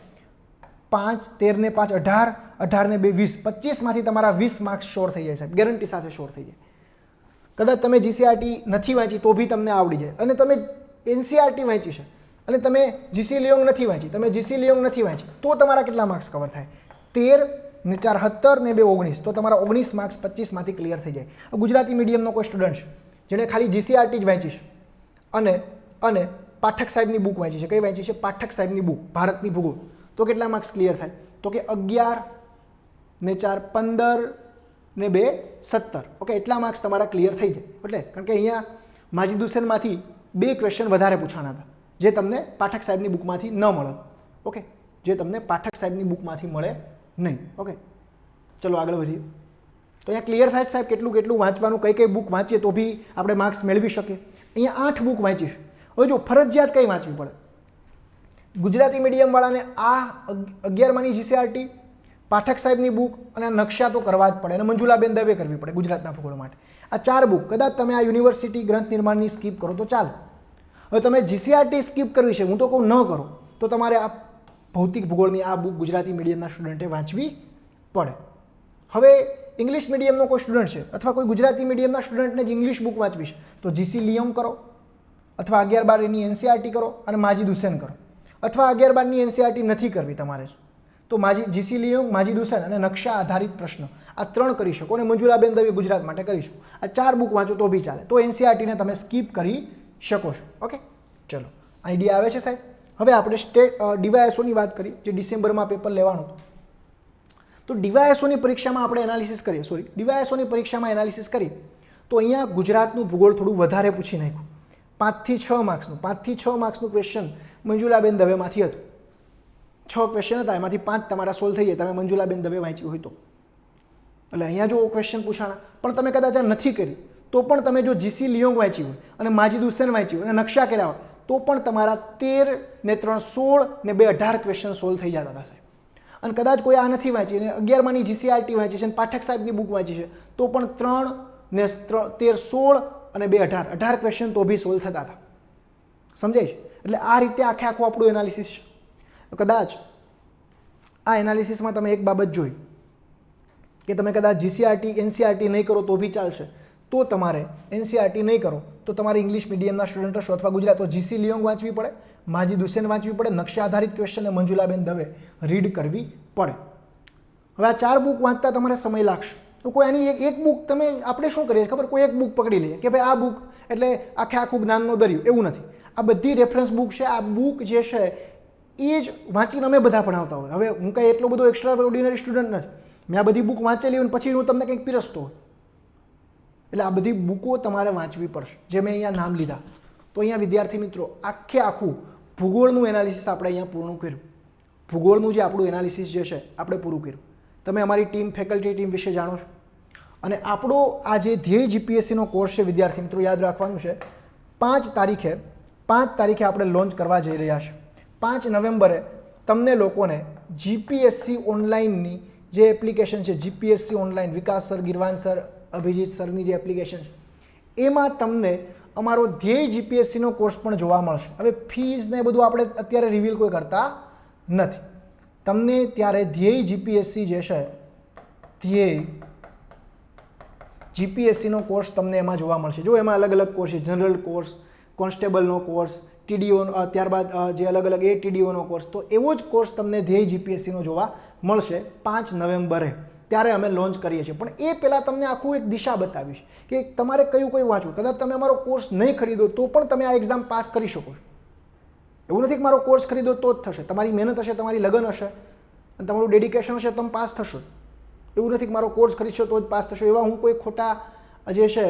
5, 13 ને 5 18, 18 ને 2 20, 25માંથી તમારા 20 માર્ક્સ શોર્ટ થઈ જાય સાહેબ, ગેરંટી સાથે શોર્ટ થઈ જાય. કદાચ તમે જીસીઆરટી નથી વાંચી તો બી તમને આવડી જાય, અને તમે એનસીઆરટી વાંચી છે અને તમે જીસી લિયોંગ નથી વાંચી તો તમારા કેટલા માર્ક્સ કવર થાય? 13 ને 4 17 ને 2 19, તો તમારા 19 માર્ક્સ 25માંથી ક્લિયર થઈ જાય. ગુજરાતી મીડિયમનો કોઈ સ્ટુડન્ટ છે જેણે ખાલી જીસીઆરટી જ વાંચી છે અને પાઠક સાહેબની બુક વાંચી છે, કઈ વાંચી છે? પાઠક સાહેબની બુક, ભારતની ભૂગોળ, તો કેટલા માર્ક્સ ક્લિયર થાય? તો કે 11 ને 4 15 ને 2 17. ઓકે, એટલા માર્ક્સ તમારા ક્લિયર થઈ જાય. એટલે કારણ કે અહીંયા માજીદ હુસેનમાંથી 2 ક્વેશ્ચન વધારે પૂછાણા હતા જે તમને પાઠક સાહેબની બુકમાંથી ન મળે. ઓકે, જે તમને પાઠક સાહેબની બુકમાંથી મળે નહીં. ઓકે, ચલો આગળ વધીએ. તો અહીંયા ક્લિયર થાય સાહેબ કેટલું વાંચવાનું, કઈ બુક વાંચીએ તો બી આપણે માર્ક્સ મેળવી શકીએ. અહીંયા 8 બુક વાંચી છે. હવે જો ફરજિયાત કઈ વાંચવી પડે? ગુજરાતી મીડિયમવાળાને આ 11માની જીસીઆરટી, પાઠક સાહેબની બુક અને નકશા તો કરવા જ પડે, અને મંજુલાબેન દવે કરવી પડે ગુજરાતના ભૂગોળ માટે. આ 4 બુક કદાચ તમે આ યુનિવર્સિટી ગ્રંથ નિર્માણની સ્કીપ કરો તો ચાલે. હવે તમે જીસીઆરટી સ્કીપ કરવી છે, હું તો કહું ન કરો, તો તમારે આ ભૌતિક ભૂગોળની આ બુક ગુજરાતી મીડિયમના સ્ટુડન્ટે વાંચવી પડે. હવે ઇંગ્લિશ મીડિયમનો કોઈ સ્ટુડન્ટ છે અથવા કોઈ ગુજરાતી મીડિયમના સ્ટુડન્ટને જ ઇંગ્લિશ બુક વાંચવી છે તો જીસી લિયોંગ કરો, અથવા 11-12ની એનસીઆરટી કરો અને માજીદ હુસેન કરો. અથવા 11-12ની એનસીઆરટી નથી કરવી તમારે તો જીસી લિયોંગ, માજીદ હુસેન અને નકશા આધારિત પ્રશ્ન આ 3 કરી શકો, અને મંજુલાબેન દવે ગુજરાત માટે કરી શકો. આ 4 બુક વાંચો તો બી ચાલે, તો એનસીઆરટીને તમે સ્કીપ કરી શકો છો. ઓકે, ચલો આઈડિયા આવે છે સાહેબ. હવે આપણે ડીવાયએસઓની વાત કરી, જે ડિસેમ્બરમાં પેપર લેવાનું હતું. તો ડીવાયએસઓની પરીક્ષામાં આપણે ડીવાયએસઓની પરીક્ષામાં એનાલિસિસ કરી તો અહીંયા ગુજરાતનું ભૂગોળ થોડું વધારે પૂછી નાખ્યું. 5 થી 6 માર્ક્સનું ક્વેશ્ચન મંજુલાબેન દવેમાંથી હતું. 6 ક્વેશ્ચન હતા, એમાંથી 5 તમારા સોલ્વ થઈ જાય તમે મંજુલાબેન દવે વાંચી હોય તો. એટલે અહીંયા જો ક્વેશ્ચન પૂછાણા, પણ તમે કદાચ આ નથી કરી તો પણ તમે જો જીસી લિયોંગ વાંચી હોય અને માજીદ હુસેન વાંચી હોય અને નકશા કર્યા હોય તો પણ તમારા 13 ને 3 16 ને 2 18 ક્વેશ્ચન સોલ્વ થઈ જતા હતા સાહેબ. અને કદાચ કોઈ આ નથી વાંચી અને 11માની જીસીઆરટી વાંચી છે અને પાઠક સાહેબની બુક વાંચી છે તો પણ 3 ને 13 16 અને 2 18 ક્વેશ્ચન તો બી સોલ્વ થતા હતા. સમજાય છે? એટલે આ રીતે આખું આપણું એનાલિસિસ છે. કદાચ આ એનાલિસિસમાં તમે એક બાબત જોઈ કે તમે કદાચ જીસીઆરટી એનસીઆરટી નહીં કરો તો બી ચાલશે, તો તમારે એનસીઆરટી નહીં કરો તો તમારે ઇંગ્લિશ મીડિયમના સ્ટુડન્ટ હશો અથવા ગુજરાત તો જીસી લિયોંગ વાંચવી પડે, માજીદ હુસેન વાંચવી પડે, નકશા આધારિત ક્વેશ્ચન અને મંજુલાબેન દવે રીડ કરવી પડે. હવે આ 4 બુક વાંચતા તમારે સમય લાગશે. તો કોઈ આની એક બુક તમે આપણે શું કરીએ ખબર, કોઈ એક બુક પકડી લઈએ કે ભાઈ આ બુક એટલે આખું જ્ઞાનનો દરિયો, એવું નથી. આ બધી રેફરન્સ બુક છે. આ બુક જે છે એ જ વાંચીને અમે બધા ભણાવતા હોય. હવે હું કંઈ એટલો બધો એક્સ્ટ્રા ઓર્ડિનરી સ્ટુડન્ટ નથી, મેં આ બધી બુક વાંચેલી હોય પછી હું તમને કંઈક પીરસતો હોય. એટલે આ બધી બુકો તમારે વાંચવી પડશે, જે મેં અહીંયા નામ લીધા. તો અહીંયા વિદ્યાર્થી મિત્રો આખું ભૂગોળનું એનાલિસિસ આપણે અહીંયા પૂર્ણ કર્યું. ભૂગોળનું જે આપણું એનાલિસિસ જે છે આપણે પૂરું કર્યું. તમે અમારી ટીમ, ફેકલ્ટી ટીમ વિશે જાણો છો. અને આપણો આ જે ધ્યેય જીપીએસસીનો કોર્સ છે વિદ્યાર્થી મિત્રો, યાદ રાખવાનું છે 5 તારીખે આપણે લોન્ચ કરવા જઈ રહ્યા છે. 5 નવેમ્બરે તમને લોકોને જીપીએસસી ઓનલાઈનની જે એપ્લિકેશન છે, જીપીએસસી ઓનલાઈન, વિકાસ સર, ગિરવાન સર, અભિજીત સરની જે એપ્લિકેશન છે, એમાં તમને અમારો ધ્યેય જીપીએસસીનો કોર્સ પણ જોવા મળશે. હવે ફીઝ ને બધું આપણે અત્યારે રિવીલ કોઈ કરતા નથી. તમને ત્યારે ધ્યેય જીપીએસસી જે છે, ધ્યેય જીપીએસસીનો કોર્સ તમને એમાં જોવા મળશે. જો એમાં અલગ અલગ કોર્સ છે, જનરલ કોર્સ, કોન્સ્ટેબલનો કોર્સ, ટીડીઓ, ત્યારબાદ જે અલગ અલગ ટીડીઓનો કોર્સ, તો એવો જ કોર્સ તમને ધ્યેય જીપીએસસીનો જોવા મળશે 5 નવેમ્બરે. ત્યારે અમે લોન્ચ કરીએ છીએ. પણ એ પહેલાં તમને આખું એક દિશા બતાવીશ કે તમારે કયું વાંચવું. કદાચ તમે અમારો કોર્સ નહીં ખરીદો તો પણ તમે આ એક્ઝામ પાસ કરી શકો છો. એવું નથી કે મારો કોર્સ ખરીદો તો જ થશે. તમારી મહેનત હશે, તમારી લગન હશે અને તમારું ડેડિકેશન હશે, તમે પાસ થશો. એવું નથી કે મારો કોર્સ ખરીદશો તો જ પાસ થશો. એવા હું કોઈ ખોટા જે છે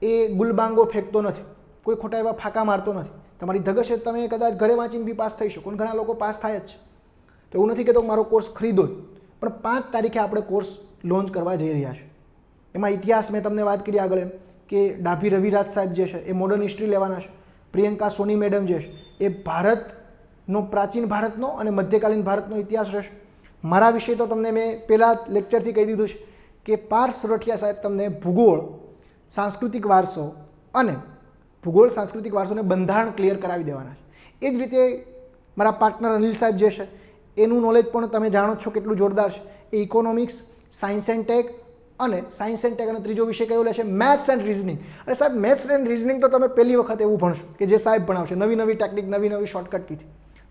એ ગુલબાંગો ફેંકતો નથી, કોઈ ખોટા એવા ફાંકા મારતો નથી. તમારી ધગશ છે, તમે કદાચ ઘરે વાંચીને બી પાસ થઈ શકો. ઘણા લોકો પાસ થાય જ છે. તો એવું નથી કે તો મારો કોર્સ ખરીદો જ. પણ 5 તારીખે આપણે કોર્સ લોન્ચ કરવા જઈ રહ્યા છે. એમાં ઇતિહાસ મેં તમને વાત કરી આગળ એમ કે ડાભી રવિરાજ સાહેબ જે છે એ મોડર્ન હિસ્ટ્રી લેવાના છે. પ્રિયંકા સોની મેડમ જે છે એ ભારતનો, પ્રાચીન ભારતનો અને મધ્યકાલીન ભારતનો ઇતિહાસ રહેશે. મારા વિશે તો તમને મેં પહેલાં લેક્ચરથી કહી દીધું છે કે પાર્થ સોરઠિયા સાહેબ તમને ભૂગોળ, સાંસ્કૃતિક વારસો અને બંધારણ ક્લિયર કરાવી દેવાના છે. એ જ રીતે મારા પાર્ટનર અનિલ સાહેબ જે છે એનું નોલેજ પણ તમે જાણો છો કેટલું જોરદાર છે. એ ઇકોનોમિક્સ, સાયન્સ એન્ડ ટેક અને ત્રીજો વિષય કયો લે છે, મેથ્સ એન્ડ રિઝનિંગ. અને સાહેબ મેથ્સ એન્ડ રિઝનિંગ તો તમે પહેલી વખત એવું ભણશો કે જે સાહેબ ભણાવશે, નવી ટેકનિક, નવી શોર્ટકટ કીધી.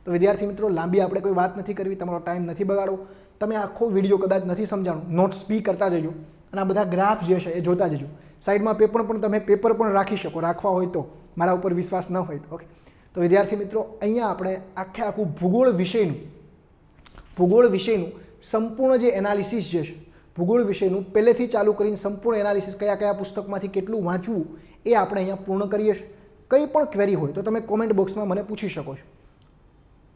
તો વિદ્યાર્થી મિત્રો, લાંબી આપણે કોઈ વાત નથી કરવી, તમારો ટાઈમ નથી બગાડવો. તમે આખો વિડીયો કદાચ નથી સમજાણું, નોટ્સ બી કરતા જજો અને આ બધા ગ્રાફ જે છે એ જોતા જજો. સાઈડમાં તમે પેપર પણ રાખી શકો, રાખવા હોય તો. મારા ઉપર વિશ્વાસ ન હોય તો. ઓકે. તો વિદ્યાર્થી મિત્રો, અહીંયા આપણે આખું ભૂગોળ વિષયનું સંપૂર્ણ જે એનાલિસિસ જે છે, ભૂગોળ વિષયનું પહેલેથી ચાલુ કરીને સંપૂર્ણ એનાલિસિસ, કયા પુસ્તકમાંથી કેટલું વાંચવું, એ આપણે અહીંયા પૂર્ણ કરીએ છીએ. કંઈ પણ ક્વેરી હોય તો તમે કોમેન્ટ બોક્સમાં મને પૂછી શકો છો.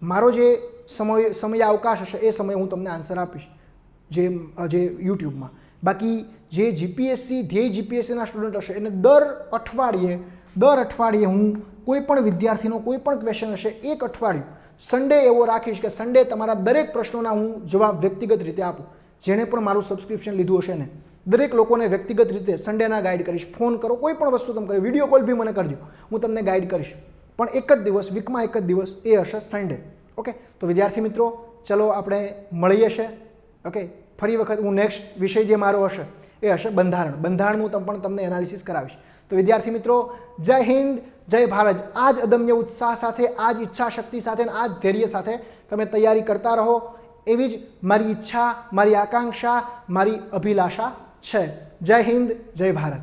મારો જે સમય અવકાશ હશે એ સમયે હું તમને આન્સર આપીશ જે યુટ્યુબમાં. બાકી જે ધ્યેય જીપીએસસીના સ્ટુડન્ટ હશે એને દર અઠવાડિયે હું કોઈ પણ વિદ્યાર્થીનો કોઈ પણ ક્વેશ્ચન હશે, એક અઠવાડિયું સન્ડે એવો રાખીશ કે સન્ડે તમારા દરેક પ્રશ્નોના હું જવાબ વ્યક્તિગત રીતે આપું. જેણે પણ મારું સબસ્ક્રિપ્શન લીધું હશે ને દરેક લોકોને વ્યક્તિગત રીતે સન્ડેના ગાઈડ કરીશ. ફોન કરો, કોઈ પણ વસ્તુ તમે કરો, વિડીયો કોલ બી મને કરજો, હું તમને ગાઈડ કરીશ. પણ એક જ દિવસ, વીકમાં એક જ દિવસ, એ હશે સન્ડે. ઓકે. તો વિદ્યાર્થી મિત્રો, ચલો આપણે મળીએ છીએ. ઓકે. ફરી વખત હું નેક્સ્ટ વિષય જે મારો હશે એ હશે બંધારણનું પણ તમને એનાલિસિસ કરાવીશ. તો વિદ્યાર્થી મિત્રો, જય હિન્દ, જય ભારત. આ જ અદમ્ય ઉત્સાહ સાથે, આ જ ઈચ્છા શક્તિ સાથે, આ જ ધૈર્ય સાથે તમે તૈયારી કરતા રહો, એવી જ મારી ઈચ્છા, મારી આકાંક્ષા, મારી અભિલાષા છે. જય હિન્દ, જય ભારત.